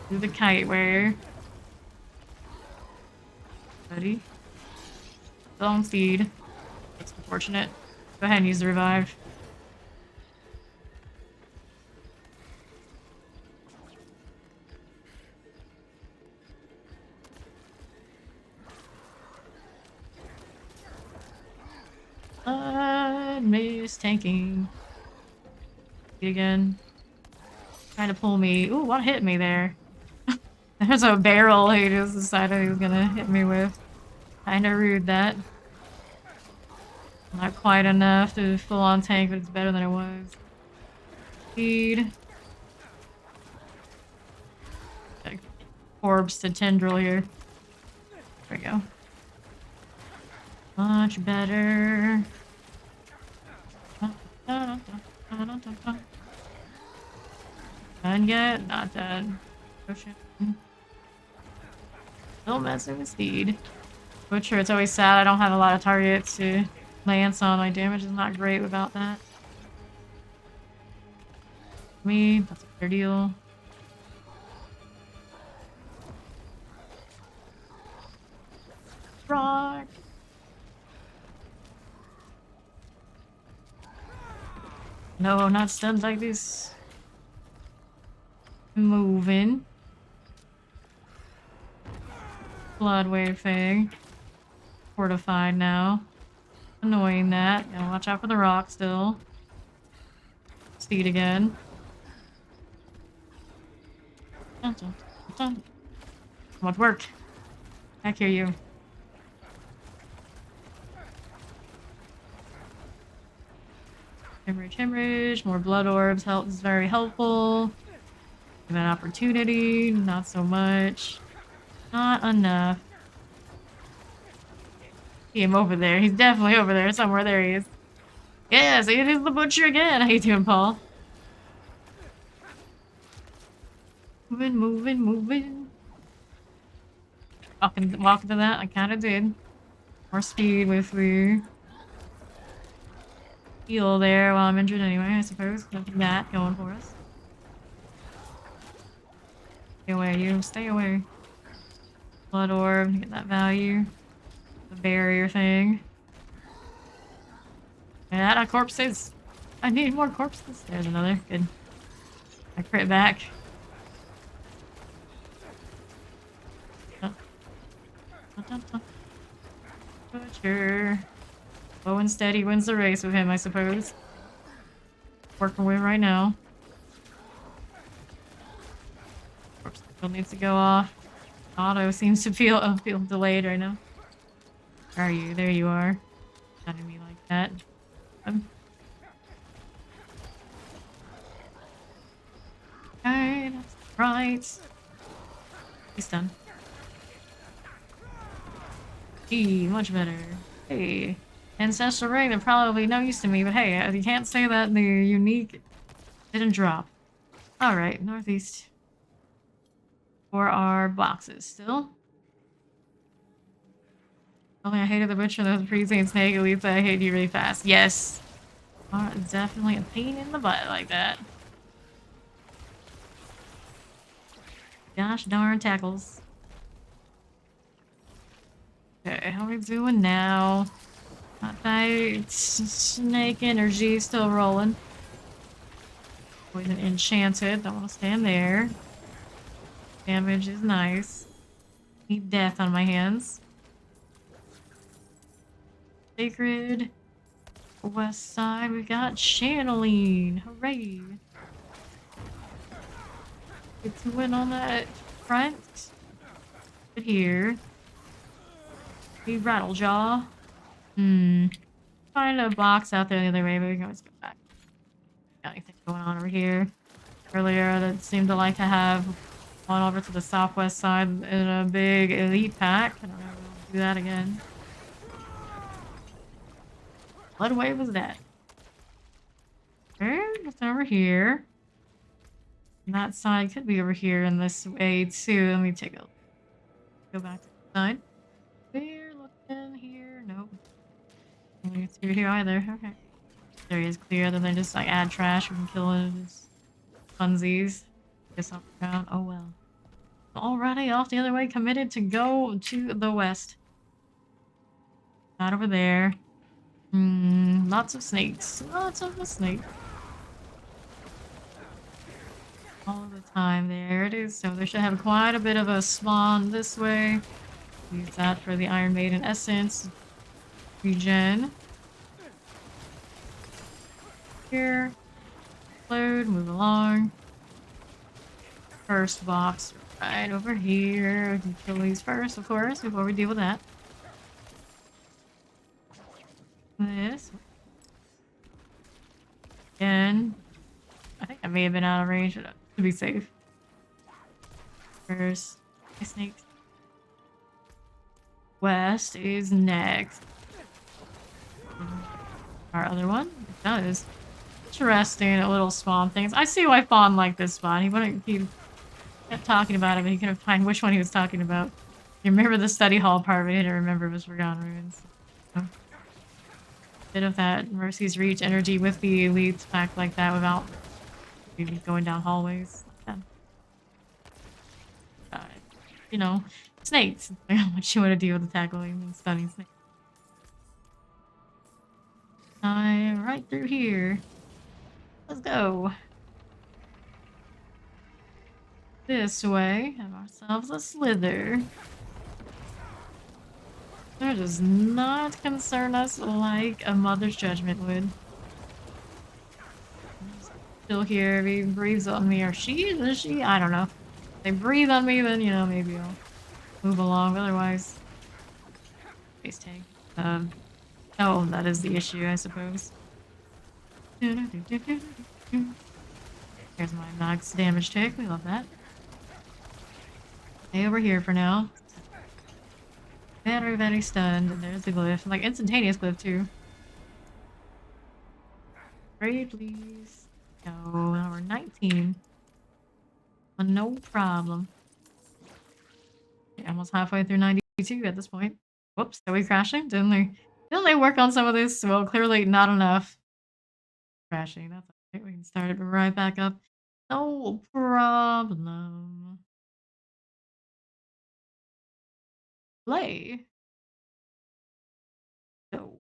do the kite wear. Buddy. Long Steed. That's unfortunate. Go ahead and use the revive. Miss tanking. Again. Trying to pull me. Ooh, what hit me there? There's a barrel he just decided he was gonna hit me with. Kinda rude that. Not quite enough to full on tank, but it's better than it was. Speed. orbs to tendril here. There we go. Much better. Done yet? Not done. Potion. Still messing with speed. Butcher, it's always sad I don't have a lot of targets to lance on. My damage is not great without that. Me, that's a fair deal. Rock. No, not stunned like this. Moving. Blood wave thing. Fortified now. Annoying that. Gotta watch out for the rock still. Speed again. Dun, dun, dun. Much work. Back here, you. Hemorrhage. More blood orbs. Health is very helpful. Give an opportunity. Not so much. Not enough. See him over there. He's definitely over there somewhere. There he is. Yes, it is the butcher again. How you doing, Paul? Moving. Walking to that. I kind of did. More speed with the heal there while I'm injured anyway, I suppose. Nothing that going for us. Stay away, you. Stay away. Blood orb. Get that value. The barrier thing. Yeah, corpses. I need more corpses. There's another. Good. I crit back. Butcher. Slow and steady wins the race with him, I suppose. Working with right now. Corpse still needs to go off. Auto seems to feel delayed right now. Where are you? There you are. Not me like that. Okay, that's right. He's done. Gee, much better. Hey. Ancestral ring, they're probably no use to me, but hey, you can't say that the unique didn't drop. Alright, northeast. For our boxes still. Only I hated the butcher, those freezing snake, at least I hate you really fast. Yes. Definitely a pain in the butt like that. Gosh darn tackles. Okay, how are we doing now? Not tight. Snake energy still rolling. Poison enchanted. Don't want to stand there. Damage is nice. Need death on my hands. Sacred. West side. We got channeling. Hooray. Get to win on that front. Good here. We Rattlejaw. Find a box out there the other way, but we can always go back. Got anything going on over here? Earlier, that seemed to like to have one over to the southwest side in a big elite pack. I don't know if we'll do that again. What way was that? Okay, nothing over here. And that side could be over here in this way too. Let me take a go back to the side. We're looking here. Nope. Nothing through here either. Okay. There is clear. Then they just like add trash. We can kill it. Just funsies. Guess off the ground. Oh well. Alrighty, off the other way. Committed to go to the west. Not over there. Lots of snakes. Lots of the snake. All the time. There it is. So they should have quite a bit of a spawn this way. Use that for the Iron Maiden essence. Regen. Here. Load. Move along. First box right over here. We can kill these first, of course, before we deal with that. This. Again. I think I may have been out of range to be safe. First. snakes. West is next. Our other one? It does. Interesting, little spawn things. I see why Fawn liked this spot. He wouldn't keep kept talking about it, but he couldn't find which one he was talking about. You remember the study hall part, but he didn't remember it was Forgotten Ruins. So, bit of that Mercy's Reach energy with the elites packed like that without maybe going down hallways. Yeah. You know, snakes. How much you want to deal with the tackling and stunning snakes. Right through here. Let's go. This way. Have ourselves a slither. That does not concern us like a mother's judgment would. Still here. If he breathes on me, or she? Is she? I don't know. If they breathe on me, then, you know, maybe I'll move along. Otherwise, face tank. Oh, that is the issue, I suppose. Here's my max damage tick. We love that. Stay over here for now. Very stunned. And there's the glyph. Like, instantaneous glyph, too. Pray, please. No, now we're 19. No problem. Yeah, almost halfway through 92 at this point. Whoops, are we crashing? Didn't they work on some of this? Well, clearly not enough. Crashing, that's alright. We can start it right back up. No problem. Play. Go.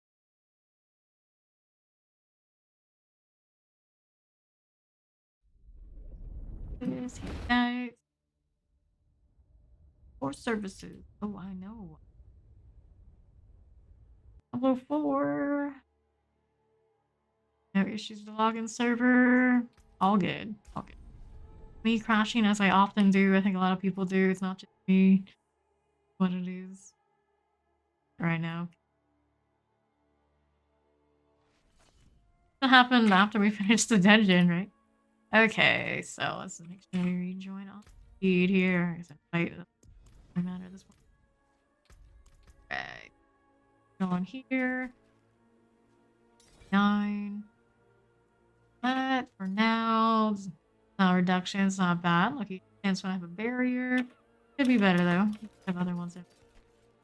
Yes, here, guys. For services. Oh, I know. Level 4. No issues with the login server. All good. All good. Me crashing as I often do. I think a lot of people do. It's not just me. What it is. Right now. What happened after we finished the dungeon, right? Okay, so let's make sure we rejoin off feed here. Is it right? Doesn't matter this one. Okay. Go on here. 9. But for now, reduction's not bad. Lucky chance when I have a barrier. Could be better though. Have other ones there.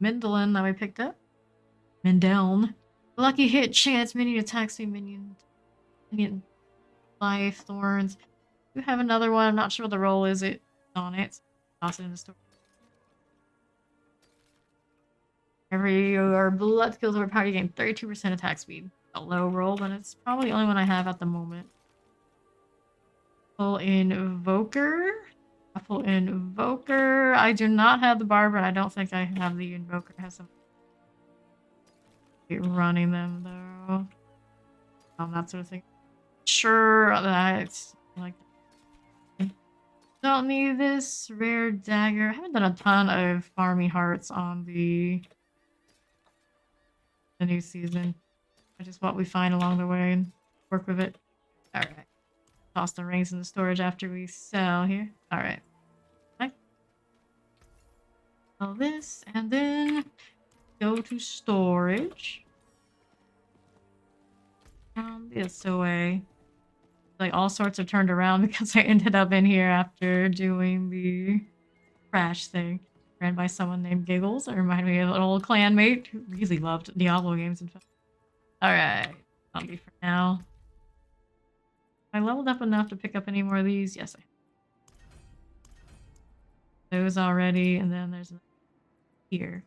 Mendelin that we picked up. Mendeln. Lucky hit chance minion attacks me minion life thorns. You have another one. I'm not sure what the role is. It's on it. Toss it in the store. Every blood kills over power, you gain 32% attack speed. A low roll, but it's probably the only one I have at the moment. Full Invoker. A full Invoker. I do not have the Barber, and I don't think I have the Invoker. I have some running them though. That sort of thing. Sure, that's like. Don't need this rare dagger. I haven't done a ton of farming hearts on the new season. Just what we find along the way and work with it. Alright. Toss the rings in the storage after we sell here. Alright. Okay. All this and then go to storage. This away. Like all sorts of turned around because I ended up in here after doing the crash thing. Ran by someone named Giggles. It reminded me of an old clanmate who really loved Diablo games, in fact. Alright. I'll be for now. I leveled up enough to pick up any more of these. Yes, I have. Those already, and then there's here.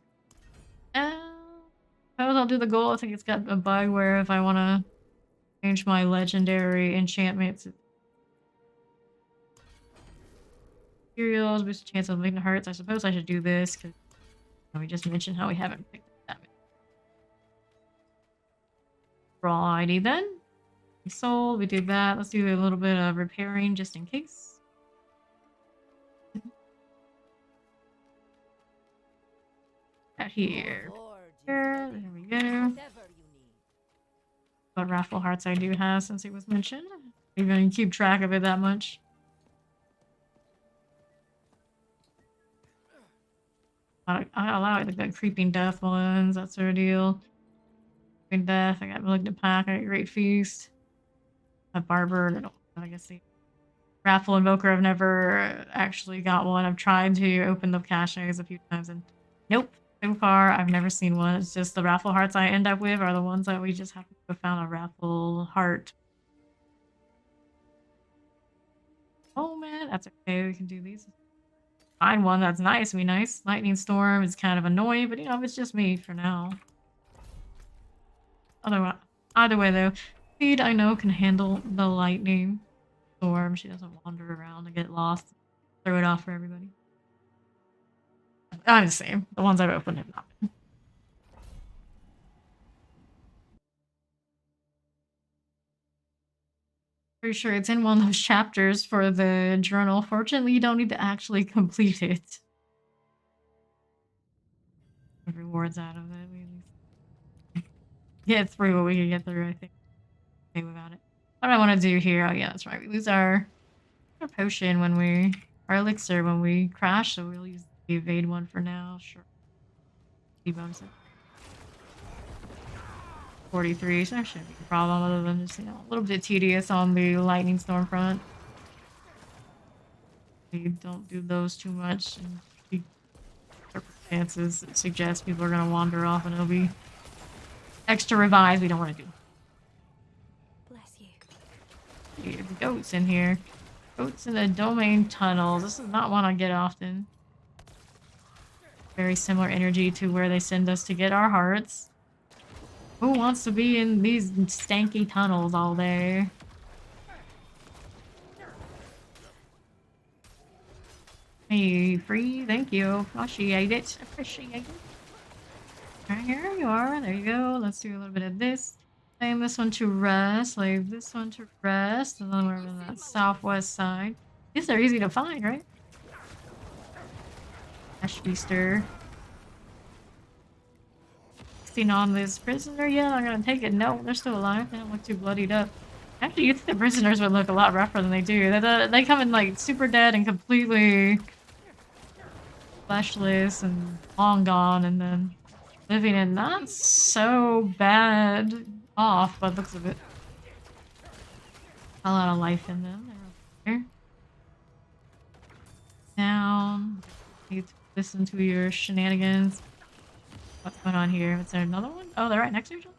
Suppose I'll do the goal. I think it's got a bug where if I want to change my legendary enchantments, materials, boost the chance of making hearts. I suppose I should do this because we just mentioned how we haven't picked up that many. Righty then. We sold, we did that. Let's do a little bit of repairing just in case. Out here. There we go. What raffle hearts I do have since it was mentioned. Even keep track of it that much. I allow it, the creeping death ones. That sort of deal. Creeping death. I got malignant pack. I got great feast. A barber. I don't. I guess the raffle invoker. I've never actually got one. I've tried to open the caches a few times and nope. So far, I've never seen one. It's just the raffle hearts I end up with are the ones that we just happen to have found a raffle heart. Oh man, that's okay. We can do these. Find one that's nice. Be nice. Lightning storm is kind of annoying, but you know, it's just me for now. Either way though, Speed I know can handle the lightning storm. She doesn't wander around and get lost. Throw it off for everybody. I'm the same. The ones I've opened have not been. Pretty sure it's in one of those chapters for the journal. Fortunately, you don't need to actually complete it. Rewards out of it. We at least get through what we can get through, I think. Okay without it. What do I want to do here? Oh yeah, that's right. We lose our potion when we... our elixir when we crash, so we'll use the evade one for now. Sure. Bonus it. 43, so that shouldn't be a problem other than just, you know, a little bit tedious on the lightning storm front. We don't do those too much, and the circumstances suggest people are going to wander off and it'll be extra revised we don't want to do. Bless you. There's goats in here. Goats in the domain tunnels. This is not one I get often. Very similar energy to where they send us to get our hearts. Who wants to be in these stanky tunnels all day? Hey, free, thank you. Appreciate it. Appreciate it. Alright, here you are. There you go. Let's do a little bit of this. Laying this one to rest. Lay this one to rest. And then we're on that southwest side. These are easy to find, right? Ash Feaster. On this prisoner yet? I'm gonna take it. No, they're still alive. They don't look too bloodied up. Actually, you think the prisoners would look a lot rougher than they do. They come in like super dead and completely fleshless and long gone, and then living in not so bad off, but looks a bit a lot of life in them. They're over there. Down. You listen to your shenanigans. What's going on here? Is there another one? Oh, they're right next to each other?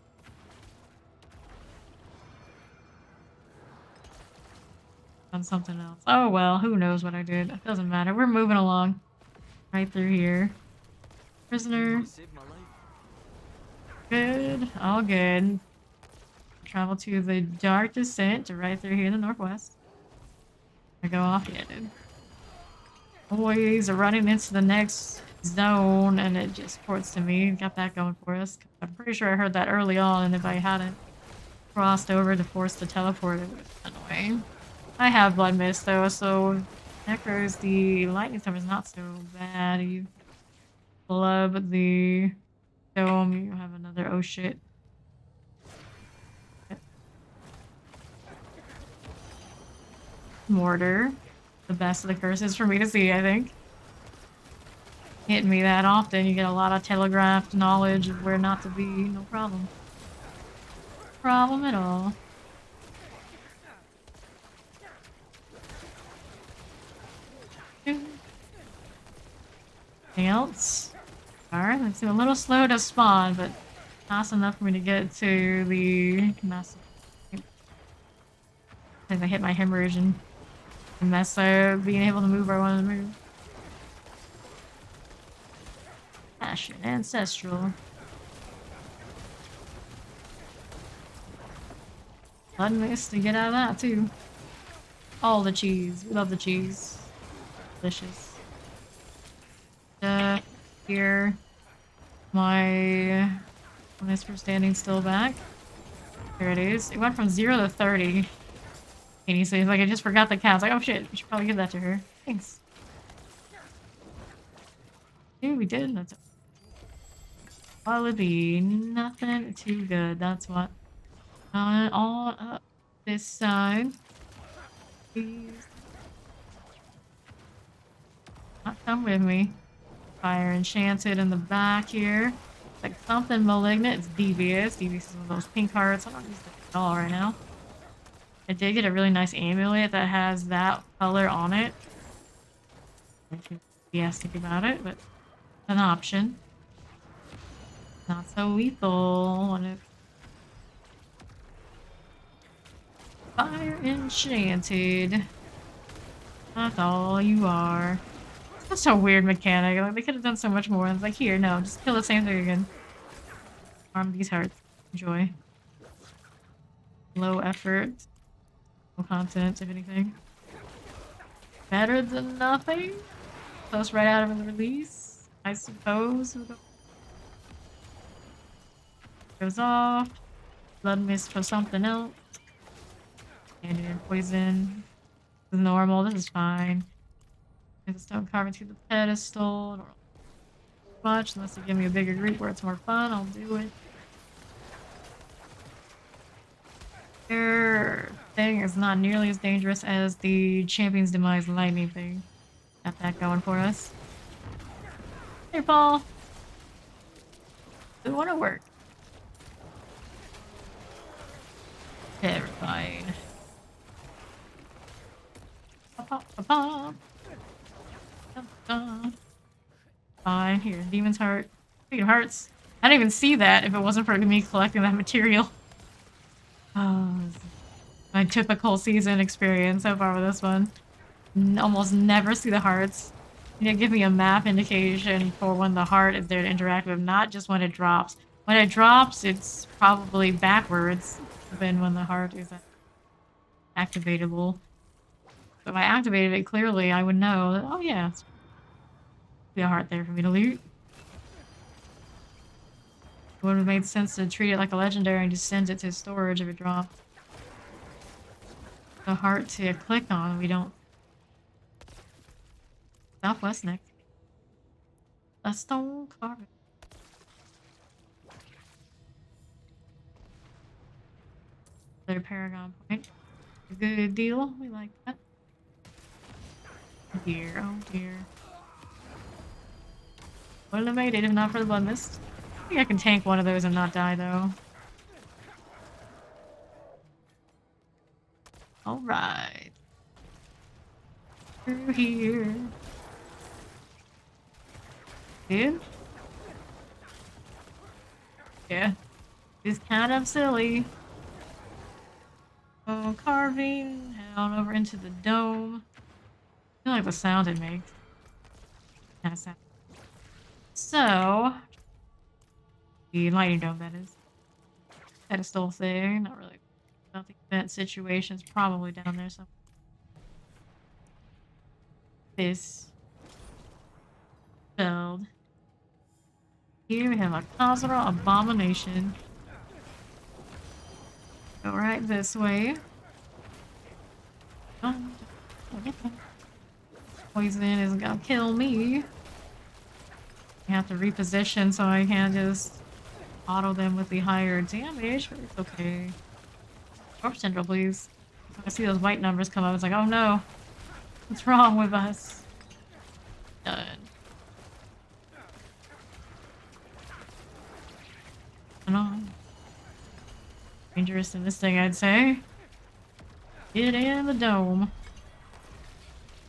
On something else. Oh well, who knows what I did. It doesn't matter. We're moving along. Right through here. Prisoner. Saved my life. Good. All good. Travel to the Dark Descent to right through here in the northwest. I go off yet, dude. Boys are running into the next zone and it just ports to me. Got that going for us. I'm pretty sure I heard that early on, and if I hadn't crossed over to force the teleport, it would have been annoying. I have Blood Mist though, so Necro's the lightning storm is not so bad. You flub the dome, you have another oh shit. Mortar. The best of the curses for me to see, I think. Hitting me that often, you get a lot of telegraphed knowledge of where not to be, no problem. Problem at all. Anything else? Alright, it's a little slow to spawn, but fast enough for me to get to the massive. I think I hit my hemorrhage and mess up being able to move where I wanted to move. Passion, ancestral. Blood mist to get out of that too. All the cheese. We love the cheese. Delicious. Here. My bonus for standing still back. There it is. It went from 0 to 30. And he says, like, I just forgot the counts. Like, oh shit, we should probably give that to her. Thanks. Yeah, we did. That's quality. Nothing too good. That's what. All up this side. Please. Not come with me. Fire Enchanted in the back here. Like something malignant. It's Devious. Devious is one of those pink hearts. I don't use that at all right now. I did get a really nice amulet that has that color on it. Yes, think about it, but an option. Not so lethal when it's Fire Enchanted. That's all you are. That's a weird mechanic. Like, they could have done so much more. It's like, here, no, just kill the same thing again. Farm these hearts. Enjoy. Low effort. No content, if anything. Better than nothing. Close right out of the release, I suppose. Goes off. Blood mist for something else. And poison. This is normal. This is fine. The stone carving to the pedestal. Don't really much unless they give me a bigger group where it's more fun. I'll do it. Their thing is not nearly as dangerous as the Champion's Demise lightning thing. Got that going for us. Hey, Paul. We want to work. Terrifying. Pop. Fine. Here, Demon's Heart. Speaking of hearts, I didn't even see that if it wasn't for me collecting that material. Oh, my typical season experience so far with this one. Almost never see the hearts. You know, give me a map indication for when the heart is there to interact with, not just when it drops. When it drops, it's probably backwards than when the heart is activatable. If I activated it clearly, I would know that, oh yeah, there's be a heart there for me to loot. It would have made sense to treat it like a legendary and just send it to storage if it dropped. The heart to click on, we don't. Southwest next. A stone carving. Another Paragon point. A good deal. We like that. Oh dear, oh dear. Wouldn't have made it if not for the blood mist. I think I can tank one of those and not die though. Alright. Through here. Dude? Yeah. It's kind of silly. Oh, carving down over into the dome. I feel like the sound it makes. Kind of sound. So, the lightning dome, that is. Pedestal thing, not really. I don't think that situation's probably down there somewhere. This. Spelled. Here we have a Khazra Abomination. Go right this way. Poison is gonna kill me. I have to reposition so I can't just auto them with the higher damage, but it's okay. Corpse Tendril, please. When I see those white numbers come up, it's like, oh no. What's wrong with us? Done. On. Dangerous in this thing, I'd say. Get in the dome.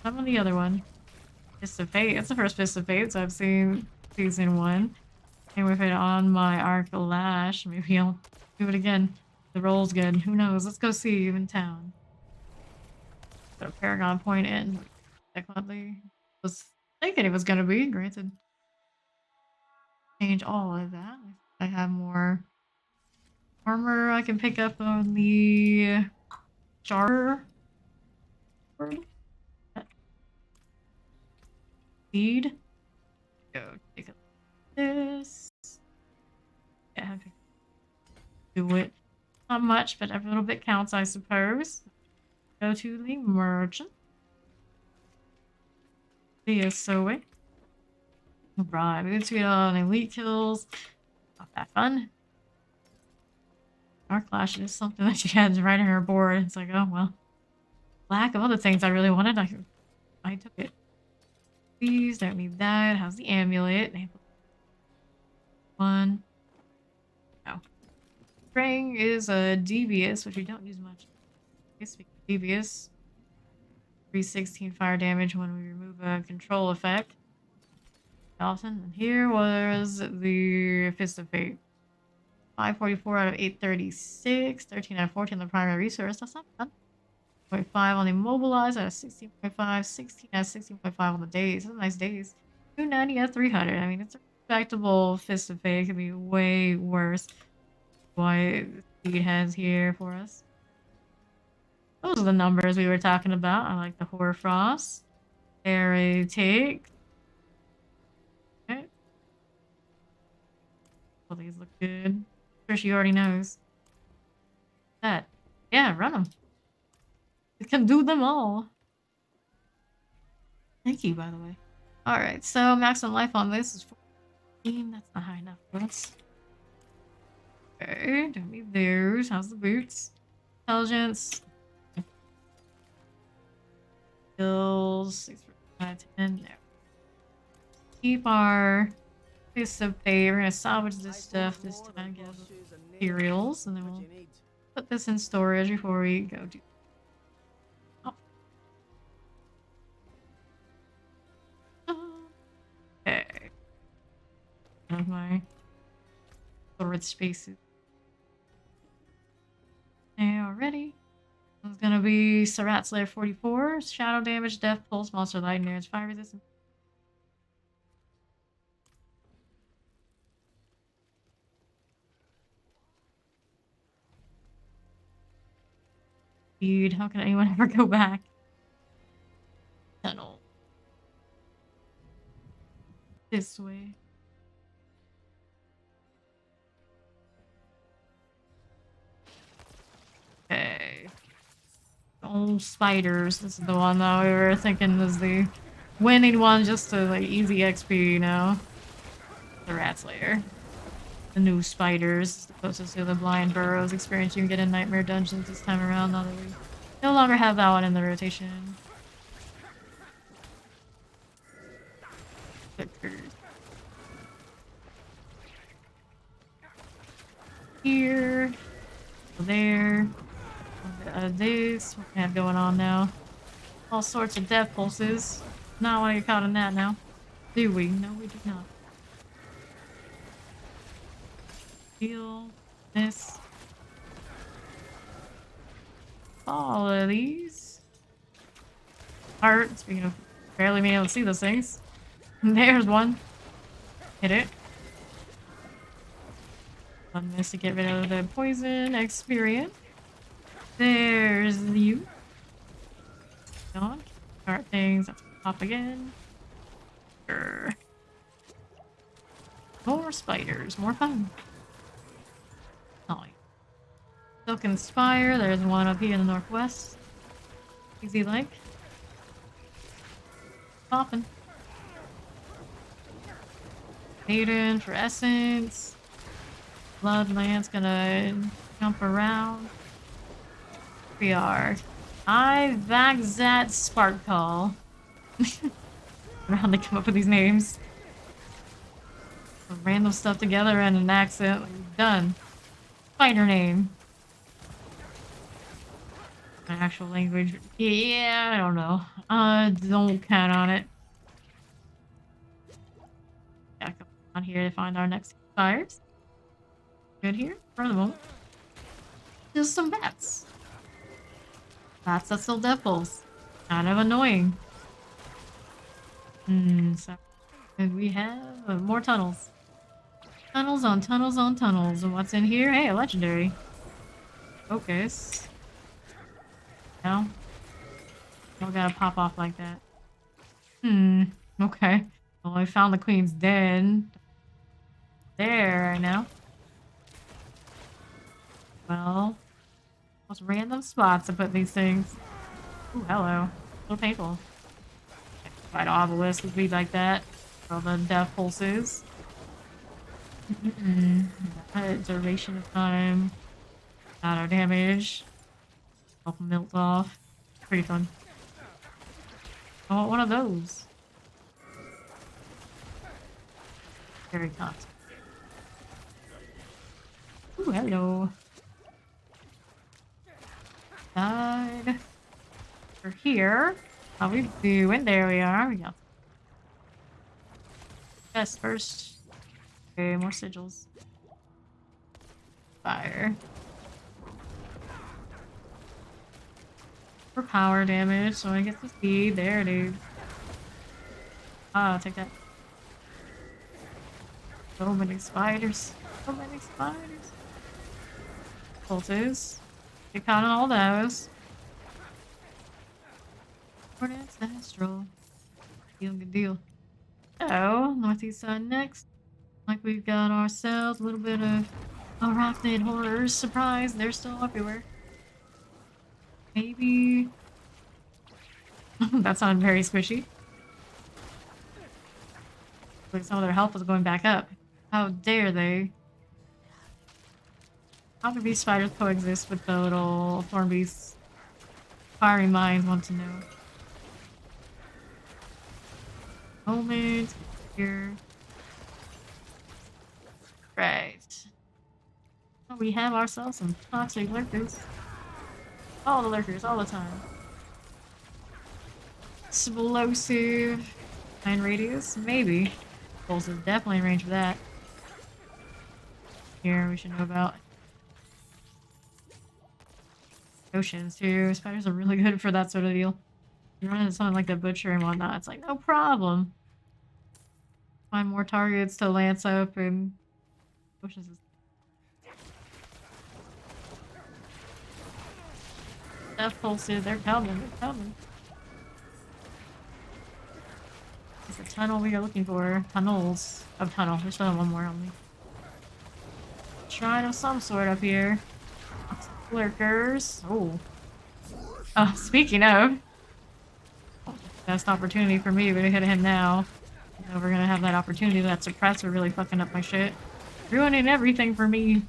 How about the other one? Fist of Fate. It's the first Fist of Fate, so I've seen season 1. And with it on my Arc Lash, maybe I'll do it again. The roll's good. Who knows? Let's go see you in town. Put a Paragon point in. Definitely was thinking it was gonna be. Granted. Change all of that. I have more armor I can pick up on the jar. Seed. Go take a look at this. Yeah, I have to do it. Not much, but every little bit counts, I suppose. Go to the merchant. The Soe. Right, we get on elite kills. Not that fun. Dark Lash is something that she had right on her board. It's like, oh well. Lack of other things I really wanted, I took it. Please don't need that. How's the amulet? One. No. Spring is a devious, which we don't use much. Speaking of devious, 316 fire damage when we remove a control effect. Often. And here was the Fist of Fate. 544 out of 836. 13 out of 14 on the primary resource. That's not bad. 0.5 on the immobilized out of 16.5. 16 out of 16.5 on the days. Those are nice days. 290 out of 300. I mean, it's a respectable Fist of Fate. It could be way worse. Why the speed has here for us. Those are the numbers we were talking about. I like the Hoarfrost. Airy take. Okay. Well, these look good. Sure, she already knows. That. Yeah, run them. We can do them all. Thank you, by the way. Alright, so maximum life on this is 14. That's not high enough for us. Okay, don't need those. How's the boots? Intelligence. Skills. 6 out of 10. No. Keep our Fist of Fate. We're gonna salvage this stuff this time. Get materials, and then we'll put this in storage before we go do. Oh. Okay. Of my storage spaces. Already. It's gonna be Sarat Slayer 44, Shadow Damage, Death Pulse, Monster Lightning, Damage, Fire Resistance. Dude, how can anyone ever go back? Tunnel. This way. Okay. Oh, spiders. This is the one that we were thinking was the winning one, just to like easy XP, you know? The Rat Slayer. The new spiders, the closest to the blind burrows experience you can get in Nightmare Dungeons this time around, now that we no longer have that one in the rotation. Here. There. This. What we have going on now? All sorts of death pulses. Not want to get caught in that now. Do we? No, we do not. Heal. This. All of these. Heart. Speaking of barely being able to see those things. There's one. Hit it. On this to get rid of the poison experience. There's you. On. Start things. Pop again. Sure. More spiders. More fun. Oh. Silken Spire. There's one up here in the northwest. Easy like. Popping. Maiden for essence. Bloodlance gonna jump around. We are. I Vagzat Spark Call. Around to come up with these names. Put random stuff together and an accent. Done. Spider name. My actual language. Yeah, I don't know. Don't count on it. Yeah, come on here to find our next fires. Good here, for the moment. Just some bats. Bats that still death pulse. Kind of annoying. So we have more tunnels. Tunnels on tunnels on tunnels. And what's in here? Hey, a legendary. Focus. No. Don't gotta pop off like that. Okay. Well, I found the queen's den. There right now. Well, most random spots to put these things. Ooh, hello. A little painful. Fight obelisk would be like that. For all the death pulses. Duration of time. Auto damage. All melt off. Pretty fun. I want one of those. Very constant. Ooh, hello. Died. We're here. How we doing? There we are. We got chest first. Okay, more sigils. Fire. For power damage, so I get the speed. There, dude. Ah, I'll take that. So many spiders. So many spiders. Cultists. Keep counting all those. Coordinates, astral. Good deal. So, northeast side next. Like we've got ourselves a little bit of arachnid horrors. Surprise, they're still everywhere. Maybe. That sounded very squishy. Like some of their health was going back up. How dare they? How do these spiders coexist with the little thorn beasts? Fiery minds want to know. Moment here. Right. Well, we have ourselves some toxic lurkers. All the lurkers, all the time. Explosive. 9 radius? Maybe. Pulse is definitely in range for that. Here, we should know about. Oceans, too. Spiders are really good for that sort of deal. You run into something like the butcher and whatnot, it's like, no problem. Find more targets to lance up and... Oceans is... Death pulses, they're coming, they're coming. It's a tunnel we are looking for. Tunnels of tunnel. There's still one more on me. Shrine of some sort up here. Lurkers. Oh. Oh, speaking of. Best opportunity for me to hit him now. You know, we're gonna have that opportunity. That suppressor really fucking up my shit. Ruining everything for me.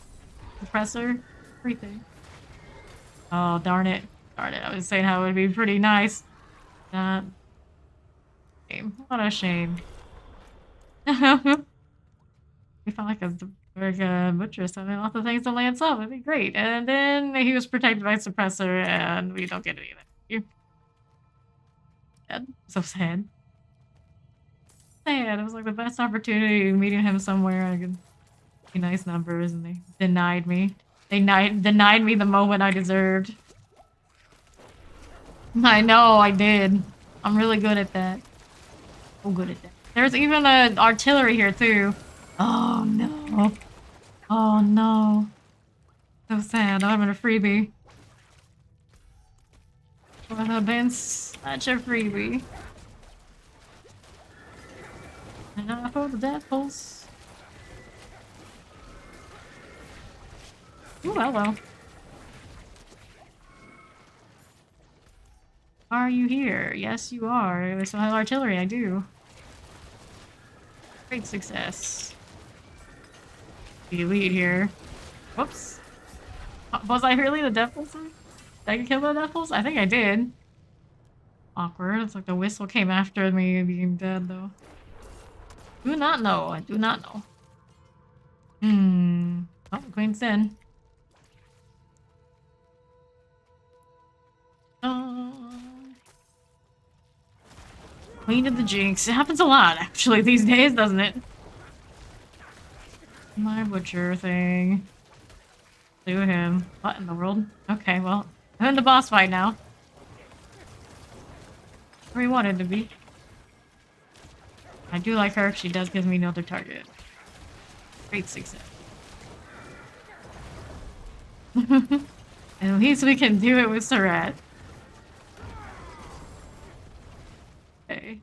Suppressor. Everything. Oh, darn it. Darn it. I was saying how it would be pretty nice. Shame. What a shame. We found like a butcher or something. Lots of things to lance up. It'd be great. And then he was protected by suppressor, and we don't get anything. Sad. So sad. Sad. It was like the best opportunity meeting him somewhere. I could be nice numbers, and they denied me. They denied me the moment I deserved. I know, I did. I'm really good at that. So good at that. There's even an artillery here too. Oh no. Oh no. So sad. That would have been a freebie. Would have been such a freebie. And now for the death pulse. Ooh, hello. Are you here? Yes, you are. We still have artillery, I do. Great success. The lead here. Whoops. Was I really the death pulse? Did I kill the death pulse? I think I did. Awkward. It's like the whistle came after me being dead, though. Do not know. I do not know. Oh, Queen's Sin. Queen of the Jinx. It happens a lot, actually, these days, doesn't it? My butcher thing. Do him. What in the world? Okay, well, I'm in the boss fight now. Where he wanted to be. I do like her. She does give me another target. Great success. At least we can do it with Surratt. Okay.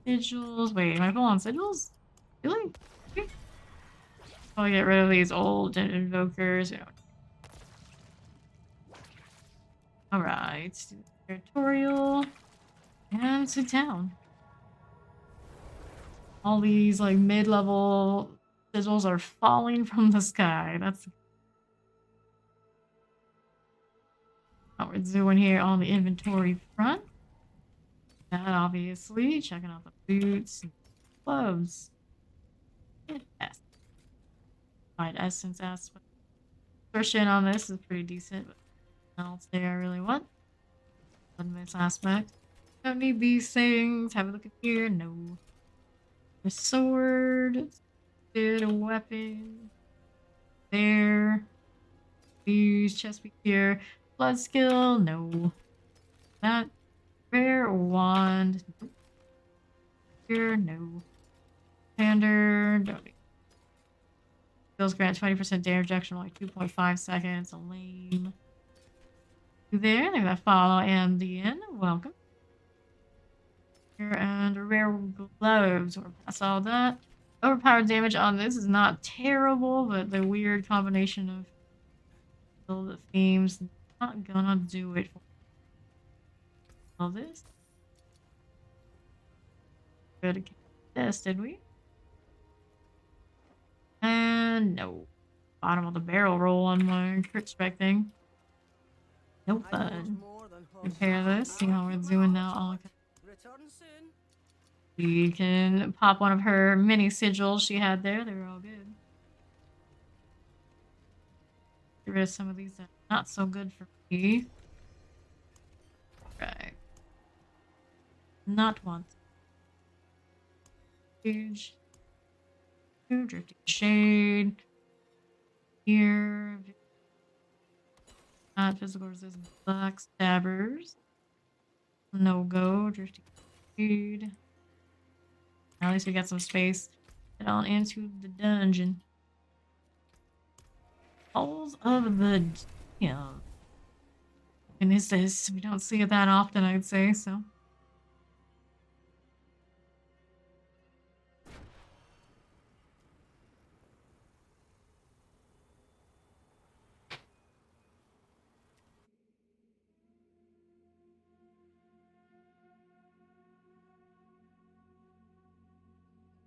Sigils. Wait, am I full on sigils? Really? Okay. I'll get rid of these old invokers. Alright. Territorial. And to town. All these like mid-level sigils are falling from the sky. That's what we're doing here on the inventory front. That obviously. Checking out the boots, gloves. Yes. Alright, essence aspect. First in on this is pretty decent, but nothing else there I really want. This aspect. Don't need these things. Have a look at here. No. The sword. Good. A weapon. There. Use chest piece here. Blood skill. No. That. Rare wand. Nope. Here. No. Standard. Don't need. Skills grant 20% damage reduction, only 2.5 seconds. Lame. There, they got follow and the end. Welcome. Here and rare gloves. We're past all that. Overpowered damage on this is not terrible, but the weird combination of all the themes not gonna do it for all this. Good to this, did we? And no. Bottom of the barrel roll on my crit spec thing. No fun. Repair this, see how we're doing now. Oh, okay. Return soon. We can pop one of her mini sigils she had there. They were all good. Get rid of some of these that are not so good for me. Right. Not want. Huge. Drifting shade. Here. Physical resistance. Black stabbers. No go. Drifting shade. At least we got some space. Get on into the dungeon. Halls of the Damn. And is this? We don't see it that often, I'd say, so.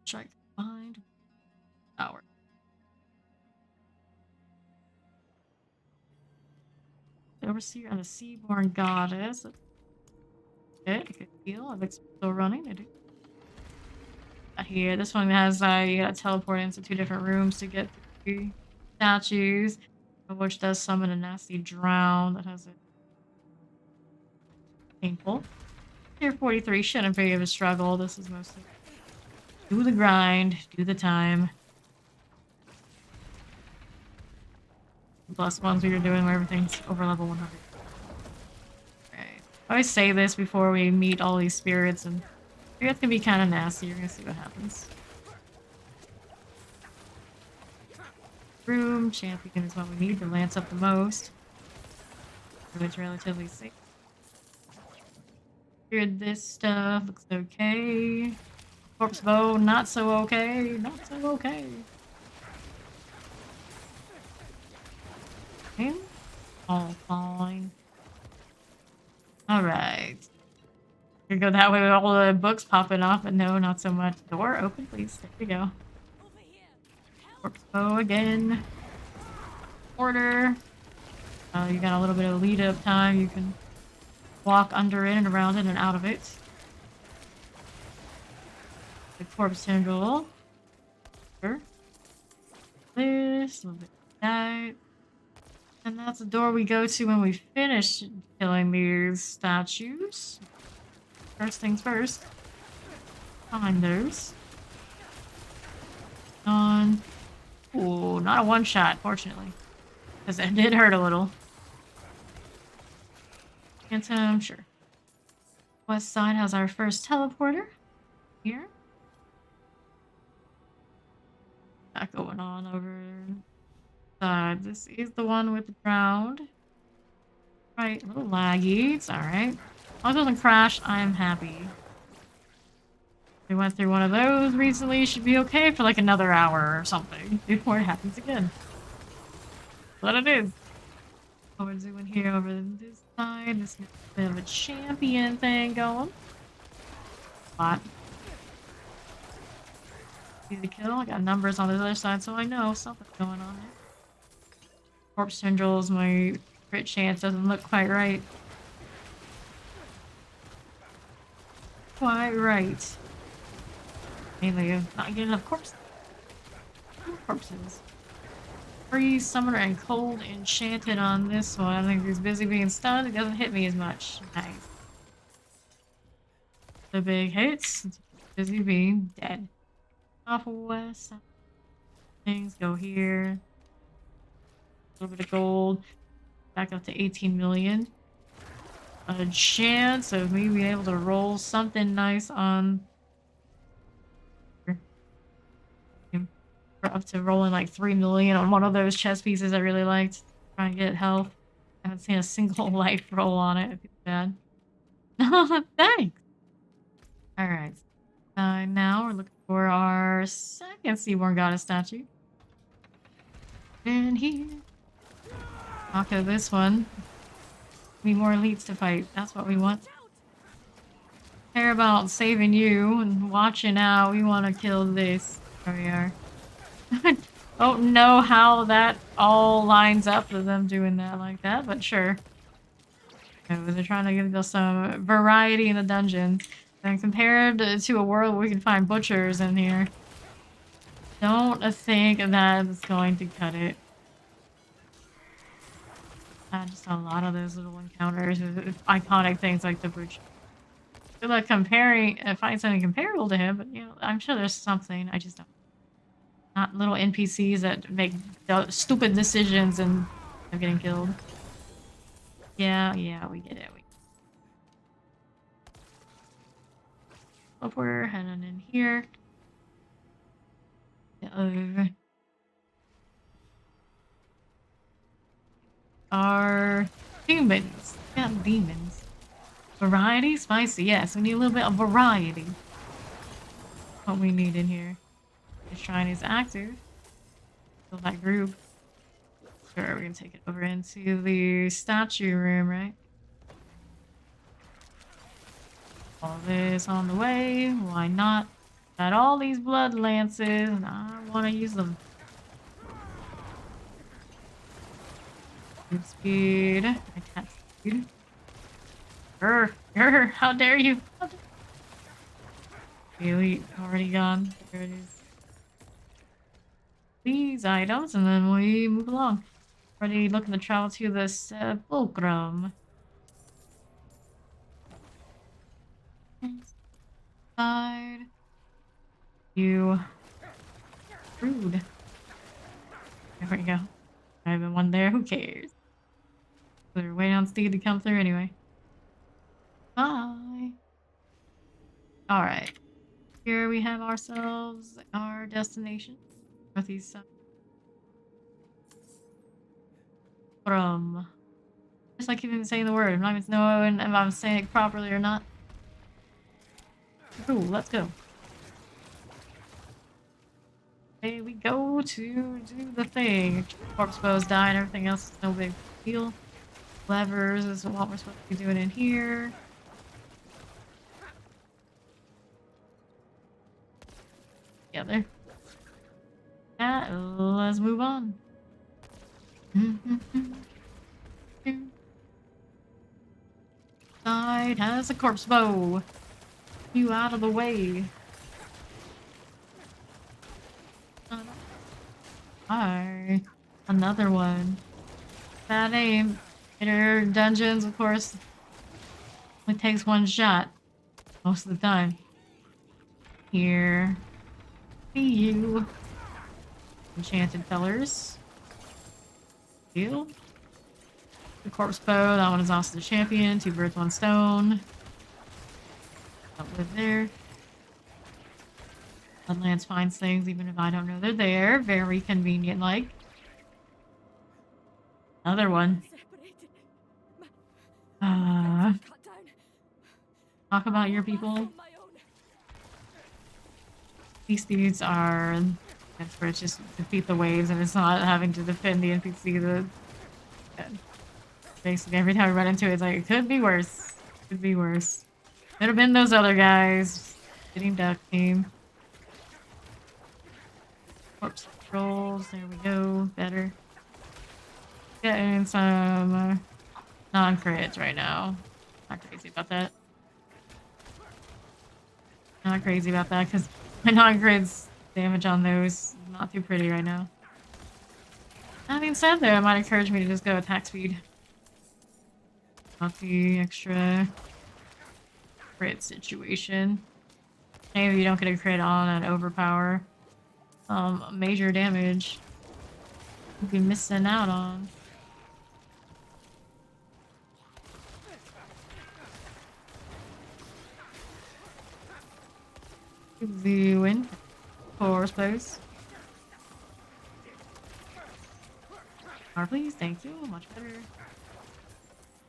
Try to find power. The Overseer and the Seaborn Goddess. Okay, good deal. It's still running. I do. Here, this one has you gotta teleport into 2 different rooms to get the statues, which does summon a nasty drown that has a painful. Tier 43 shouldn't be of a struggle. This is mostly do the grind, do the time. Plus ones we were doing where everything's over level 100. Right. I always say this before we meet all these spirits, and spirits can be kind of nasty. You're gonna see what happens. Room champion is what we need to lance up the most. So it's relatively safe. Cleared this stuff. Looks okay. Corpse bow, not so okay. Not so okay. Okay. All fine. Alright. You go that way with all the books popping off, but no, not so much. Door open, please. There we go. Corpse bow again. Order. You got a little bit of lead up time. You can walk under it and around it and out of it. The corpse tendril. Sure. This, a little bit of that. And that's the door we go to when we finish killing these statues. First things first. Find those. Ooh, not a one shot, fortunately. Because it did hurt a little. Phantom, sure. West side has our first teleporter. Here. That going on over side. This is the one with the ground. Right, a little laggy. It's alright. As long as it doesn't crash, I'm happy. We went through one of those recently. Should be okay for like another hour or something before it happens again. What it is. Oh, we're doing here over this side. This is a bit of a champion thing going. Spot. See the kill? I got numbers on the other side, so I know something's going on there. Corpse tendrils, my crit chance doesn't look quite right. quite right. Mainly not getting enough corpses. Corpses. Free summoner and cold enchanted on this one. I think he's busy being stunned. It doesn't hit me as much. Nice. The big hits. Busy being dead. Off west. Things go here. A little bit of gold. Back up to 18 million. A chance of me being able to roll something nice on. We're up to rolling like 3 million on one of those chess pieces I really liked. Trying to get health. I haven't seen a single life roll on it. It's bad. Thanks. Alright. Now we're looking for our second Seaborn Goddess statue. And here. Knock out this one. Need more elites to fight. That's what we want. Care about saving you and watching out. We want to kill this. There we are. I don't know how that all lines up with them doing that like that, but sure. They're trying to give us some variety in the dungeons. And compared to a world where we can find butchers in here, don't think that's going to cut it. Just a lot of those little encounters with iconic things like the butcher. Good luck comparing, find something comparable to him, but you know, I'm sure there's something. I just don't. Not little NPCs that make stupid decisions and are getting killed. Yeah, we get it. Up we're heading in here. Our humans. Yeah, demons. Variety? Spicy, yes. We need a little bit of variety. What we need in here. The shrine is active. Fill that group. Sure, we're gonna take it over into the statue room, right? All this on the way. Why not? Got all these blood lances, and I want to use them. Good speed. Attack speed. How dare you? Elite already gone. There it is. These items, and then we move along. Already looking to travel to the Sepulchrum. Side. You. Rude. There we go. I haven't one there. Who cares? They're waiting on Steve to come through anyway. Bye. Alright. Here we have ourselves our destination. Northeast side. From. Just like even saying the word. I'm not even knowing if I'm saying it properly or not. Cool, let's go. Okay, we go to do the thing. Corpse bows die and everything else is no big deal. Levers is what we're supposed to be doing in here. Together. Yeah, let's move on. Side has a corpse bow. You out of the way. Hi. Another one. Bad aim. Inner dungeons, of course. Only takes one shot. Most of the time. Here. See you. Enchanted fellers. Heal. The corpse bow. That one is also the champion. 2 birds, 1 stone. Don't live there. Bloodlance finds things even if I don't know they're there. Very convenient, like. Another one. Talk about your people. These dudes are experts, just defeat the waves and it's not having to defend the NPC. Basically every time we run into it, it's like, it could be worse. Could be worse. Could have been those other guys. Getting duck team. Corpse controls, there we go. Better. Getting some non-crits right now. Not crazy about that. not crazy about that because my non-grids damage on those is not too pretty right now. That being said, though, it might encourage me to just go attack speed. Not the extra crit situation. Maybe you don't get a crit on an overpower. Major damage. You'd be missing out on. The win. For space. Please, thank you. Much better.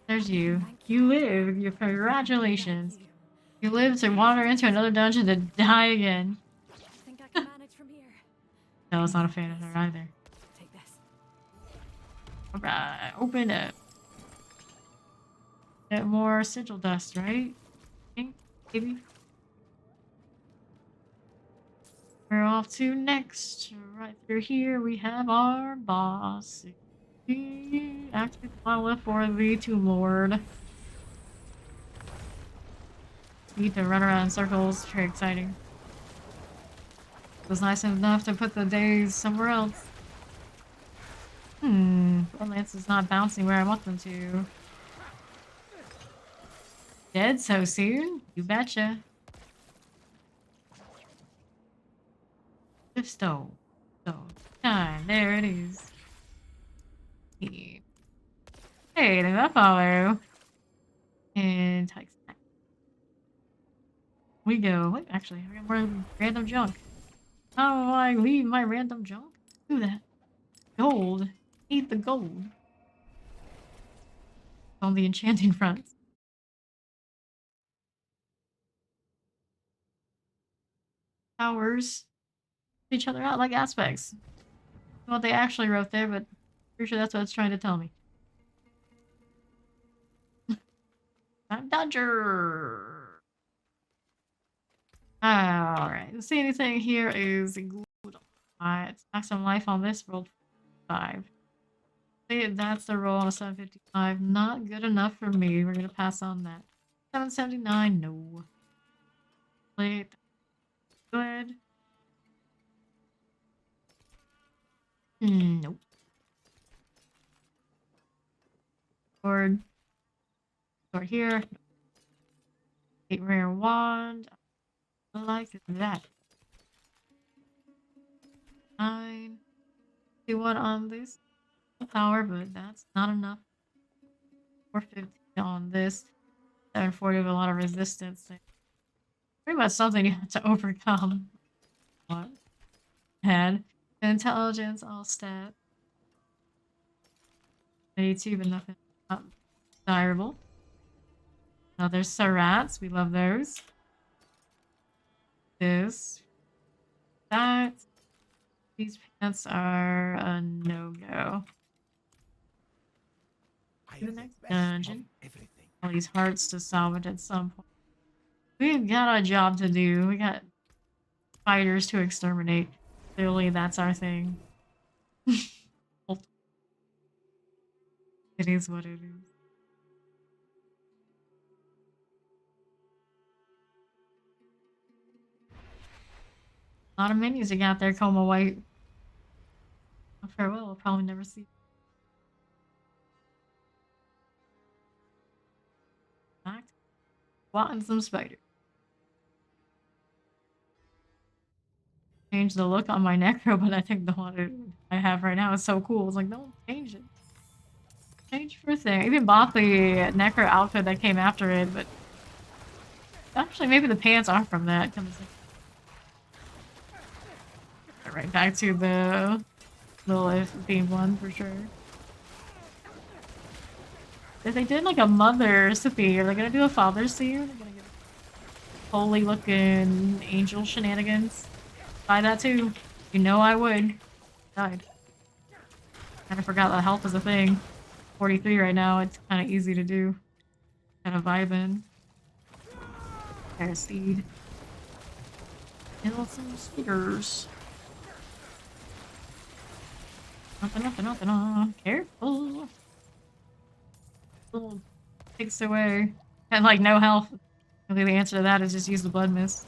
There's you. You live. Your congratulations. You live to wander into another dungeon to die again. I think I can manage from here. No, I was not a fan of her either. Take this. Alright, open it. Get more sigil dust, right? Maybe. We're off to next. Right through here, we have our boss. Activate the monolith for the Tomb Lord. Need to run around in circles. Very exciting. It was nice enough to put the days somewhere else. Bloodlance is not bouncing where I want them to. Dead so soon? You betcha. Shift stove. Time. There it is. Hey, there's that follow. And type snack. We go. Wait, actually, I got more random junk. How do I leave my random junk? Do that. Gold. Eat the gold. On the enchanting front. Towers. Each other out like aspects. What they actually wrote there, but pretty sure that's what it's trying to tell me. I'm Dodger. Alright, see anything here is good. Alright, maximum life on this rolled 5. See, that's the roll on a 755. Not good enough for me. We're gonna pass on that. 779, no. Wait. Good. Nope. Sword here. 8 rare wand. I like that. 9. Do one on this power, but that's not enough. 450 on this. 740 with a lot of resistance. Pretty much something you have to overcome. What? Had intelligence, all stat. 82, but nothing desirable. Now there's Sarats. We love those. This. That. These pants are a no-go. To the next dungeon. All these hearts to salvage at some point. We've got a job to do. We got fighters to exterminate. Clearly, that's our thing. It is what it is. A lot of menus you got there, Coma White. Farewell, we'll probably never see. Swatting some spiders. Change the look on my Necro, but I think the one I have right now is so cool. It's like, don't change it. Change for a thing. I even bought the Necro outfit that came after it, but actually maybe the pants are from that. Right back to the Lilith themed one for sure. If they did like a mother's theme, are they gonna do a father's theme? Are they gonna get holy looking angel shenanigans? Buy that too. You know I would. Died. Kinda forgot that health is a thing. 43 right now, it's kinda easy to do. Kinda vibing. Parasite. Kill some speakers. Nothing. Careful. Little takes away. And like no health. I think the answer to that is just use the blood mist.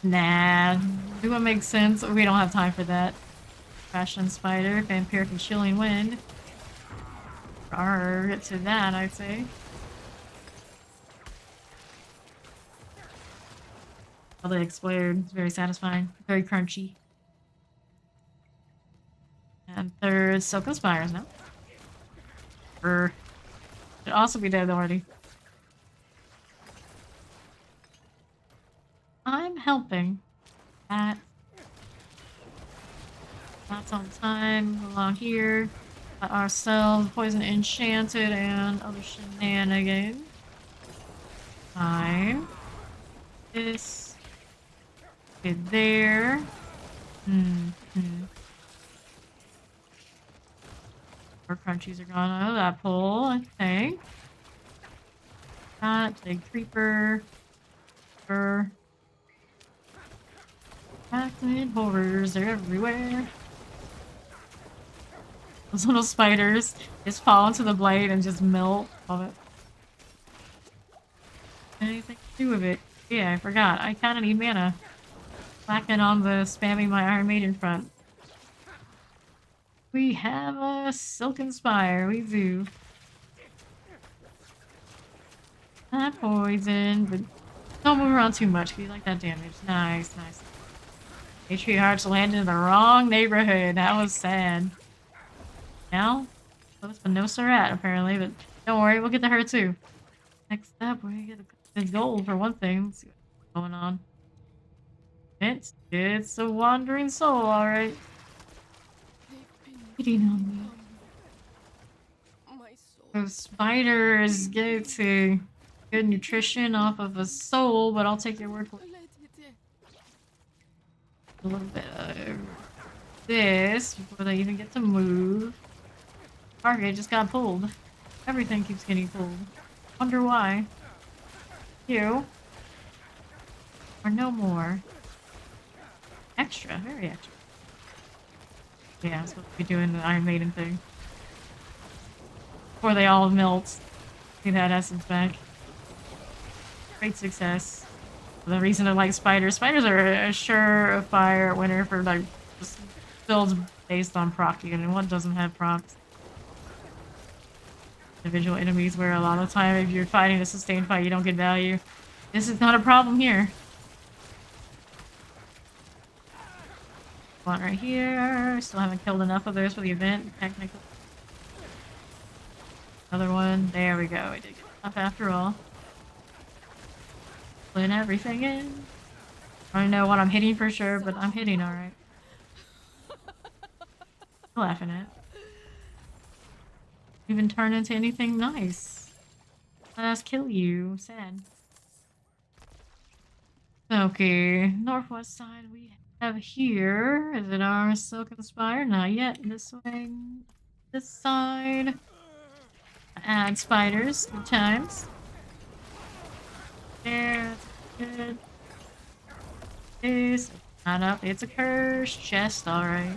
Nah. Do what makes sense? We don't have time for that. Fashion Spider, Vampiric and Chilling Wind. Get to that, I'd say. Oh, they explode. It's very satisfying. Very crunchy. And third, Silken Spires now. Should also be dead already. I'm helping. That's on time. Along here. Got ourselves Poison Enchanted and other shenanigans. Fine. This. Get there. Our crunchies are gone out of that pole, I think. That big creeper. Acrid horrors, they're everywhere. Those little spiders just fall into the blade and just melt. Love it. Anything to do with it? Yeah, I forgot. I kinda need mana. Slacking on the spamming my Iron Maiden front. We have a Silken Spire, we do. Not poison, but don't move around too much. We like that damage. Nice, nice. Matriarchs landed in the wrong neighborhood. That was sad. Now, that's no Surat apparently, but don't worry, we'll get to her too. Next up, we get the gold for one thing. Let's see what's going on. It's a wandering soul, alright. Hitting on me. My soul. Those spiders get to good nutrition off of a soul, but I'll take your word for it. A little bit of this before they even get to move. Target just got pulled. Everything keeps getting pulled. Wonder why. You are no more. Extra, very extra. Yeah, I'm supposed to be doing the Iron Maiden thing. Before they all melt. Get that essence back. Great success. The reason I like spiders. Spiders are a surefire winner for like just builds based on proc and what doesn't have procs. Individual enemies where a lot of the time if you're fighting a sustained fight you don't get value. This is not a problem here. One right here. Still haven't killed enough of those for the event, technically. Another one. There we go. I did get enough after all. Putting everything in. I don't know what I'm hitting for sure, but I'm hitting alright. Laughing at. Even turn into anything nice. Let us kill you. Sad. Okay, northwest side we have here. Is it our Silken Spire? Not yet. This way. This side. Add spiders 2 times. There, that's good. This. Not up. It's a cursed chest, alright.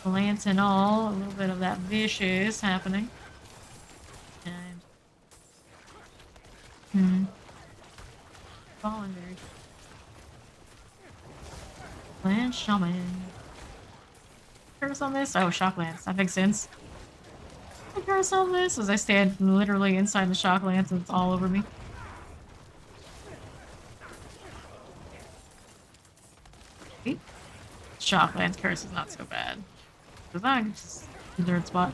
Lance and all. A little bit of that vicious happening. And. Fallen very. Lance Shaman. Curse on this? Oh, Shock Lance. That makes sense. The curse on this as I stand literally inside the Shock Lance and it's all over me. Okay. Shock Lance curse is not so bad. Because I'm just a dirt spot.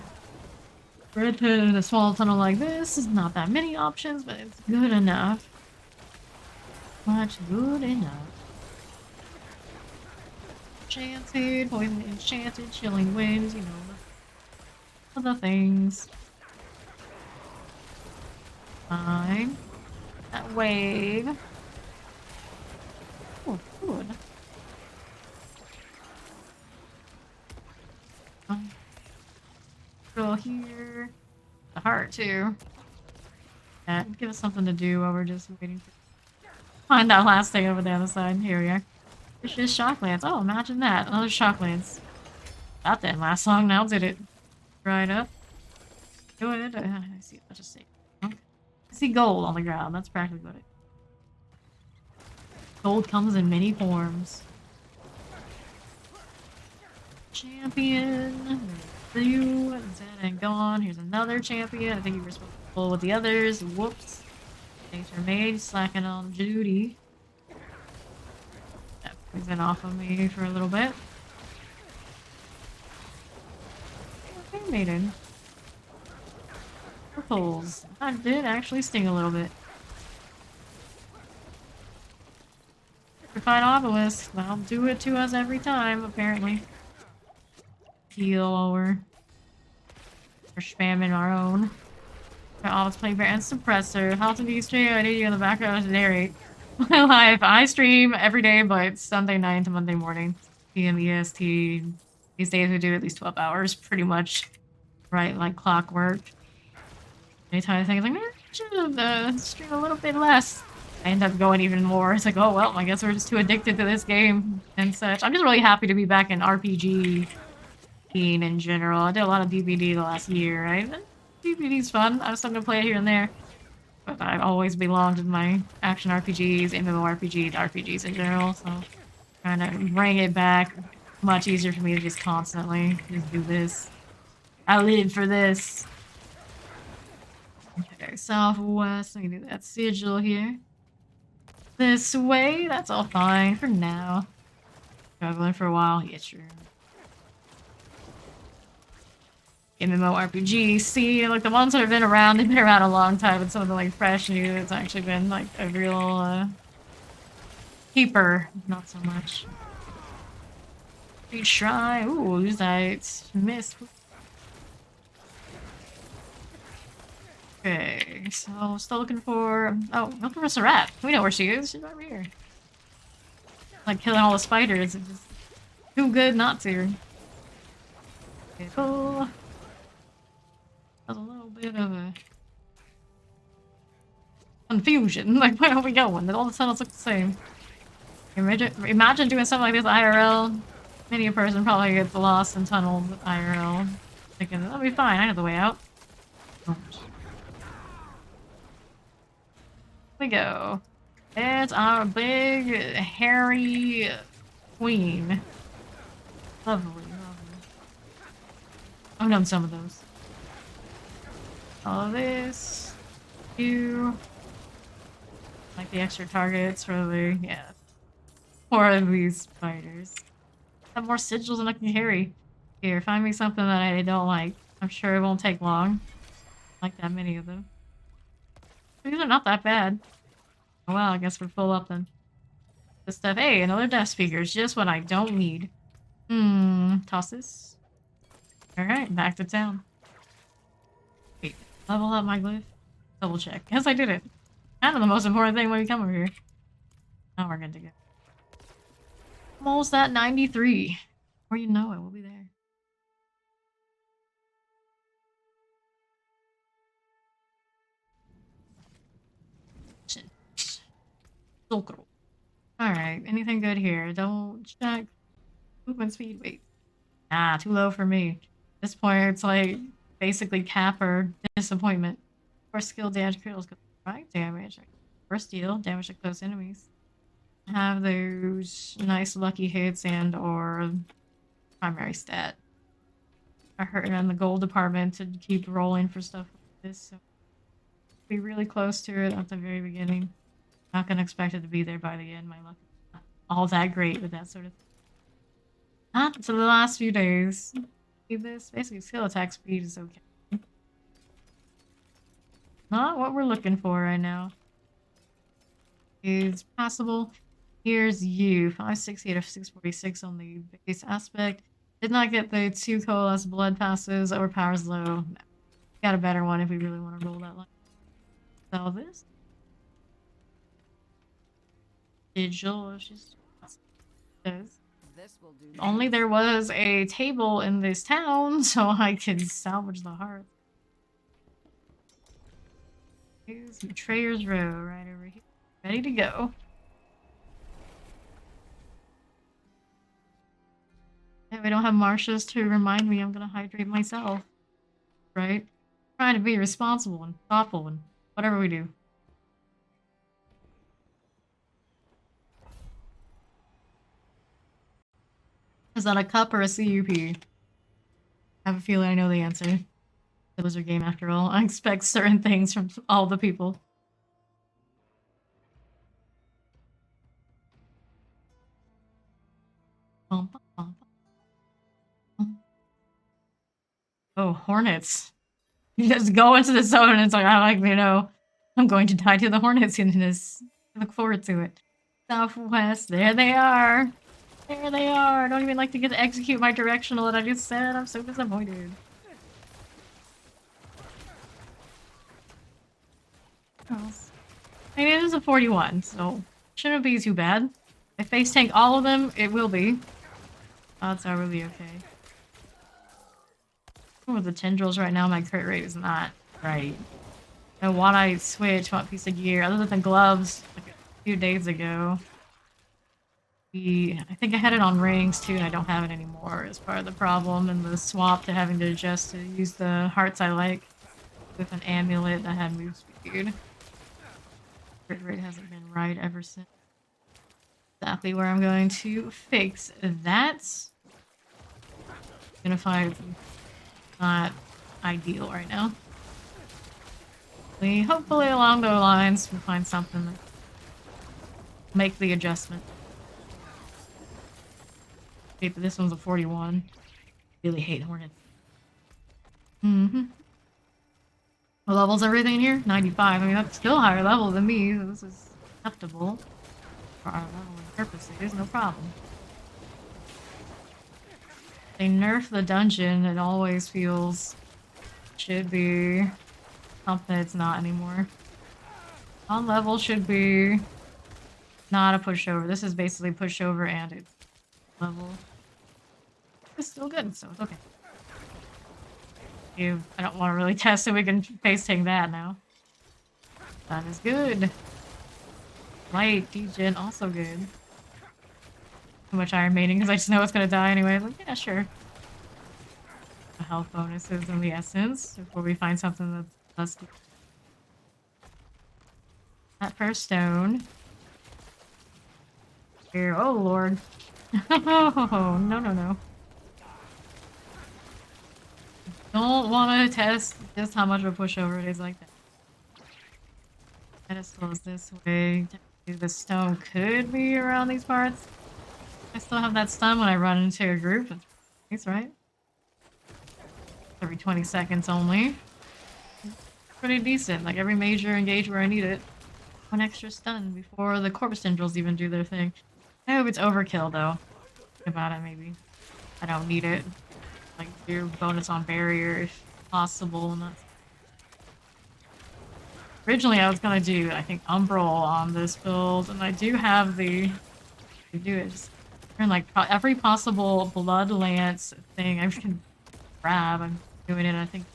Red pit in a small tunnel like this is not that many options, but it's good enough. Much good enough. Enchanted, poison enchanted, chilling winds, you know. Other things. Fine. That wave. Oh, good. Go here. The heart, too. Yeah, give us something to do while we're just waiting for. Find that last thing over there on the side. Here we are. It's just Shock Lance. Oh, imagine that. Another Shock Lance. That didn't last long. Now did it? Right up. Good. I see. I'll just say. I see gold on the ground. That's practically what it. Gold comes in many forms. Champion. There's you. Zed and gone. Here's another champion. I think you were supposed to pull with the others. Whoops. Nature Maid slacking on duty. He's been off of me for a little bit. Okay, maiden. Purples. That did actually sting a little bit. Fight obelisk. That'll do it to us every time, apparently. Heal while we're spamming our own. Always play Bear and Suppressor. How to be stream? I need you in the background to narrate my life. I stream every day, but Sunday night to Monday morning. PM EST. These days we do at least 12 hours, pretty much. Right, like clockwork. Anytime I think, like, maybe I should have stream a little bit less. I end up going even more. It's like, oh well, I guess we're just too addicted to this game and such. I'm just really happy to be back in RPG scene in general. I did a lot of DBD the last year, right? DBD's fun. I was still gonna play it here and there. But I've always belonged in my action RPGs, MMORPGs, RPGs in general, so trying to bring it back. Much easier for me to just constantly just do this. I live for this. Okay, southwest. Let me do that sigil here. This way, that's all fine for now. Struggling for a while, yeah, sure. MMORPG, see, like the ones that have been around, they've been around a long time, and some of the like fresh new, it's actually been like a real keeper, not so much. Shrine, ooh, Uzite, missed. Okay, so still looking for, oh, looking for Sarat. We know where she is, she's over here. Like killing all the spiders, it's just too good not to. Okay, cool. There's a little bit of a confusion. Like, where are we going? All the tunnels look the same. Imagine doing something like this IRL. Many a person probably gets lost in tunnels IRL. Thinking, that'll be fine, I know the way out. Oh. Here we go. It's our big, hairy queen. Lovely, lovely. I've done some of those. All of this. You. Like the extra targets for the, yeah. More of these spiders. Have more sigils than I can carry. Here, find me something that I don't like. I'm sure it won't take long. Like that many of them. These are not that bad. Oh well, I guess we're full up then. This stuff. Hey, another death speaker is just what I don't need. Toss this. Alright, back to town. Wait, level up my glyph? Double check. Yes, I did it. Kind of the most important thing when we come over here. Now we're good to go. Almost at 93. Before you know it, we'll be there. Alright, anything good here? Don't check. Movement speed, wait. Ah, too low for me. At this point, it's like basically cap or disappointment. Or skill damage, critical right damage. First deal, damage to close enemies. Have those nice lucky hits and or primary stat. I heard in the gold department to keep rolling for stuff like this, so be really close to it at the very beginning. Not gonna expect it to be there by the end. My luck is not all that great with that sort of thing. Not to the last few days. See this? Basically, skill attack speed is okay. Not what we're looking for right now. Is possible. Here's you. 568 of 646 on the base aspect. Did not get the 2 coalesce blood passes. Overpowers low. No. Got a better one if we really want to roll that line. Sell this. Digital. She's does. Only there was a table in this town, so I could salvage the heart. Here's Betrayer's Row right over here. Ready to go. Yeah, we don't have Marsha's to remind me I'm gonna hydrate myself. Right? Trying to be responsible and thoughtful and whatever we do. Is that a cup or a CUP? I have a feeling I know the answer. It was a game after all. I expect certain things from all the people. Bum, bum, bum, bum. Oh, hornets. You just go into the zone and it's like, I'm going to die to the hornets in this. I look forward to it. Southwest, there they are. There they are. I don't even like to get to execute my directional that I just said. I'm so disappointed. Else? I mean, it is a 41, so shouldn't be too bad. If face tank all of them, it will be. Odds are we'll be okay. With the tendrils right now, my crit rate is not right. And what I switch, what piece of gear, other than gloves, like a few days ago. I think I had it on rings too, and I don't have it anymore as part of the problem, and the swap to having to adjust to use the hearts I like with an amulet that had move speed. Crit rate hasn't been right ever since. Exactly where I'm going to fix that. Unified is not ideal right now. Hopefully along those lines we'll find something that make the adjustment. Okay, but this one's a 41. Really hate hornets. Mm-hmm. What level's everything in here? 95. I mean, that's still higher level than me, so this is acceptable. For our leveling purposes, no problem. They nerf the dungeon, it always feels should be something it's not anymore. On level should be not a pushover. This is basically pushover and it's level. It's still good, so it's okay. I don't want to really test it. We can face tank that now. That is good. Light, degen, also good. Too much iron mating because I just know it's gonna die anyway. Like, yeah, sure. The health bonuses in the essence before we find something that's less good. That first stone. Here, oh lord. Oh, no. Don't want to test just how much of a pushover it is like that. Pedestal is this way. The stone could be around these parts. I still have that stun when I run into a group. That's right. Every 20 seconds only. Pretty decent. Like every major engage where I need it. One extra stun before the corpse tendrils even do their thing. I hope it's overkill though. Think about it maybe. I don't need it. Like do bonus on barrier if possible. And that's... Originally I was gonna do, I think, Umbral on this build, and I do have the... to do it. Just turn like every possible Bloodlance thing I can grab. I'm doing it. I think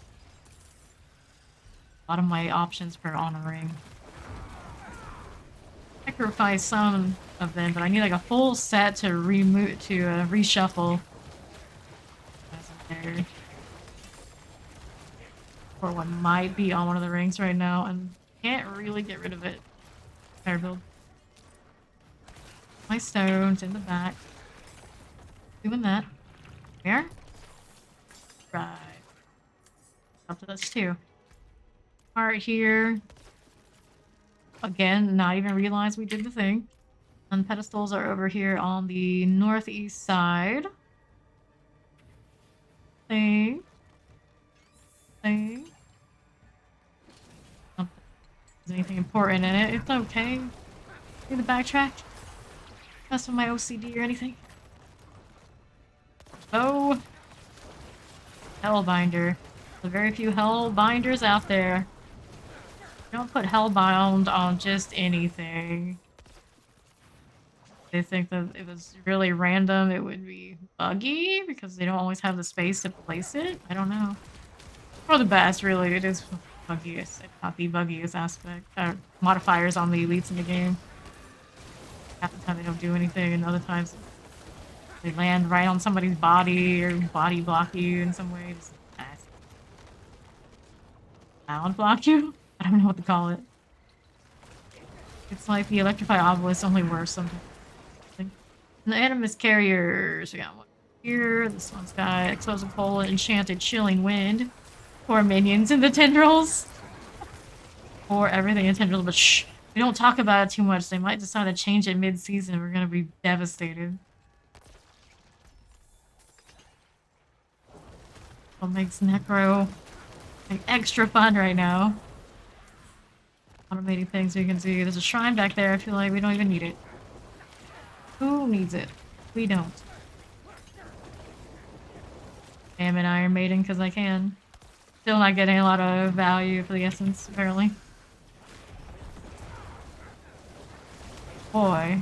a lot of my options for on a ring. Sacrifice some of them, but I need like a full set to remove to reshuffle. There. Or what might be on one of the rings right now, and can't really get rid of it. Fire build. My stones in the back. Doing that. Where? Right. Up to this too. Part here. Again, not even realize we did the thing. And pedestals are over here on the northeast side. Thing. Is anything important in it? It's okay. Need to backtrack. Mess with my OCD or anything. Oh, Hellbinder. There's very few Hellbinders out there. Don't put Hellbound on just anything. They think that if it was really random, it would be buggy because they don't always have the space to place it. I don't know. For the best, really, it is buggiest, if not the buggiest aspect. Modifiers on the elites in the game. Half the time they don't do anything, and other times they land right on somebody's body or body block you in some way. Just bound block you? I don't know what to call it. It's like the Electrify Obelisk, only worse sometimes. And the Animus Carriers, we got one. here. This one's got explosive pole, enchanted chilling wind. Poor minions in the tendrils. Or everything in tendrils, but shh. We don't talk about it too much. They might decide to change it mid-season. We're gonna be devastated. What makes Necro like extra fun right now. Automating things so you can see. There's a shrine back there. I feel like we don't even need it. Who needs it? We don't. Damn it, Iron Maiden, because I can. Still not getting a lot of value for the essence, apparently. Boy.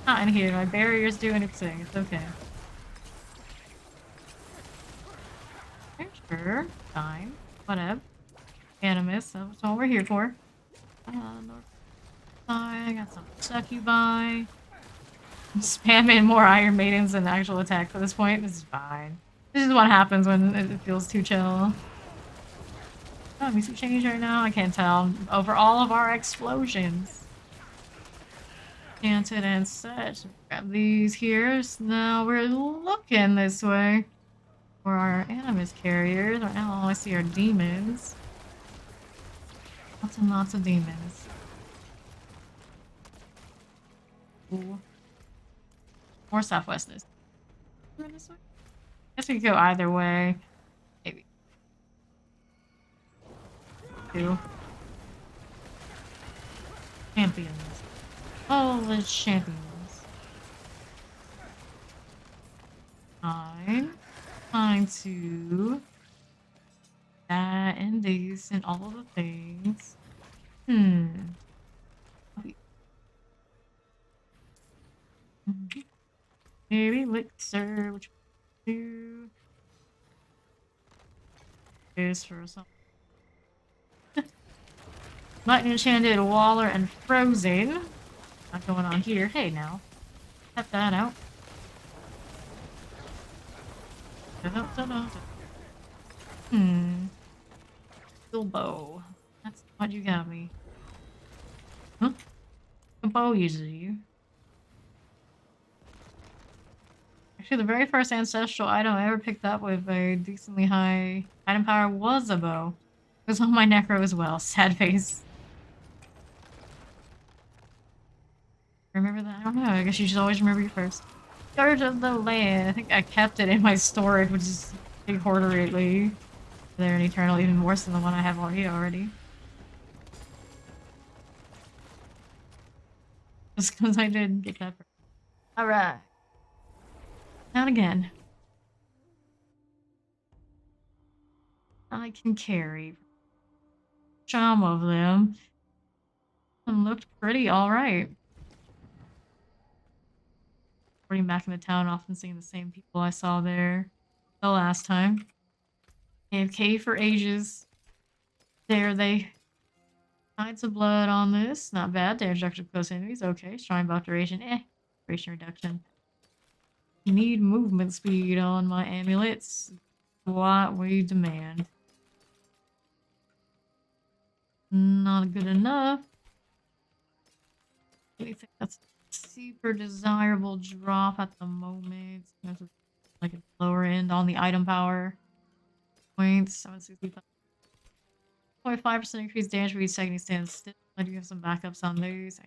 Not in here. My barrier's doing its thing. It's okay. Sure. Fine. Whatever. Animus. That's what we're here for. North side. I got some succubi. I'm spamming more Iron Maidens than actual attacks at this point. This is fine. This is what happens when it feels too chill. Oh, music change right now? I can't tell. Over all of our explosions. Enchanted and such. Grab these here. So now we're looking this way. For our Animus carriers. Right now all I see are demons. Lots and lots of demons. Ooh. More southwest this. This way? Guess we could go either way. Maybe. Two. Champions. Oh, the champions. Trying to that and these and all of the things. Maybe elixir, which we do is for some lightning enchanted, waller, and frozen. Not going on here. Hey now. Cut that out. Steel bow. That's what you got me. Huh? A bow uses you. Actually, the very first ancestral item I ever picked up with a decently high item power was a bow. It was on my Necro as well. Sad face. Remember that? I don't know. I guess you should always remember your first. Scourge of the Land. I think I kept it in my storage, which is big hoarder lately. They're an eternal, even worse than the one I have here already. Just because I did get that. Alright. Not again. I can carry some of them. And looked pretty alright. Reporting back in the town, often seeing the same people I saw there the last time. AFK for ages. There they. Tides of blood on this. Not bad. Damage reduction to close enemies. Okay. Shrine buff duration. Duration reduction. Need movement speed on my amulets. What we demand. Not good enough. Anything that's super desirable drop at the moment. Like a lower end on the item power. Points. 765. 0.5% increased damage for each second you stand still. I do have some backups on those.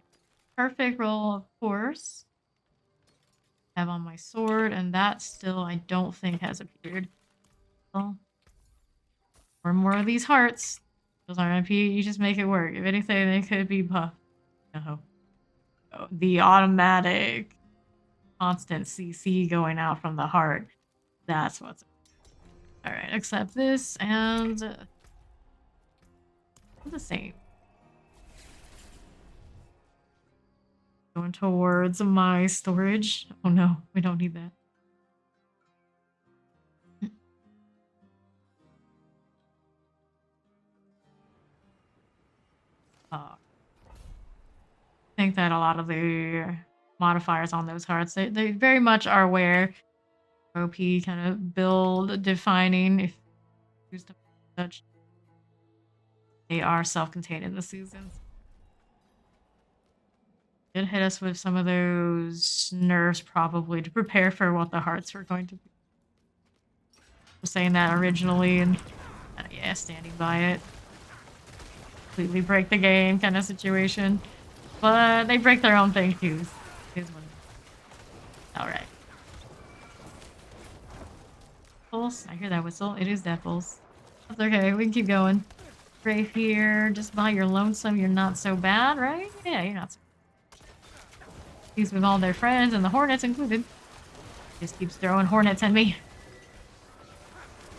Perfect roll, of course. Have on my sword, and that still I don't think has appeared. Well, more of these hearts. Those aren't MP, you just make it work. If anything, they could be buffed. No. Oh, the automatic constant CC going out from the heart. That's what's... Alright, accept this, and... the same. Going towards my storage. Oh no, we don't need that. I think that a lot of the modifiers on those hearts, they very much are where OP kind of build defining if used to such. They are self-contained in the seasons. Did hit us with some of those nerfs probably to prepare for what the hearts were going to be. for saying that originally, and yeah, standing by it. Completely break the game kind of situation. But they break their own thing too. Alright. Pulse. I hear that whistle. It is that pulse. That's okay. We can keep going. Right here, just by your lonesome, you're not so bad, right? Yeah, you're not so bad. He's with all their friends and the hornets included. Just keeps throwing hornets at me.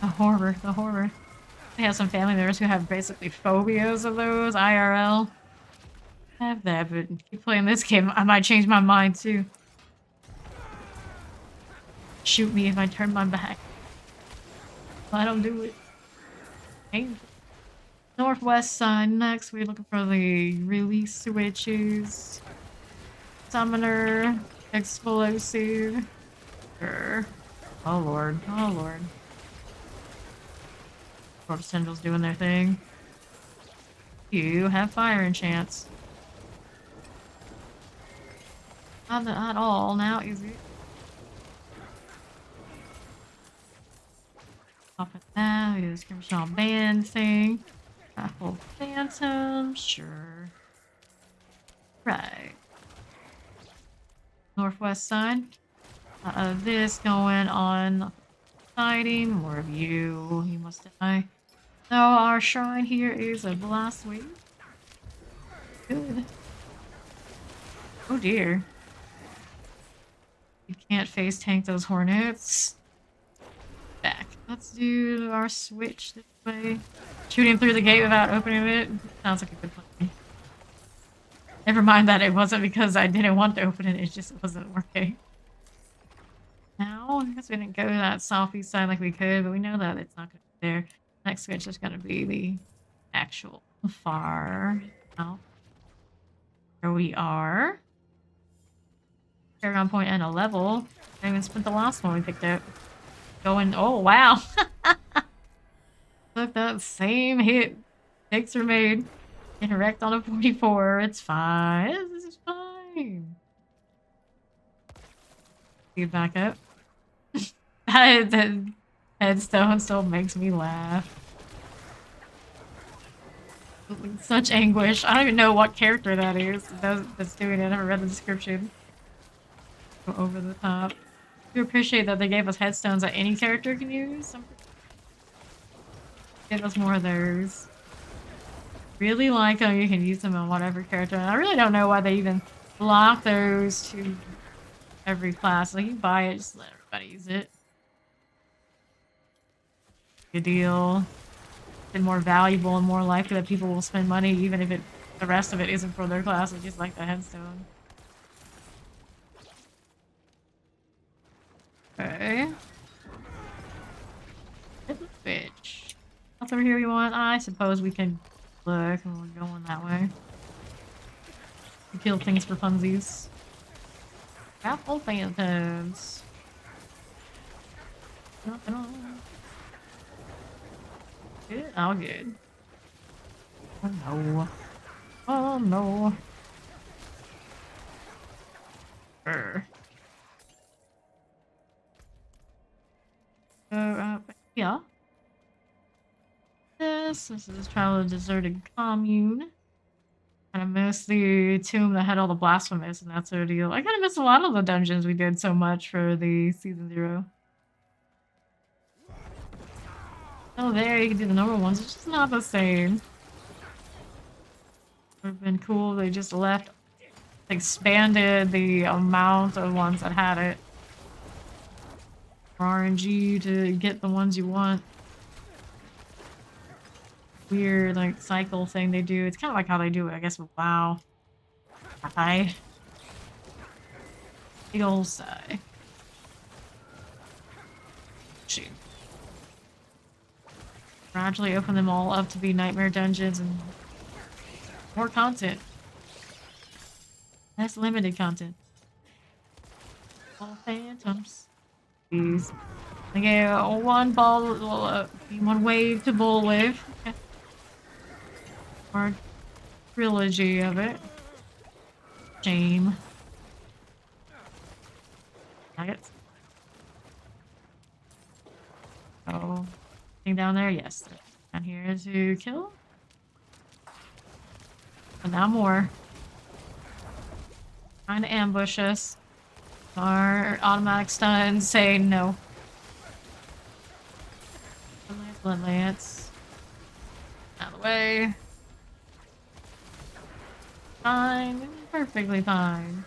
The horror, the horror. I have some family members who have basically phobias of those, IRL. I have that, but keep playing this game, I might change my mind too. Shoot me if I turn my back. I don't do it. Painful. Northwest side next, we're looking for the release switches. Summoner, explosive. Sure. Oh lord, oh lord. Corpse Tendrils doing their thing. You have fire enchants. Not at all now, is it? Off of that, we do the Scrimshaw Band thing. Raffle Phantom, sure. Right. Northwest side. This going on siding. More of you. You must die. So our shrine here is a blast wave. Good. Oh dear. You can't face tank those hornets. Back. Let's do our switch this way. Shooting through the gate without opening it. Sounds like a good plan. Never mind that it wasn't because I didn't want to open it, it just wasn't working. Now, I guess we didn't go to that southeast side like we could, but we know that it's not going to be there. Next switch is going to be the actual far south. Here we are. Paragon point and a level. I even spent the last one we picked up. Going, oh wow! Look, that same hit. Takes are made. Getting wrecked on a 44. It's fine. This is fine. Get back up. That headstone still makes me laugh. Such anguish. I don't even know what character that is that's doing it. I haven't read the description. Go over the top. I do appreciate that they gave us headstones that any character can use. Give us more of those. Really like how you can use them on whatever character. And I really don't know why they even block those to every class. Like, you buy it, just let everybody use it. Good deal. It's more valuable and more likely that people will spend money even if the rest of it isn't for their class, which is like the headstone. Okay. Hit the switch. What's over here we want? I suppose we can look and we're going that way. We kill things for funsies. Raffle Phantoms. Nothing on. Good? Oh, good. Oh no. Oh no. Brr. Yeah. This is Travel to Deserted Commune. Kind of miss the tomb that had all the blasphemous and that sort of deal. I kind of miss a lot of the dungeons we did so much for the Season 0. Oh, there, you can do the normal ones. It's just not the same. Would have been cool. They just expanded the amount of ones that had it. For RNG to get the ones you want. Weird, like, cycle thing they do. It's kind of like how they do it, I guess, with WoW. Hi. Big ol' sigh. Shoot. Gradually open them all up to be nightmare dungeons and more content. That's limited content. All phantoms. Please. Okay, one wave to bowl with. Okay. Or trilogy of it. Shame. Nuggets. Oh, So, thing down there, yes. Down here to kill. And now more. Trying to ambush us. Our automatic stuns say no. Bloodlance. Out of the way. Fine. Perfectly fine.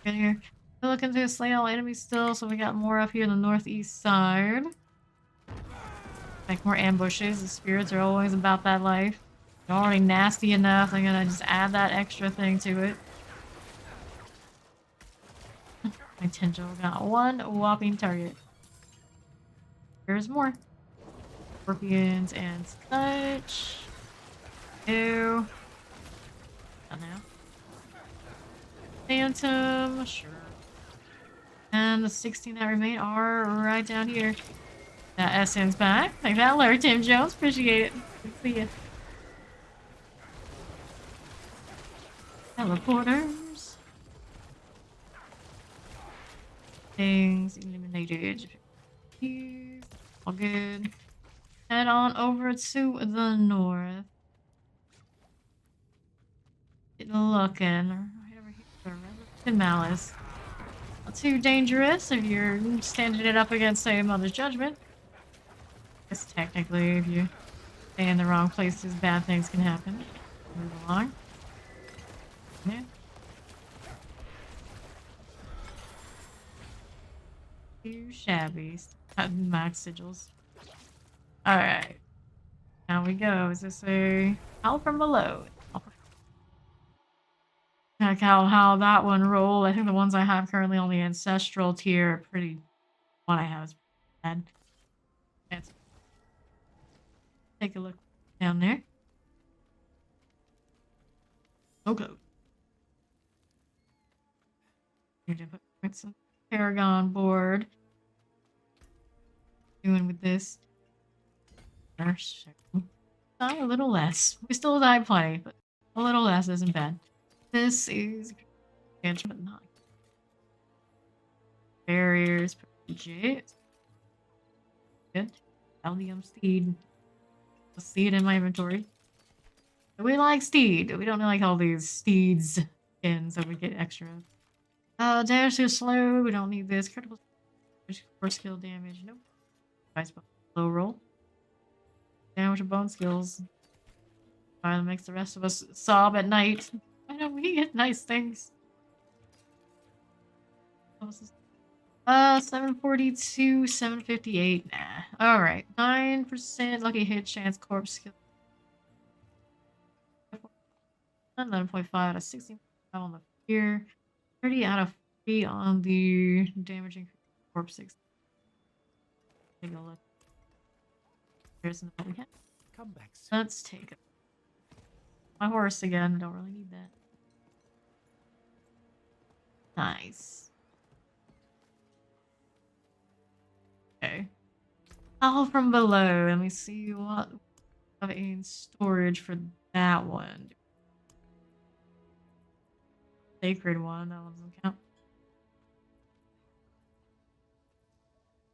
Good here. We're looking to slay all enemies still, so we got more up here in the northeast side. Like more ambushes. The spirits are always about that life. They're already nasty enough. I'm gonna just add that extra thing to it. My Tendril got one whopping target. There's more. Scorpions and such. Ew. Not now. Phantom. Sure. And the 16 that remain are right down here. That Essence back. Like that alert, Tim Jones. Appreciate it. Good to see you. Teleporters. Things eliminated. All good. Head on over to the north. Get looking. Right over here. Resurrected Malice. Not too dangerous if you're standing it up against, say, Mother's Judgment. Guess technically, if you stay in the wrong places, bad things can happen. Move along. Yeah. Too shabby. Max sigils. Alright. Now we go. Is this a Howl from below? Check out how that one rolled. I think the ones I have currently on the ancestral tier are pretty. One I have is bad. Let's take a look down there. Okay. Need to put some Paragon board. Doing with this. A little less. We still die plenty, but a little less isn't bad. This is but not barriers. Legit. Good. Aldium Steed. A Steed in my inventory. We like Steed. We don't like all these Steeds skins that we get extra. Damage too slow. We don't need this. Critical for skill damage. Nope. Nice low roll. Damage and bone skills. Finally makes the rest of us sob at night. I know we get nice things. What was this? 742, 758. Nah. Alright. 9% lucky hit chance corpse skill. 11.5 out of 16 on the fear. 30 out of 40 on the damaging corpse 6. Take a look. Here's what we have. Come back. Let's take it. My horse again. Don't really need that. Nice. Okay. All from below. Let me see what we have in storage for that one. Sacred one. That one doesn't count.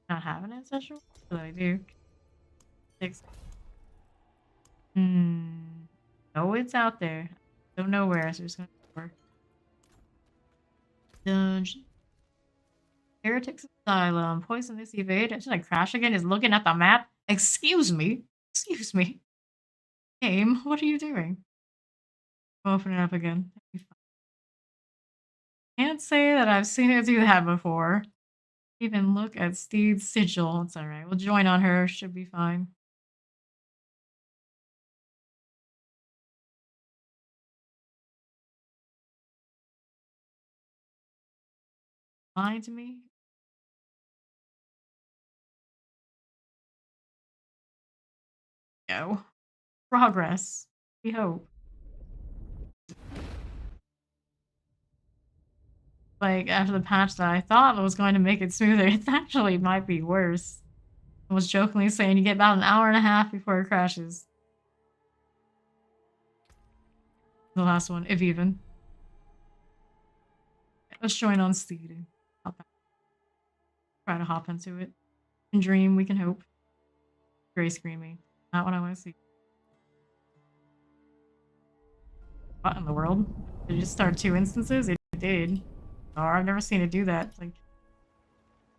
Not have an ancestral? But I do. 6. Oh, it's out there. Don't know where, so we're just gonna work. Dungeon. Heretics Asylum. Poisonous evade. Should I crash again? Is looking at the map? Excuse me. Excuse me. Game, what are you doing? Open it up again. Can't say that I've seen it do that before. Even look at Steed's sigil. It's alright. We'll join on her. Should be fine. Lying to me? No. Progress. We hope. Like, after the patch that I thought was going to make it smoother, it actually might be worse. I was jokingly saying you get about an hour and a half before it crashes. The last one, if even. Let's join on Steed. try to hop into it. We can dream, we can hope. Very screaming. Not what I want to see. What in the world? Did it just start 2 instances? It did. Oh, I've never seen it do that. Like,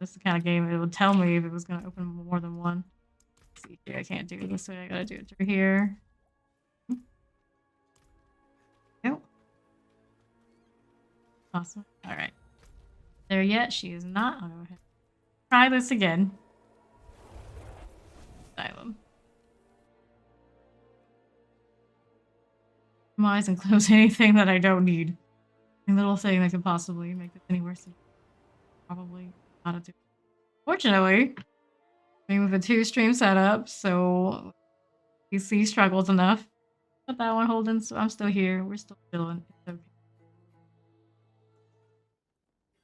this is the kind of game it would tell me if it was going to open more than one. Let's see here, I can't do it this way. I gotta do it through here. Nope. Awesome. Alright. There yet? She is not. I'll go ahead. Try this again. Asylum. Minimize and close anything that I don't need. Any little thing that could possibly make this any worse than probably not a do. Fortunately, I mean, with a 2-stream setup, so PC struggles enough. But that one holding, so I'm still here. We're still chilling. It's okay.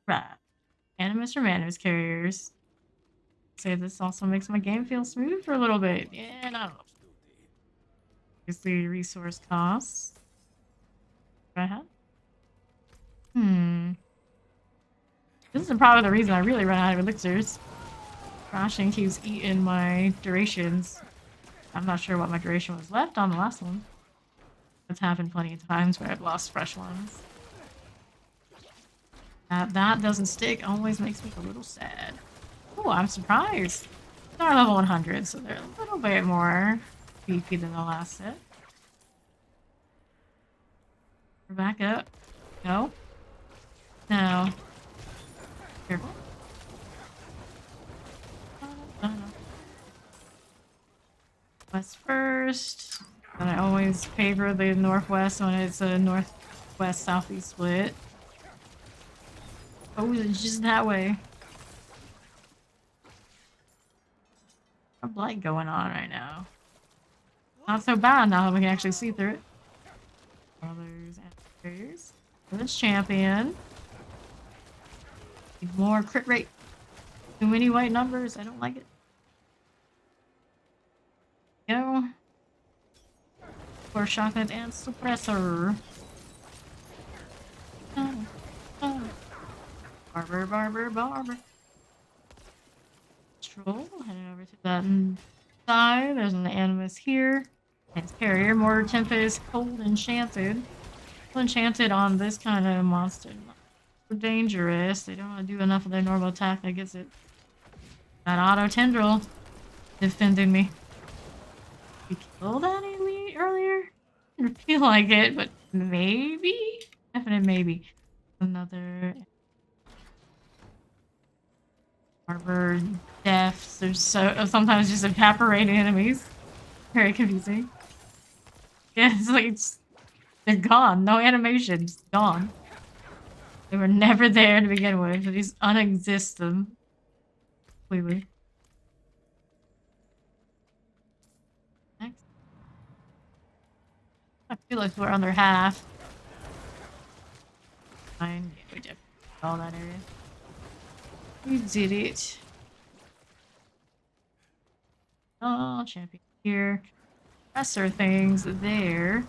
Right. Animus or Manus carriers. Say this also makes my game feel smooth for a little bit. Yeah, I don't know. Obviously, resource costs. What I had? This is probably the reason I really run out of elixirs. Crashing keeps eating my durations. I'm not sure what my duration was left on the last one. It's happened plenty of times where I've lost fresh ones. That doesn't stick always makes me a little sad. Oh, I'm surprised. They're level 100, so they're a little bit more beefy than the last set. We're back up. No. No. Careful. West first. And I always favor the northwest when it's a northwest southeast split. Oh, it's just that way. A blight going on right now. Not so bad now that we can actually see through it. Brothers and sisters. This champion. Need more crit rate. Too many white numbers. I don't like it. Go. For shotgun and suppressor. Barber. Troll. Heading over to that side. There's an animus here. It's carrier. Mortar Tempest. Cold Enchanted. Cold Enchanted on this kind of monster. Not so dangerous. They don't want to do enough of their normal attack that gets it. That auto tendril defending me. You killed that enemy earlier? I didn't feel like it, but maybe? Definite maybe. Another Arbor deaths. There's sometimes just evaporating enemies. Very confusing. Yeah, it's like they're gone. No animation. Just gone. They were never there to begin with. They just unexist them. Completely. Next. I feel like we're under half. Fine. Yeah, we did all that area. We did it. Oh, champion here. Lesser things there.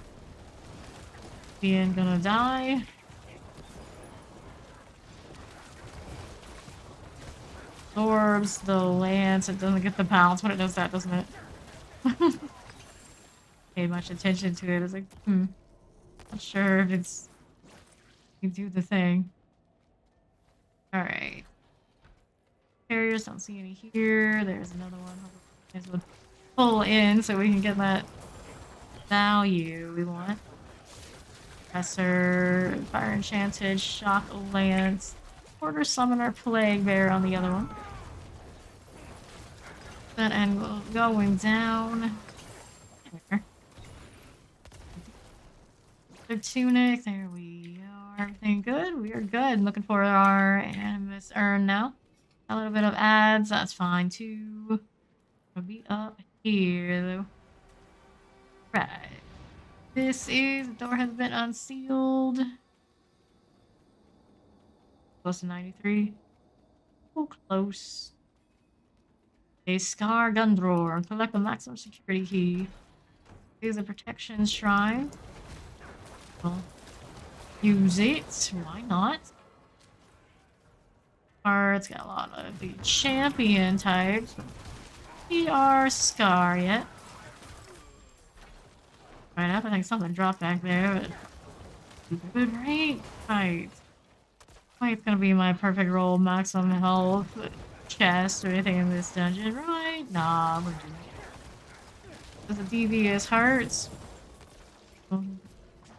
Being gonna die. Absorbs the lance. It doesn't get the bounce when it does that, doesn't it? Paid much attention to it. It's like, not sure if it's you do the thing. Alright. Carriers, don't see any here. There's another one. Might as well pull in so we can get that value we want. Professor, Fire Enchanted, Shock Lance, Quarter Summoner, Plague Bear on the other one. That angle going down. There. The tunic, there we are. Everything good? We are good. Looking for our Animus Urn now. A little bit of ads, that's fine too. I'll be up here though. Right. This is, the door has been unsealed. Close to 93. Oh, close. A Scar Gun Drawer. Collect the maximum security key. Use a protection shrine. Well, use it. Why not? cards. Got a lot of the champion types. We are Scar yet. Right up, I think something dropped back there, but good right? Right. It's gonna be my perfect roll, maximum health, chest, or anything in this dungeon, right? Nah, we're doing it. There's a devious hearts.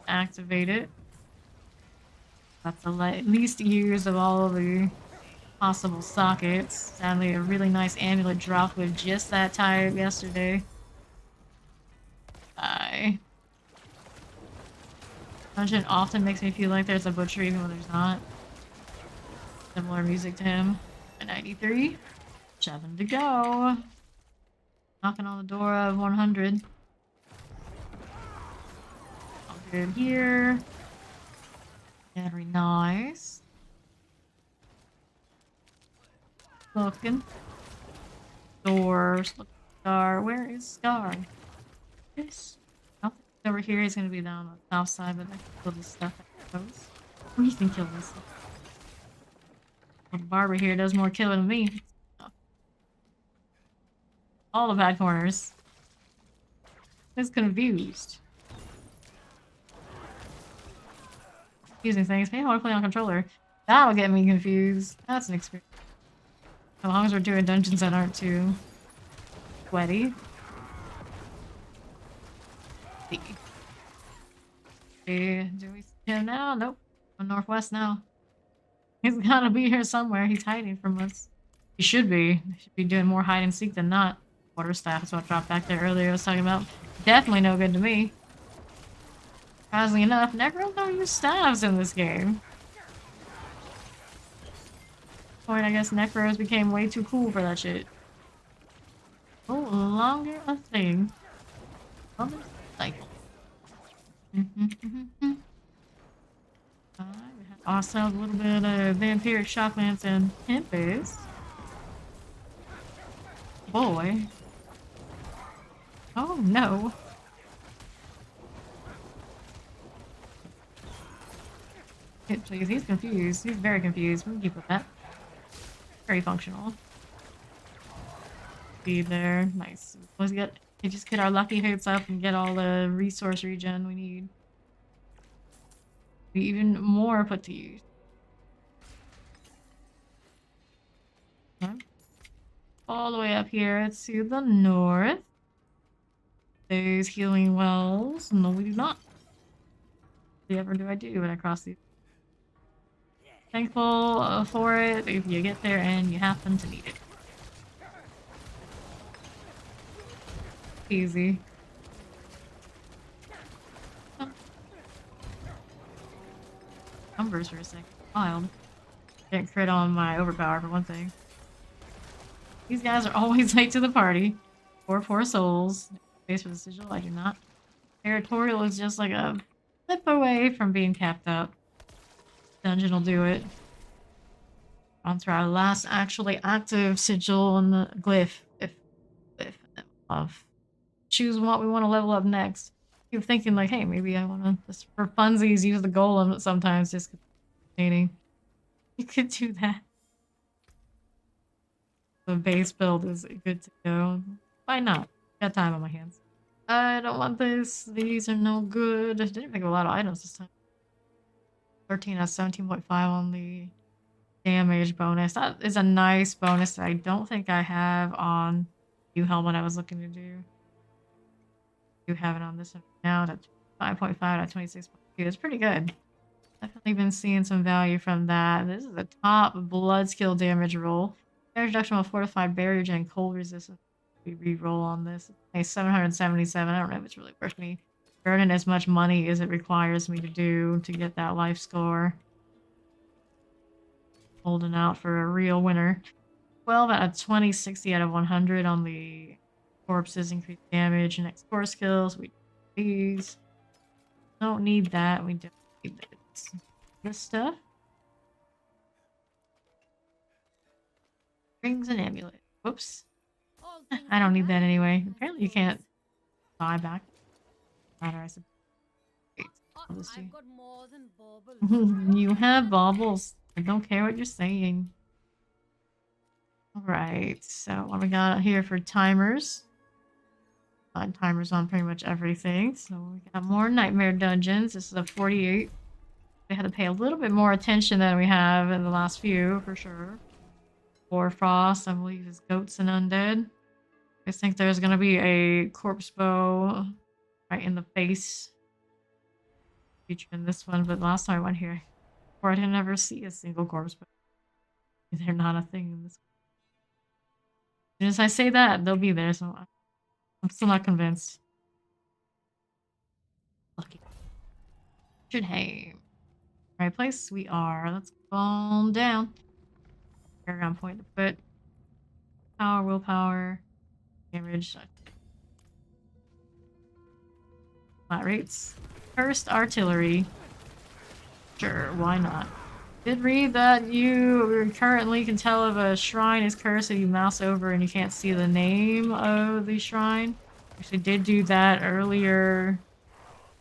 Activate it. That's the least use of all of the possible sockets. Sadly, a really nice amulet dropped with just that type yesterday. Bye. Dungeon often makes me feel like there's a butcher even when there's not. Similar music to him. A 93. 7 to go. Knocking on the door of 100. All good here. Very nice. Looking. Doors. Look. Scar. Where is Scar? This. Over here, he's gonna be down on the south side, but I can kill this stuff, I suppose. We can kill this stuff. The barber here does more killing than me. All the bad corners. Just confused. Confusing things. Maybe I want to play on controller. That'll get me confused. That's an experience. As long as we're doing dungeons that aren't too sweaty. Do we see him now? Nope. I'm northwest now. He's gotta be here somewhere. He's hiding from us. He should be. He should be doing more hide and seek than not. Quarterstaff is what dropped back there earlier I was talking about. Definitely no good to me. Surprisingly enough, Necro don't use staves in this game. Point, I guess Necros became way too cool for that shit. Oh, longer a thing. Other cycle. Also, a little bit of vampiric shocklance and tempest. Boy. Oh no. Hit, please. He's confused. He's very confused. We can keep with that. Very functional. Speed there. Nice. Let's get. We just get our lucky hits up and get all the resource regen we need. Be even more put to use. Okay. All the way up here to the north. There's healing wells. No, we do not. Whatever do I do when I cross these? Thankful for it if you get there and you happen to need it. Easy. Numbers for a second. Wild. Didn't crit on my overpower for one thing. These guys are always late to the party. Poor souls. Space for the sigil, I do not. Territorial is just like a flip away from being capped up. Dungeon will do it. On to our last actually active sigil on the glyph. If of choose what we want to level up next. You're thinking like, hey, maybe I want to just for funsies use the golem sometimes just entertaining. You could do that. The base build is good to go. Why not? Got time on my hands. I don't want this. These are no good. I didn't pick a lot of items this time. 13 out of 17.5 on the damage bonus. That is a nice bonus that I don't think I have on new helmet I was looking to do. I do have it on this one now. That's 5.5 out of 26.2. It's pretty good. Definitely been seeing some value from that. This is the top blood skill damage roll. Damage reduction will fortify barrier gen cold resistance. We re-roll on this. Okay, 777. I don't know if it's really worth me burning as much money as it requires me to do to get that life score. Holding out for a real winner. 12 out of 20, 60 out of 100 on the corpses, increased damage, next core skills. We these don't need that. We don't need this stuff. Rings and amulet. Whoops. I don't need that anyway. Apparently you can't buy back. Matter, I suppose. I've got more than baubles. You have baubles. I don't care what you're saying. Alright, so what we got here for timers? Timers on pretty much everything. So we got more nightmare dungeons. This is a 48. We had to pay a little bit more attention than we have in the last few, for sure. Warfrost, I believe, is goats and undead. I think there's gonna be a corpse bow right in the face. Feature in this one, but last time I went here, I didn't ever see a single corpse bow. They're not a thing in this. As soon as I say that, they'll be there, so I'm still not convinced. Lucky. Should right place we are. Let's calm down. Paragon point to put. Power, willpower, damage. Flat rates. Cursed artillery. Sure, why not? Did read that you currently can tell if a shrine is cursed if you mouse over and you can't see the name of the shrine. Actually did do that earlier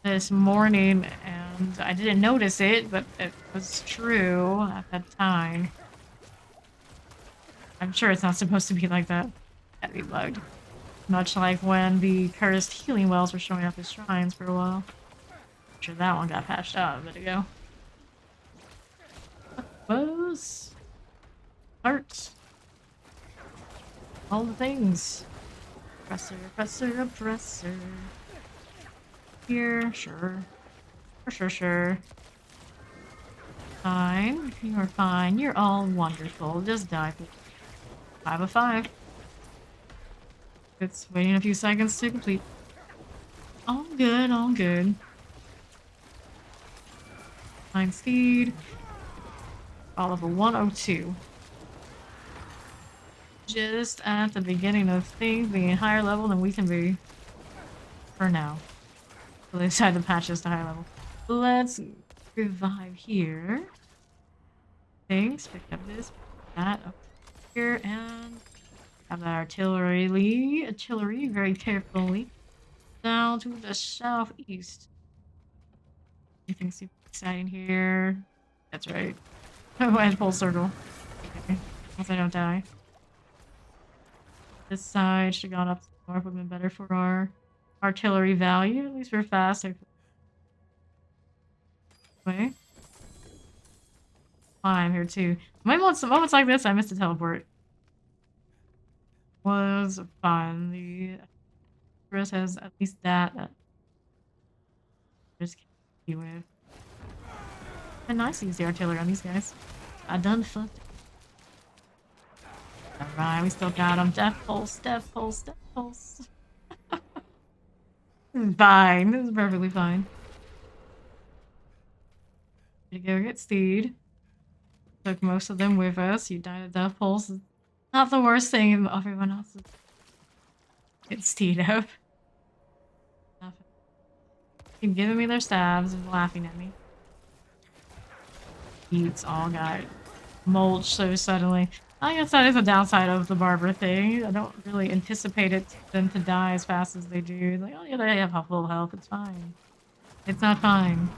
this morning and I didn't notice it, but it was true at that time. I'm sure it's not supposed to be like that. That'd be bugged. Much like when the cursed healing wells were showing up as shrines for a while. I'm sure that one got patched out a bit ago. Bows. Hearts. All the things. Oppressor. Here, sure. Sure. Fine. You're fine. You're all wonderful. Just die. 5 of 5. It's waiting a few seconds to complete. All good. Fine speed. All level 102. Just at the beginning of things being higher level than we can be. For now. So they decided to patch us to higher level. Let's revive here. Things. Pick up this. That up here. And have that artillery very carefully. Down to the southeast. Anything super exciting here? That's right. I went full circle. Okay. Once I don't die. This side should have gone up more, would have been better for our artillery value. At least we're fast. Wait. I'm here too. Moments like this, I missed a teleport. Was fun. The Chris has at least that. Just keep with. And nice to use the artillery on these guys. I done fucked. Alright, we still got them. Death pulse. Fine. This is perfectly fine. To go get Steed. Took most of them with us. You died of death pulse. Not the worst thing if everyone else is. Get Steed up. Keep giving me their stabs and laughing at me. Beats all got mulched so suddenly. I guess that is a downside of the barber thing. I don't really anticipate them to die as fast as they do. Like, oh yeah, they have full health. It's fine. It's not fine.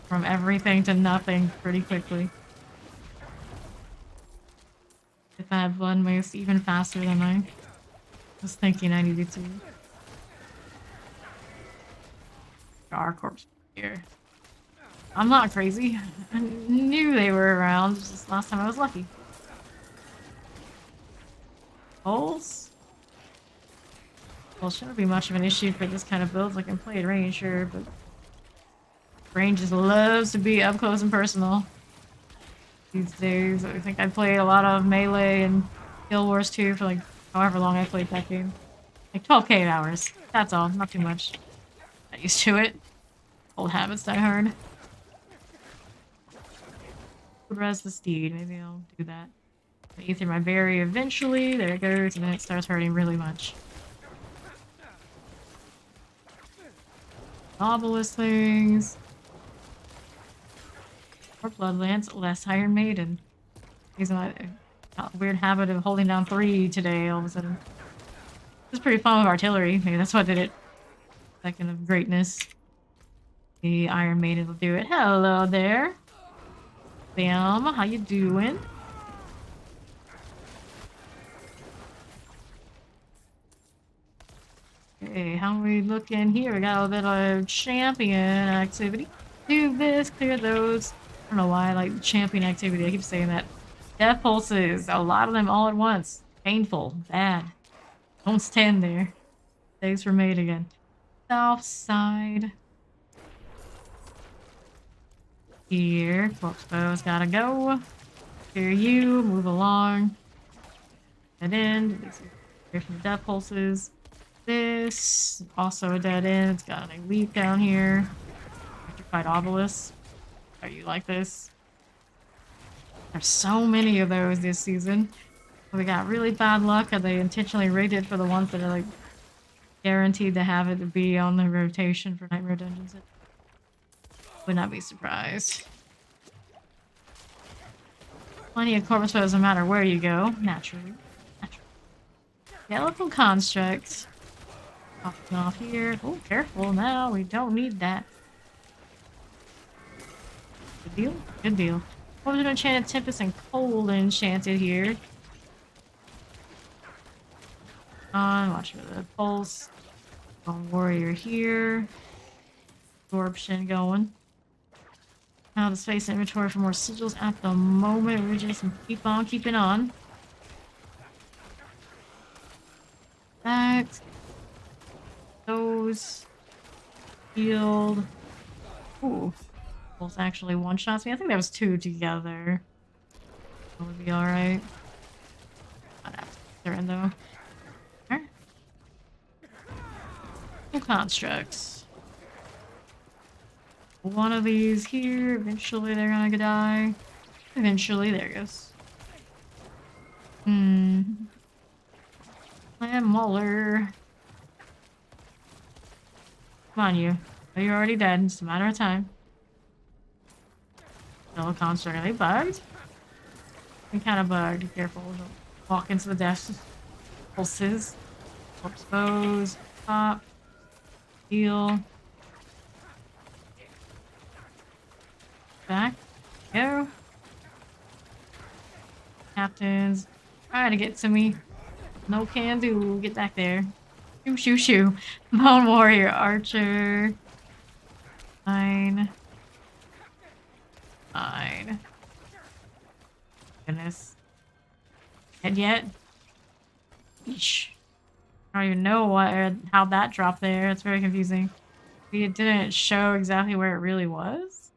From everything to nothing pretty quickly. If I had blood moose even faster than I was thinking I needed to. Our corpse here. I'm not crazy. I knew they were around. Just last time I was lucky. Holes? Well, shouldn't be much of an issue for this kind of build. I can play at range, sure, but range just loves to be up close and personal. These days, I think I played a lot of Melee and Guild Wars 2 for like however long I played that game. Like 12k hours. That's all. Not too much. Not used to it. Old habits die hard. Res the Steed. Maybe I'll do that. Eat through my berry eventually. There it goes, and then it starts hurting really much. Obelisk things. More Bloodlance, less Iron Maiden. He's got a weird habit of holding down 3 today all of a sudden. This is pretty fun with artillery. Maybe that's what did it. Second of greatness. The Iron Maiden will do it. Hello there. Bam, how you doing? Okay, how are we looking here? We got a bit of champion activity. Do this, clear those. I don't know why I like champion activity. I keep saying that. Death pulses. A lot of them all at once. Painful. Bad. Don't stand there. Days were made again. South side. Here. Corpse bow's gotta go. Here you. Move along. Dead end. Here from the death pulses. This. Also a dead end. It's got an elite down here. Electrified obelisk. Are you like this? There's so many of those this season. We got really bad luck, and they intentionally rigged it for the ones that are like guaranteed to have it to be on the rotation for Nightmare Dungeons. Would not be surprised. Plenty of corpse foes no matter where you go, naturally. Skeletal construct. Off here. Oh, careful now. We don't need that. Good deal. Good deal. What was an enchanted tempest and cold enchanted here? Watch for the pulse. Warrior here. Absorption going. Now the space inventory for more sigils at the moment. We're just keep on keeping on. Back. Those. Healed. Ooh. Pulse actually one-shots me. I think that was two together. That would be alright. They're in though. Constructs. One of these here. Eventually they're gonna die. Eventually, there goes. Lamb Muller. Come on, you. Oh, you're already dead. It's a matter of time. Still a construct. Are they bugged? I'm kind of bugged. Be careful. Don't walk into the death pulses. Corpse bows. Pop. Heal. Back. Go. Captains. Try to get to me. No can do. Get back there. Shoo, shoo, shoo. Bone Warrior Archer. Fine. Fine. Goodness. And yet. Eesh. I don't even know how that dropped there. It's very confusing. It didn't show exactly where it really was.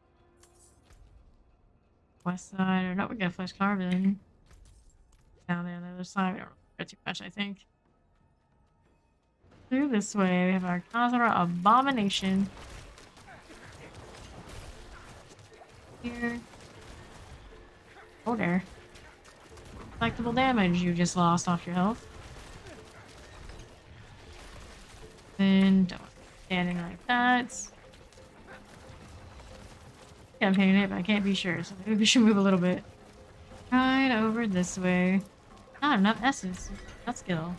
West side, or no, we got flesh carbon. Down there on the other side. We don't care too much, I think. Through this way, we have our Khazra Abomination. Here. Oh, there. Collectible damage you just lost off your health. Then don't standing like that. Yeah, I'm hitting it, but I can't be sure, so maybe we should move a little bit. Right over this way. Not enough essence. That skill.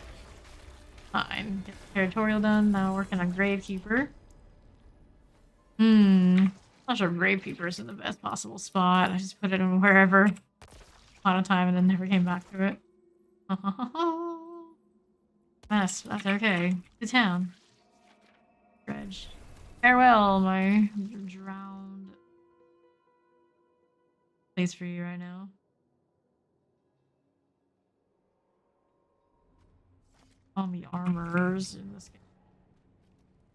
Fine. Get the territorial done. Now working on Gravekeeper. Not sure Gravekeeper is in the best possible spot. I just put it in wherever. A lot of time and then never came back to it. That's okay. To town. Dredge. Farewell, my drowned place for you right now. All the armors in this game.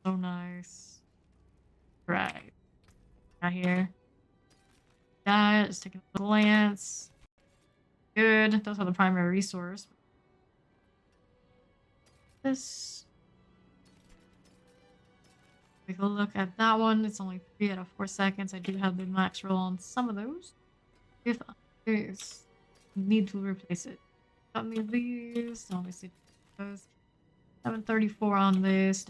So nice. Right. Out here. That is taking a glance. Good. Those are the primary resource. This. Take a look at that one. It's only 3 out of 4 seconds. I do have the max roll on some of those. If there's need to replace it. Got me these. Obviously those. 734 on this.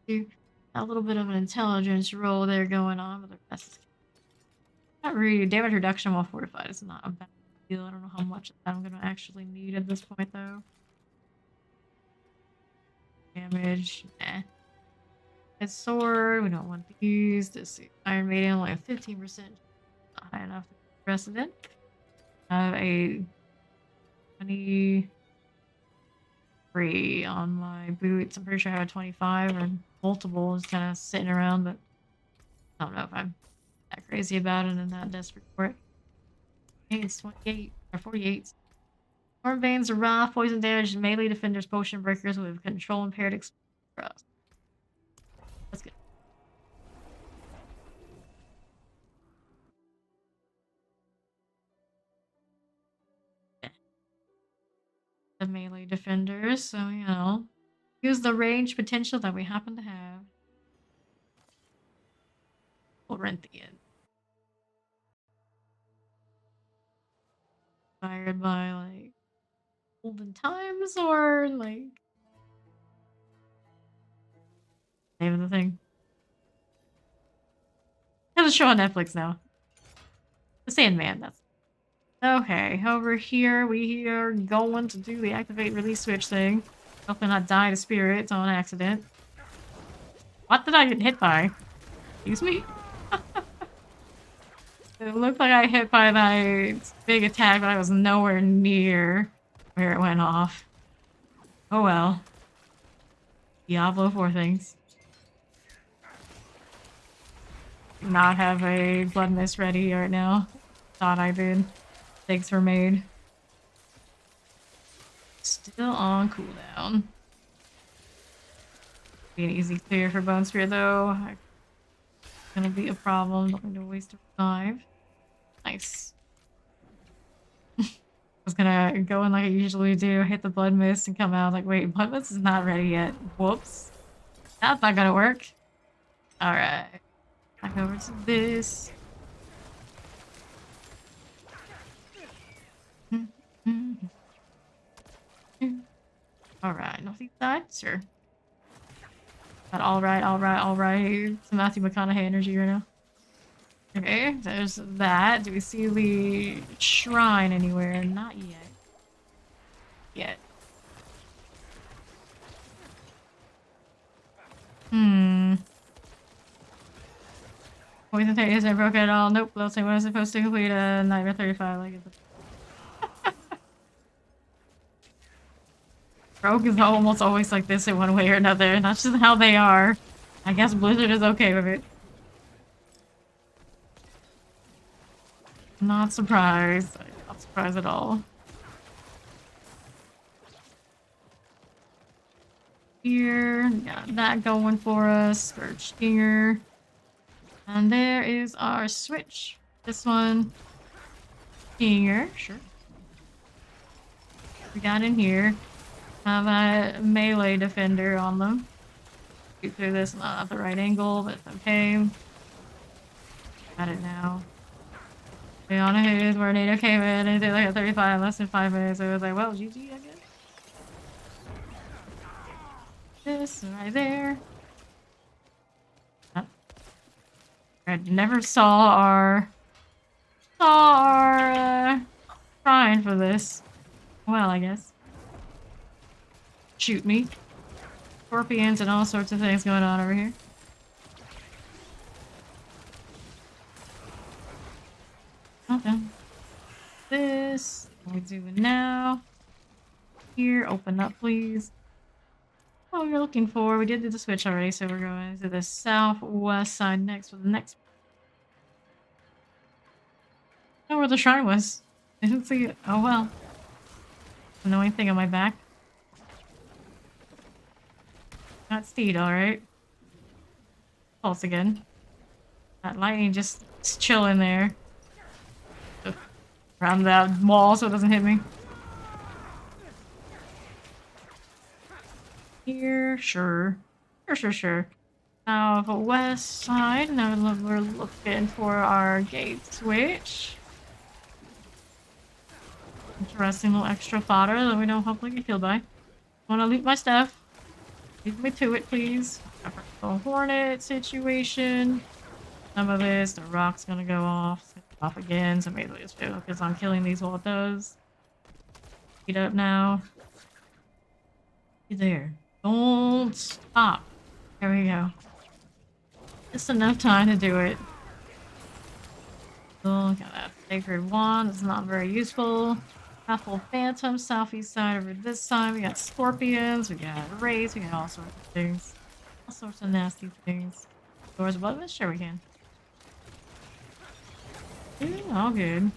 A little bit of an intelligence roll there going on, but the rest is not really. Damage reduction while fortified is not a bad deal. I don't know how much of that I'm gonna actually need at this point though. Damage, nah. Head sword, we don't want these. This Iron Maiden only have 15%. Not high enough to be precedent. Have a 20. 3 on my boots. I'm pretty sure I have a 25 or multiple is kind of sitting around, but I don't know if I'm that crazy about it and that desperate for it. Hey, it's 28 or 48. Storm Veins are raw, poison damage, melee defenders, potion breakers with control impaired explosives. That's good. The melee defenders, so you know, use the range potential that we happen to have. Corinthian. Inspired by like olden times or like name of the thing. There's a show on Netflix now. The Sandman, that's okay. Over here we are going to do the activate release switch thing. Hopefully not die to spirits on accident. What did I get hit by? Excuse me? It looked like I hit by that big attack, but I was nowhere near where it went off. Oh well. Diablo 4 things. Not have a blood mist ready right now. Thought I did. Mistakes were made. Still on cooldown. Be an easy clear for Bone Spear though. Gonna be a problem. Don't need to waste a revive. Nice. I was gonna go in like I usually do, hit the blood mist and come out like, wait, blood mist is not ready yet. Whoops. That's not gonna work. Alright. Back over to this. Alright, northeast side? Sure. But alright. It's Matthew McConaughey energy right now. Okay, there's that. Do we see the shrine anywhere? Not yet. Poison 30 isn't broken at all. Nope, let's say when I was supposed to complete a Nightmare 35. Like it's Rogue is almost always like this in one way or another. That's just how they are. I guess Blizzard is okay with it. Not surprised. Not surprised at all. Here, got that going for us. Scourge Stinger. And there is our switch. This one. Stinger, sure. We got in here. Have a melee defender on them. Shoot through this, not at the right angle, but it's okay. Got it now. Be on a hit where NATO came in and did like a 35 less than 5 minutes. So it was like, well, GG, I guess. This right there. I never saw our shrine for this. Well, I guess. Shoot me. Scorpions and all sorts of things going on over here. Okay. This. What we doing now? Here, open up, please. What we're looking for. We did do the switch already, so we're going to the southwest side next for the next. I don't know where the shrine was. I didn't see it. Oh well. Annoying thing on my back. Not Steed, alright. Pulse again. That lightning just chilling there. Ugh. Around that wall so it doesn't hit me. Here, sure. Sure. Now, the west side, now we're looking for our gate switch. Interesting little extra fodder that we don't hopefully get killed by. Wanna loot my stuff. Leave me to it, please. The hornet situation. Some of this, the rock's gonna go off. It's gonna go off again, so maybe just focus on killing these while it does. Heat up now. Get there. Don't stop. There we go. Just enough time to do it. Got that sacred wand. It's not very useful. Apple Phantom, southeast side over this side. We got scorpions, we got rays, we got all sorts of things. All sorts of nasty things. Doors above us? Sure we can. All good.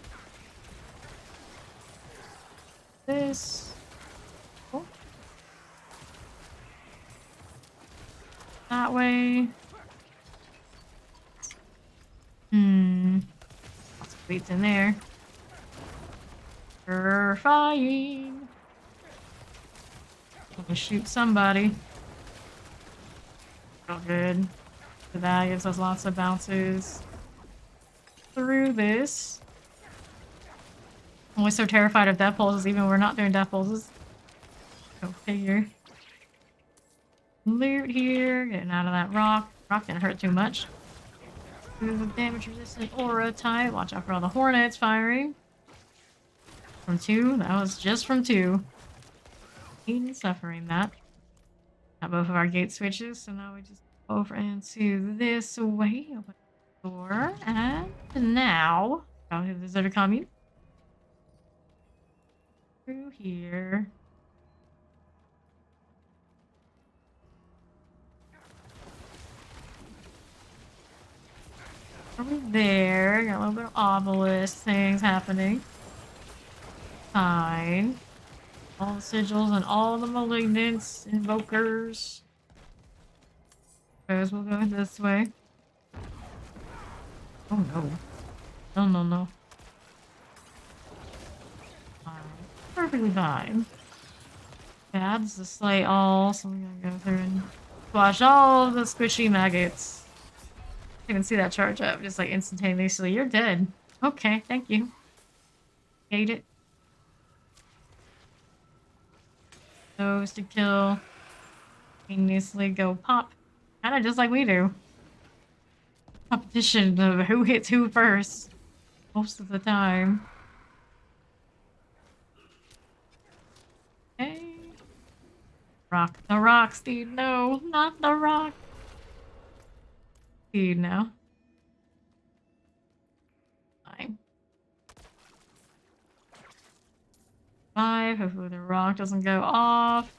This. Cool. That way. Lots of weights in there. Terrifying. I'm gonna shoot somebody. Oh, good. So that gives us lots of bounces through this. I'm always so terrified of death pulses, even when we're not doing death pulses. Go figure. Loot here, getting out of that rock. Rock didn't hurt too much. Damage resistant aura type. Watch out for all the hornets firing. From 2, that was just from 2. Pain and suffering that. Got both of our gate switches, so now we just go over into this way. Open the door, and now go to the visitor commune. Through here. Over there, got a little bit of obelisk things happening. Fine. All the sigils and all the malignants, invokers. Suppose we'll go this way. Oh no. No, no, no. Fine. Perfectly fine. Yeah, this is slay all, so we're gonna go through and squash all the squishy maggots. You can see that charge up just like instantaneously. You're dead. Okay, thank you. Ate it. Those to kill. Instantaneously go pop. Kinda just like we do. Competition of who hits who first. Most of the time. Okay. Rock. The rock, Steve. No, not the rock. Steve, now. Fine. 5. Hopefully the rock doesn't go off.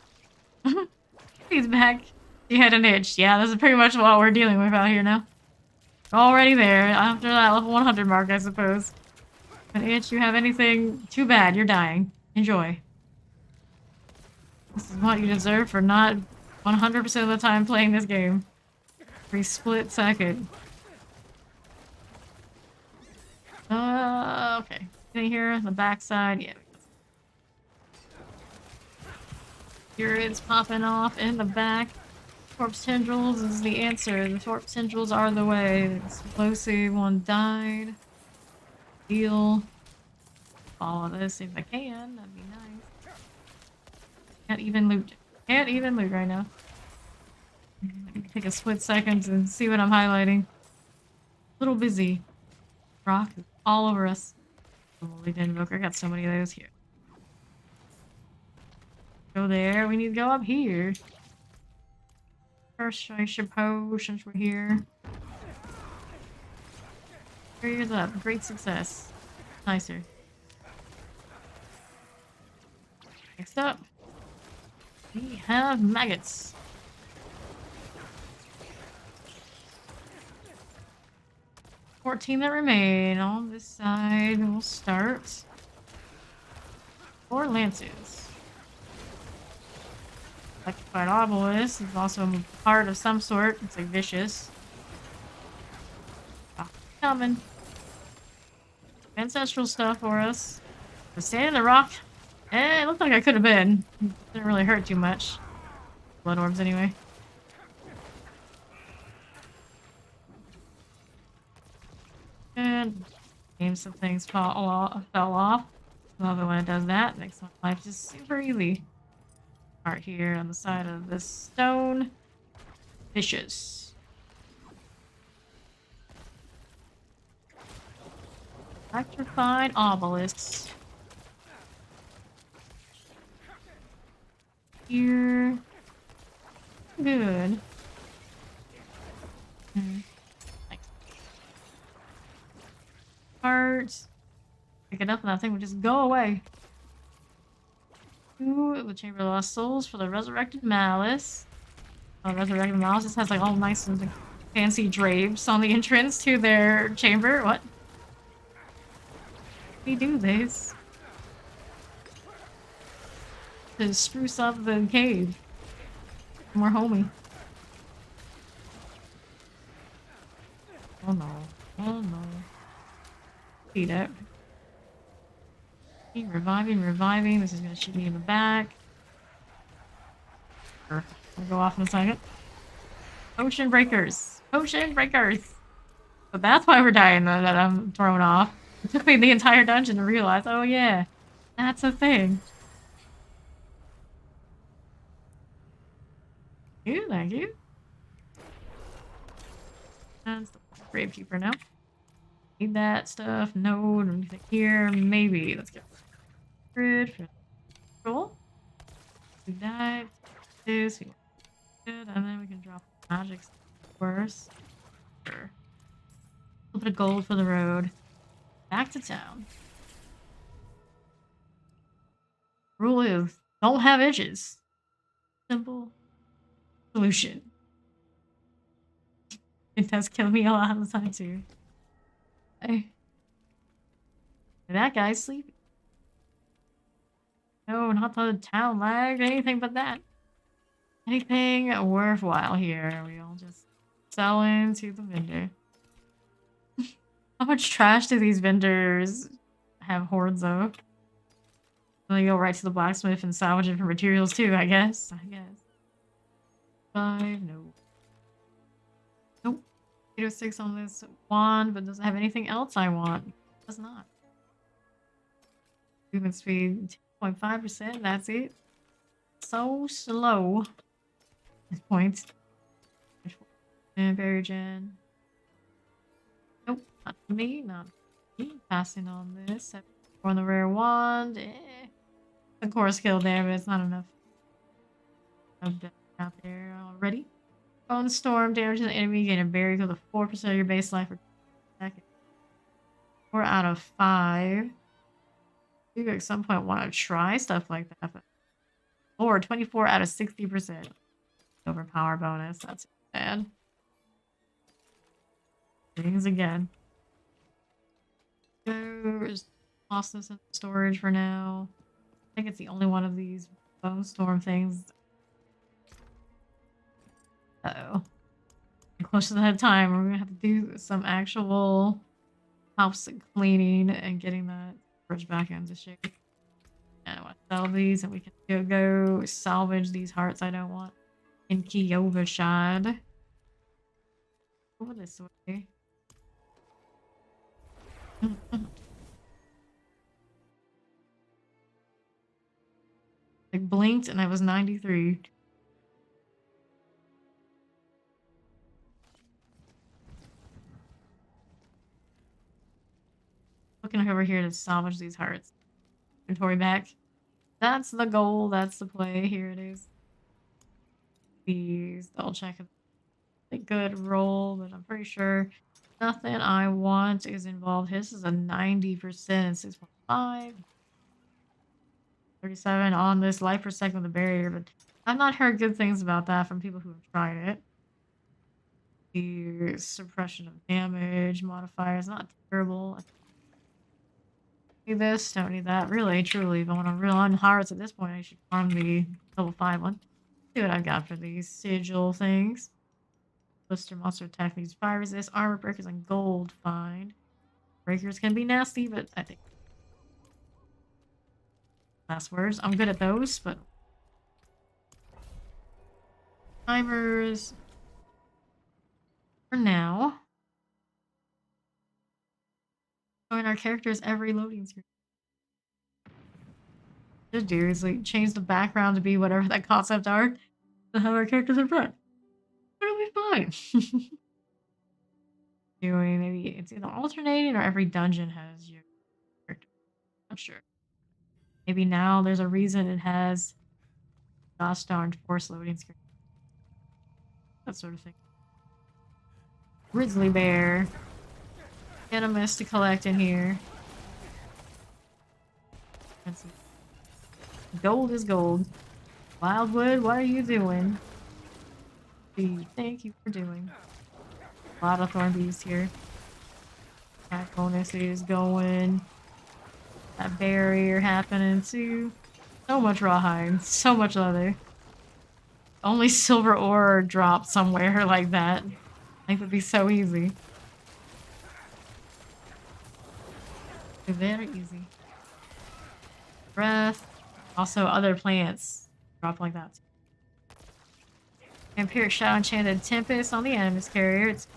He's back. He had an itch. Yeah, this is pretty much what we're dealing with out here now. Already there. After that level 100 mark, I suppose. An itch, you have anything too bad, you're dying. Enjoy. This is what you deserve for not 100% of the time playing this game. Every split second. Okay. Getting here on the backside. Yeah. Here it's popping off in the back. Corpse tendrils is the answer. The corpse tendrils are the way. Explosive one died. Heal. Follow this if I can. That'd be nice. Can't even loot. Can't even loot right now. Take a split second and see what I'm highlighting. A little busy. Rock is all over us. Holy Invoker. Got so many of those here. Go there. We need to go up here. First, I suppose, since we're here. Here's up. Great success. Nicer. Next up, we have maggots. 14 that remain. On this side, we'll start. 4 lances. Electrified obelisk is also a part of some sort. It's like vicious. Oh, coming. Ancestral stuff for us. But staying in the rock. It looked like I could have been. Didn't really hurt too much. Blood orbs anyway. And some things fell off. Love it when it does that. Makes my life just super easy. Part here on the side of this stone. Vicious. Electrified obelisks. Here. Good. Nice. Part. Pick it up and that thing would just go away. Ooh, the Chamber of Lost Souls for the Resurrected Malice. Oh, Resurrected Malice just has like all nice and like, fancy drapes on the entrance to their chamber. What? We do this to spruce up the cave. More homey. Oh no. Oh no. Beat it. Reviving, reviving. This is gonna shoot me in the back. Sure. I'll go off in a second. Potion breakers. Potion breakers. So that's why we're dying that I'm thrown off. It took me the entire dungeon to realize, oh yeah, that's a thing. Thank you. That's the Gravekeeper now. Need that stuff. No, anything here. Maybe. Let's get grid for control. We die. This. We good. And then we can drop magic. Worse. Sure. A little bit of gold for the road. Back to town. Rule is don't have edges. Simple solution. It does kill me a lot of the time too. Hey. That guy's sleeping. No, not the town lag, anything but that. Anything worthwhile here. We all just sell into the vendor. How much trash do these vendors have hordes of? And they go right to the blacksmith and salvage it for materials too, I guess. 5, no. Nope. 806 on this wand, but doesn't have anything else I want. It does not. Movement speed 2.5%, that's it. So slow. At this point. And barrier gen. Nope, not for me, not for me. Passing on this. On the rare wand. The core skill there, but it's not enough. Out there already. Bone storm damage to the enemy. Gain a barrier equal to 4% of your base life for 2 seconds. 4 out of 5. You at some point want to try stuff like that. But or 24 out of 60%. Overpower bonus. That's bad. Things again. There's lost this in storage for now. I think it's the only one of these bone storm things. Uh-oh. Close to that time, we're gonna have to do some actual house cleaning and getting that storage back into shape. And I want to sell these and we can go salvage these hearts I don't want in Kyovashad. Over this way. I blinked and I was 93. Looking over here to salvage these hearts. Inventory back. That's the goal. That's the play. Here it is. Please double check a good roll, but I'm pretty sure nothing I want is involved. This is a 90%, 6.5. 37 on this life per second with the barrier, but I've not heard good things about that from people who have tried it. The suppression of damage modifier is not terrible. Need this, don't need that. Really, truly, if I want to run hearts at this point, I should farm the level 5 one. See what I've got for these sigil things. Blister monster attack needs fire resist, armor breakers, and gold find. Breakers can be nasty, but I think last words. I'm good at those, but timers for now. Showing our characters every loading screen. Should do is like change the background to be whatever that concept art and have our characters in front. It'll be fine. Doing maybe it's either alternating or every dungeon has your character. Not sure. Maybe now there's a reason it has gosh darned force loading screen. That sort of thing. Grizzly bear. Animus to collect in here. Gold is gold. Wildwood, what are you doing? What do you think you were doing? A lot of thorn beasts here. That bonus is going. That barrier happening too. So much rawhide, so much leather. Only silver ore dropped somewhere like that. I think would be so easy. Very easy. Breath. Also other plants drop like that. Vampiric Shadow Enchanted Tempest on the Animus Carrier. It's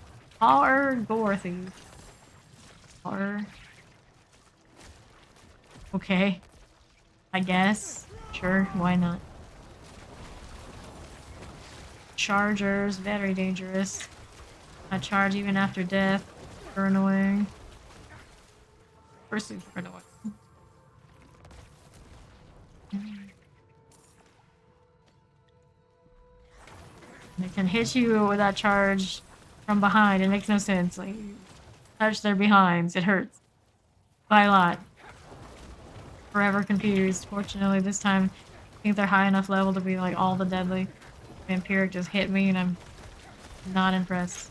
Power Gorthy. Power. Okay. I guess. Sure, why not? Chargers, very dangerous. I charge even after death. Super annoying. First super annoying. They can hit you with that charge from behind. It makes no sense. Like, you touch their behinds. It hurts. By a lot. Forever confused. Fortunately, this time, I think they're high enough level to be like all the deadly. Vampiric just hit me and I'm not impressed.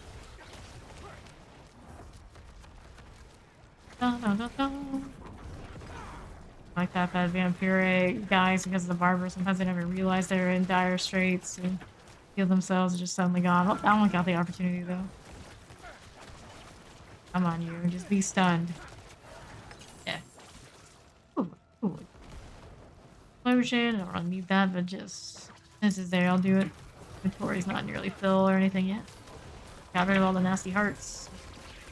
Dun, dun, dun, dun. Like that bad vampiric guys because of the barber. Sometimes they never realize they're in dire straits and heal themselves and just suddenly gone. Oh, that one got the opportunity though. Come on, you. Just be stunned. Yeah. Ooh, ooh. Explosion. I don't really need that, but just this is there. I'll do it. Inventory's not nearly full or anything yet. Got rid of all the nasty hearts.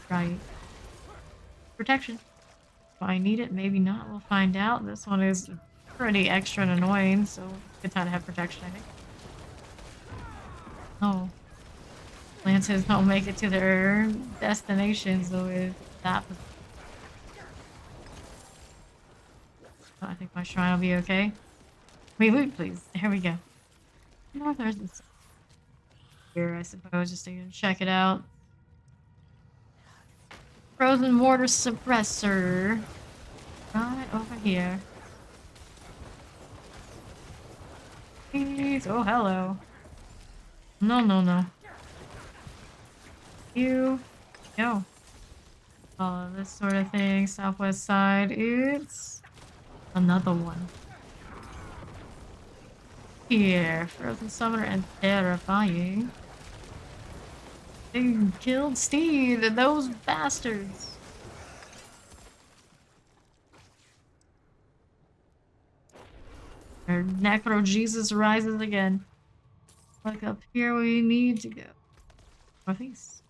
Right. Protection. Do I need it? Maybe not. We'll find out. This one is pretty extra and annoying, so good time to have protection, I think. Oh. Lances don't make it to their destinations with that. I think my shrine will be okay. Wait, loot, please. There we go. No, there's this here, I suppose, just to check it out. Frozen mortar suppressor. Right over here. Please. Oh, hello. No, no, no. You. No. This sort of thing. Southwest side. It's another one. Here. Frozen summoner and terrifying. They killed Steve and those bastards. Our Necro Jesus rises again. Like up here we need to go. Northeast.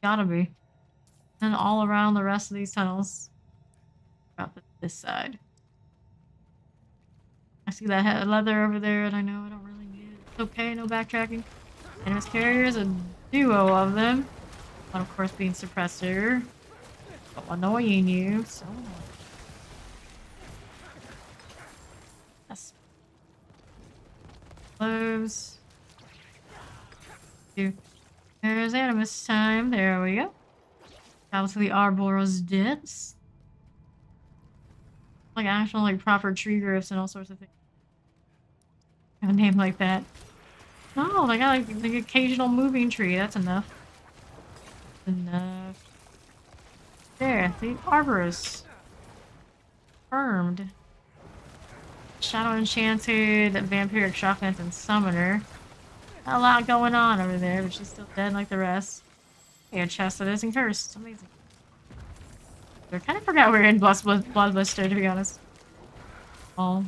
Gotta be. And all around the rest of these tunnels. About this side. I see that leather over there and I know I don't really need it. It's okay, no backtracking. Animus Carriers, a duo of them. One of course being Suppressor. So annoying you. So annoying. Yes. Close. There's Animus time. There we go. Travel to the Arboros Dits. Like actual, like proper tree growths and all sorts of things. A name like that. No, they got like the occasional moving tree. That's enough. Enough. There, the Arborist. Confirmed. Shadow Enchanted, Vampiric Shocklands, and Summoner. Not a lot going on over there, but she's still dead like the rest. Yeah, chest that isn't cursed. Amazing. I kind of forgot we were in Bloodluster, to be honest. All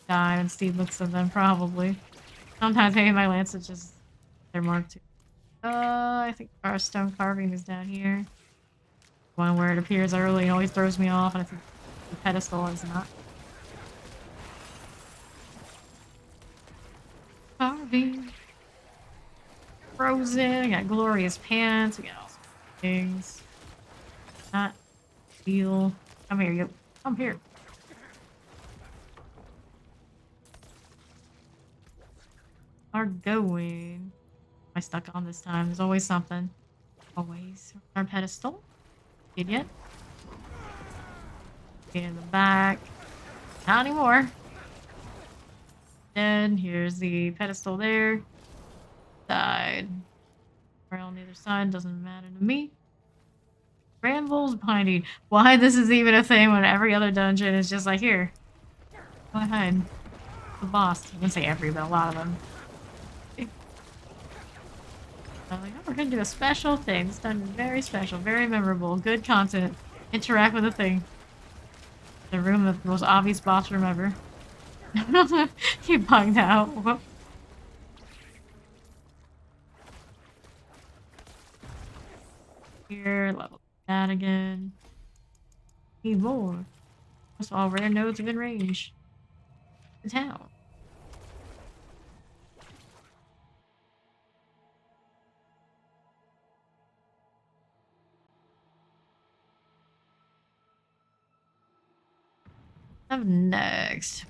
die and Steve looks at them, probably. Sometimes maybe my lance is just they're marked too. I think our stone carving is down here. One where it appears early and always throws me off, and I think the pedestal is not. Carving. Frozen. We got glorious pants. We got all sorts of things. Not deal. Come here, you. Come here. Are going. I stuck on this time. There's always something. Always. Our pedestal. Idiot. Get in the back. Not anymore. Then here's the pedestal there. Died. Or on the other side, doesn't matter to me. Brambles binding. Why this is even a thing when every other dungeon is just like, here. Go ahead. The boss. I wouldn't say every, but a lot of them. I'm like, oh, we're gonna do a special thing. It's done very special, very memorable, good content. Interact with the thing. The room, the most obvious boss room ever. He bugged out. Whoop. Here, level that again. Need more. Most all rare nodes within range. The town. Up next.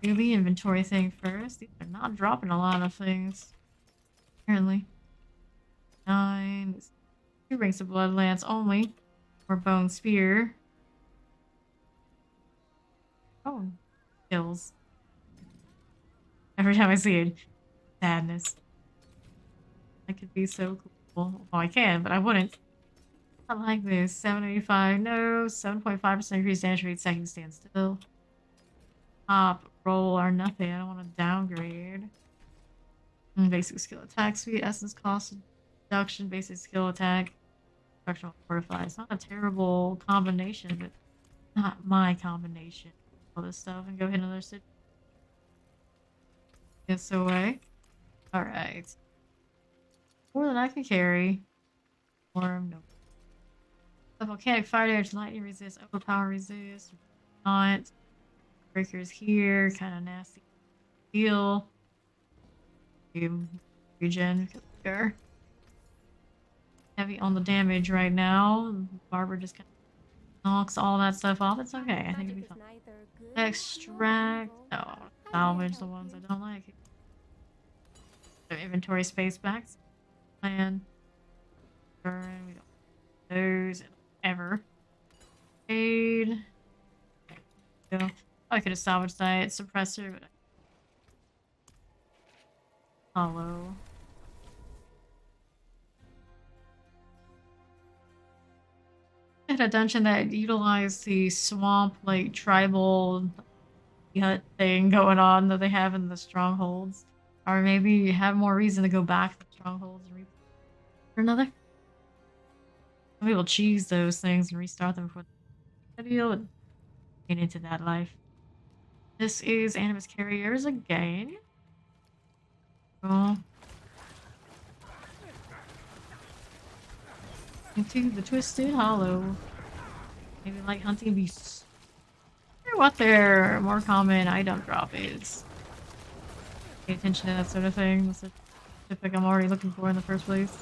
Do the inventory thing first. These are not dropping a lot of things. Apparently. 9. 2 rings of Bloodlance only. Or Bone Spear. Oh. Kills. Every time I see it. Sadness. That could be so cool. Well, I can, but I wouldn't. I like this. 785. No. 7.5% increased damage rate. Second stand still. Top, roll, or nothing. I don't want to downgrade. Basic skill attack speed, essence cost reduction, basic skill attack, structural fortify. It's not a terrible combination, but not my combination. All this stuff and go hit another city. Gets away. Alright. More than I can carry. Worm, no. The volcanic fire damage, lightning resist, overpower resist, not. Breakers here, kind of nasty. Heal. Regen. There. Heavy on the damage right now. Barber just kind of knocks all that stuff off. It's okay. I think it'll be fine. Extract. No. Salvage the ones I don't like. So inventory space back. Plan. Burn. We don't those ever. Aid. Go. I could have salvaged that suppressor, but hollow. I had a dungeon that utilized the swamp like tribal hut thing going on that they have in the strongholds. Or maybe you have more reason to go back to the strongholds and for another. Some people choose those things and restart them before the deal and get into that life. This is Animus Carriers again. Cool. Into the Twisted Hollow. Maybe like hunting beasts. I wonder what their more common item drop is. Pay attention to that sort of thing. That's a specific I'm already looking for in the first place.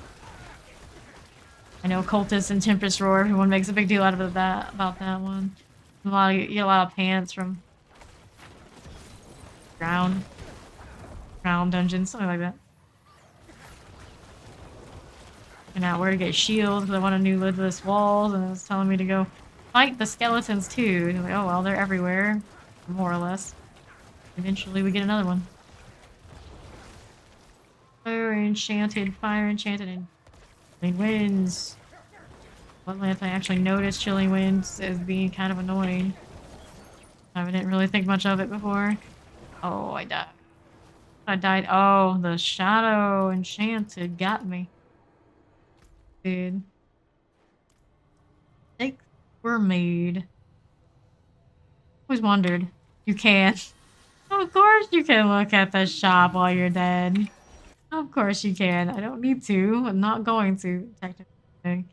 I know Cultist and Tempest Roar, everyone makes a big deal out of that about that one. You get a lot of pants from ground dungeons, something like that. And out where to get shields because I want a new lidless walls, and it was telling me to go fight the skeletons too. And I'm like, oh well, they're everywhere, more or less. Eventually, we get another one. Fire enchanted, and chilling winds. Bloodlance, I actually noticed chilling winds as being kind of annoying. I didn't really think much of it before. Oh, I died. I died. Oh, the shadow enchanted got me. Dude. They were made. Always wondered. You can. Of course you can look at the shop while you're dead. Of course you can. I don't need to. I'm not going to. Technically.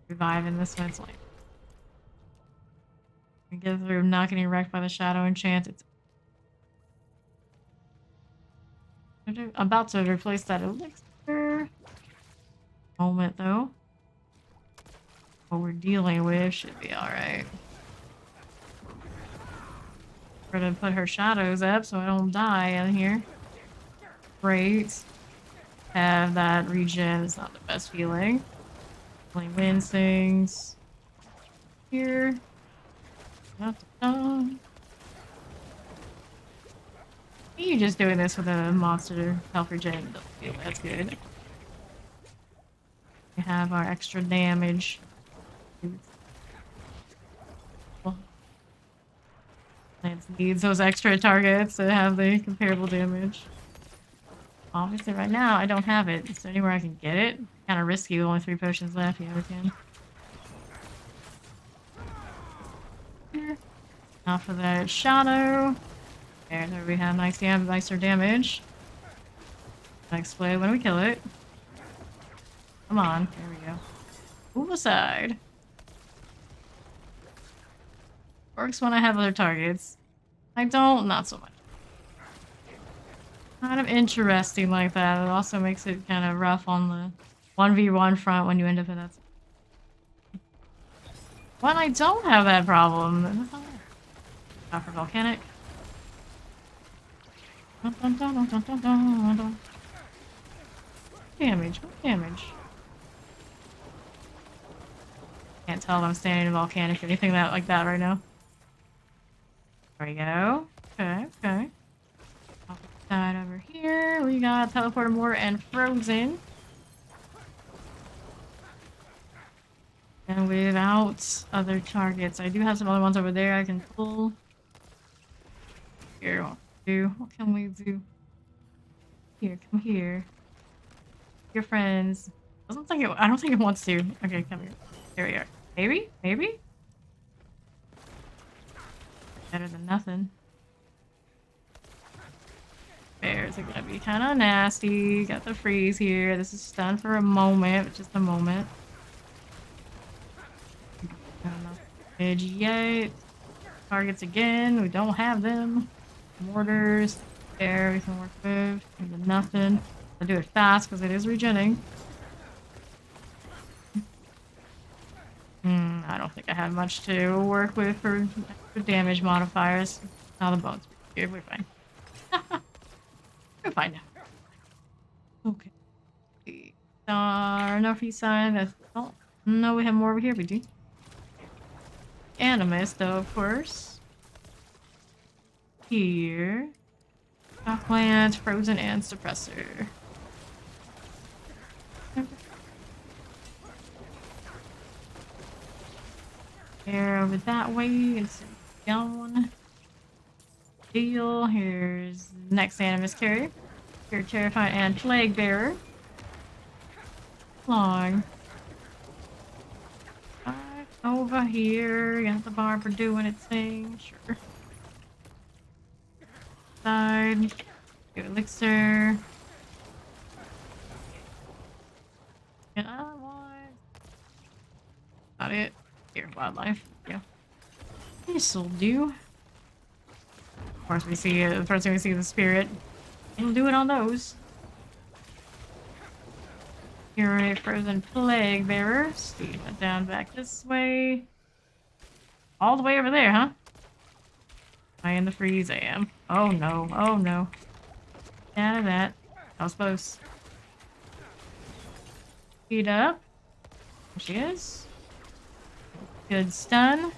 Revive in this one. It's like. I get through not getting wrecked by the shadow enchanted. I'm about to replace that elixir. Moment though. What we're dealing with should be alright. We're gonna put her shadows up so I don't die in here. Great. Have that regen. It's not the best feeling. Only wins things. Here. You just doing this with a monster health regen. That's good. We have our extra damage. Lance needs those extra targets to have the comparable damage. Obviously, right now, I don't have it. Is there anywhere I can get it? Kind of risky with only 3 potions left. Yeah, we can. Here. Now for that shadow. There we have nicer damage. Explode when we kill it. Come on. There we go. Move aside. Works when I have other targets. I don't, not so much. Kind of interesting like that. It also makes it kind of rough on the 1v1 front when you end up in that. When I don't have that problem. Not for volcanic. Damage, what damage? Can't tell if I'm standing in volcanic or anything like that right now. There we go. Okay, okay. Off the side over here, we got teleporter mortar and frozen. And without other targets, I do have some other ones over there I can pull. Here, what can we do? Here, come here. Your friends. I don't think it wants to. Okay, come here. There we are. Maybe? Maybe? Better than nothing. Bears are gonna be kind of nasty. Got the freeze here. This is stun for a moment, just a moment. Edge yet. Targets again. We don't have them. Mortars. There, we can work with. And nothing. I'll do it fast because it is regenning. I don't think I have much to work with for damage modifiers. Now the bones. We're fine. We're fine now. Okay. Enough heat sign. Oh, no, we have more over here. We do. Animus, though, of course. Here. Plant, frozen, and suppressor. Here over that way is down. Deal. Here's the next animus carrier. Here, terrifying and plague bearer. Long. Right over here. Got the barber doing its thing. Sure. Side. Do elixir. And I want. Not it. Here, wildlife. Yeah. This'll do. Of course, we see the first thing we see the spirit. We'll do it on those. Here, a frozen plague bearer. Steam it down back this way. All the way over there, huh? Am I in the freeze? I am. Oh no! Oh no! Get out of that. I was close. Speed up. There she is. Good stun.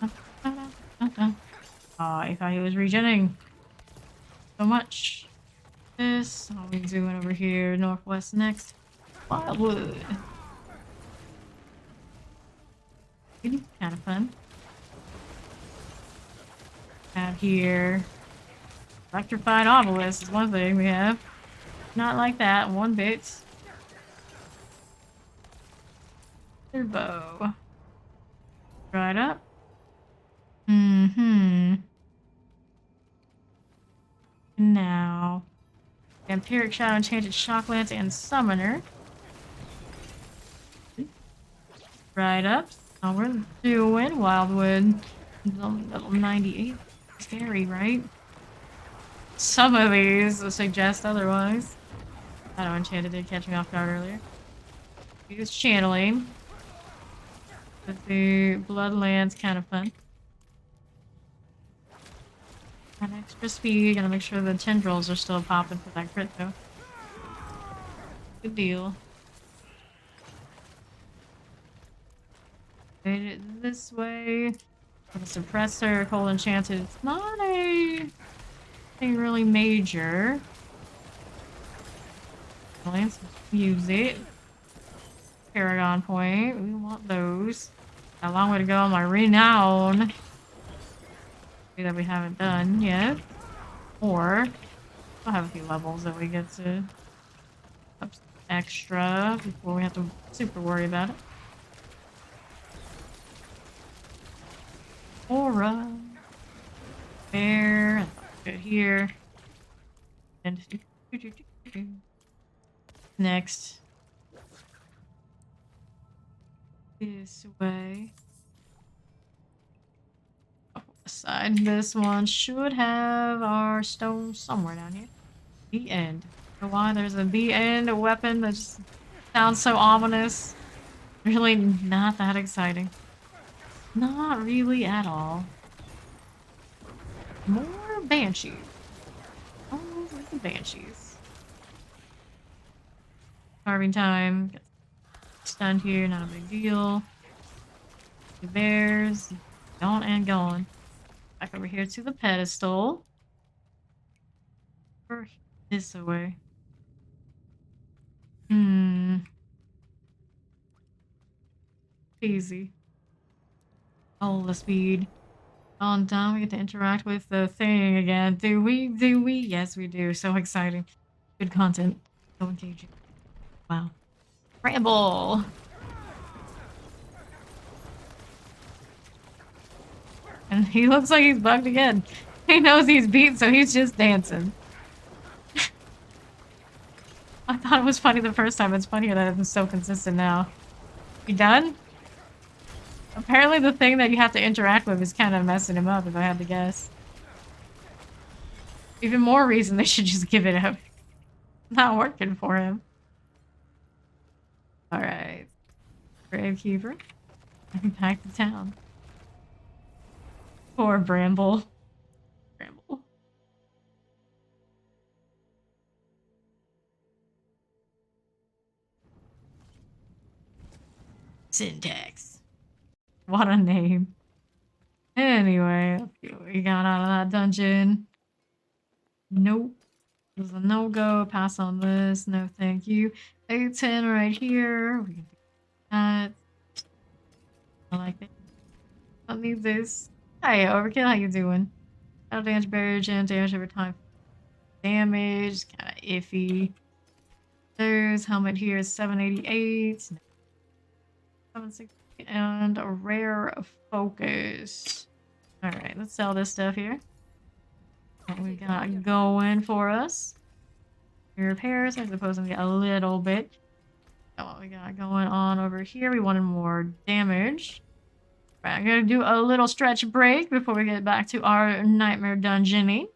Oh, I thought he was regenerating so much. This, what are we doing over here? Northwest next. Wildwood. Kind of fun. Out here. Electrified obelisk is one thing we have. Not like that, one bit. Their bow. Right up. Now. Vampiric Shadow Enchanted Shocklance and Summoner. Right up. Oh, we're doing Wildwood. Level 98. Scary, right? Some of these suggest otherwise. Shadow Enchanted did catch me off guard earlier. Use channeling. With the Bloodlance, kind of fun. Got extra speed. Gotta make sure the tendrils are still popping for that crit, though. Good deal. Made it this way. The suppressor, cold enchanted. It's not a thing really major. Let's use it. Paragon point. We want those. Got a long way to go on my renown. That we haven't done yet. Or we'll have a few levels that we get to up extra before we have to super worry about it. Aura. There. Good here. And next. This way. Up the side. This one should have our stone somewhere down here. The end. I don't know why there's a the end weapon that just sounds so ominous. Really not that exciting. Not really at all. More banshees. Oh, the banshees. Carving time. Get stunned here, not a big deal. The bears. Gone and gone. Back over here to the pedestal. Or this way. Easy. All the speed. On time, we get to interact with the thing again. Do we? Do we? Yes, we do. So exciting. Good content. So engaging. Wow. Ramble! And he looks like he's bugged again. He knows he's beat, so he's just dancing. I thought it was funny the first time. It's funnier that it's so consistent now. You done? Apparently the thing that you have to interact with is kind of messing him up, if I had to guess. Even more reason they should just give it up. Not working for him. Alright. Gravekeeper. Back to town. Poor Bramble. Bramble. Syntax. What a name. Anyway, let's see what we got out of that dungeon. Nope. It was a no-go. Pass on this. No thank you. A10 right here. We can do that. I like that. Don't need this. Hey, Overkill, how you doing? Battle damage, barrier gem, damage over time. Damage, kind of iffy. There's helmet here is 788. 760. And a rare focus. Alright, let's sell this stuff here. What we got going for us. Repairs, I suppose I'm getting a little bit. What we got going on over here. We wanted more damage. Right, I'm gonna do a little stretch break before we get back to our nightmare dungeoning.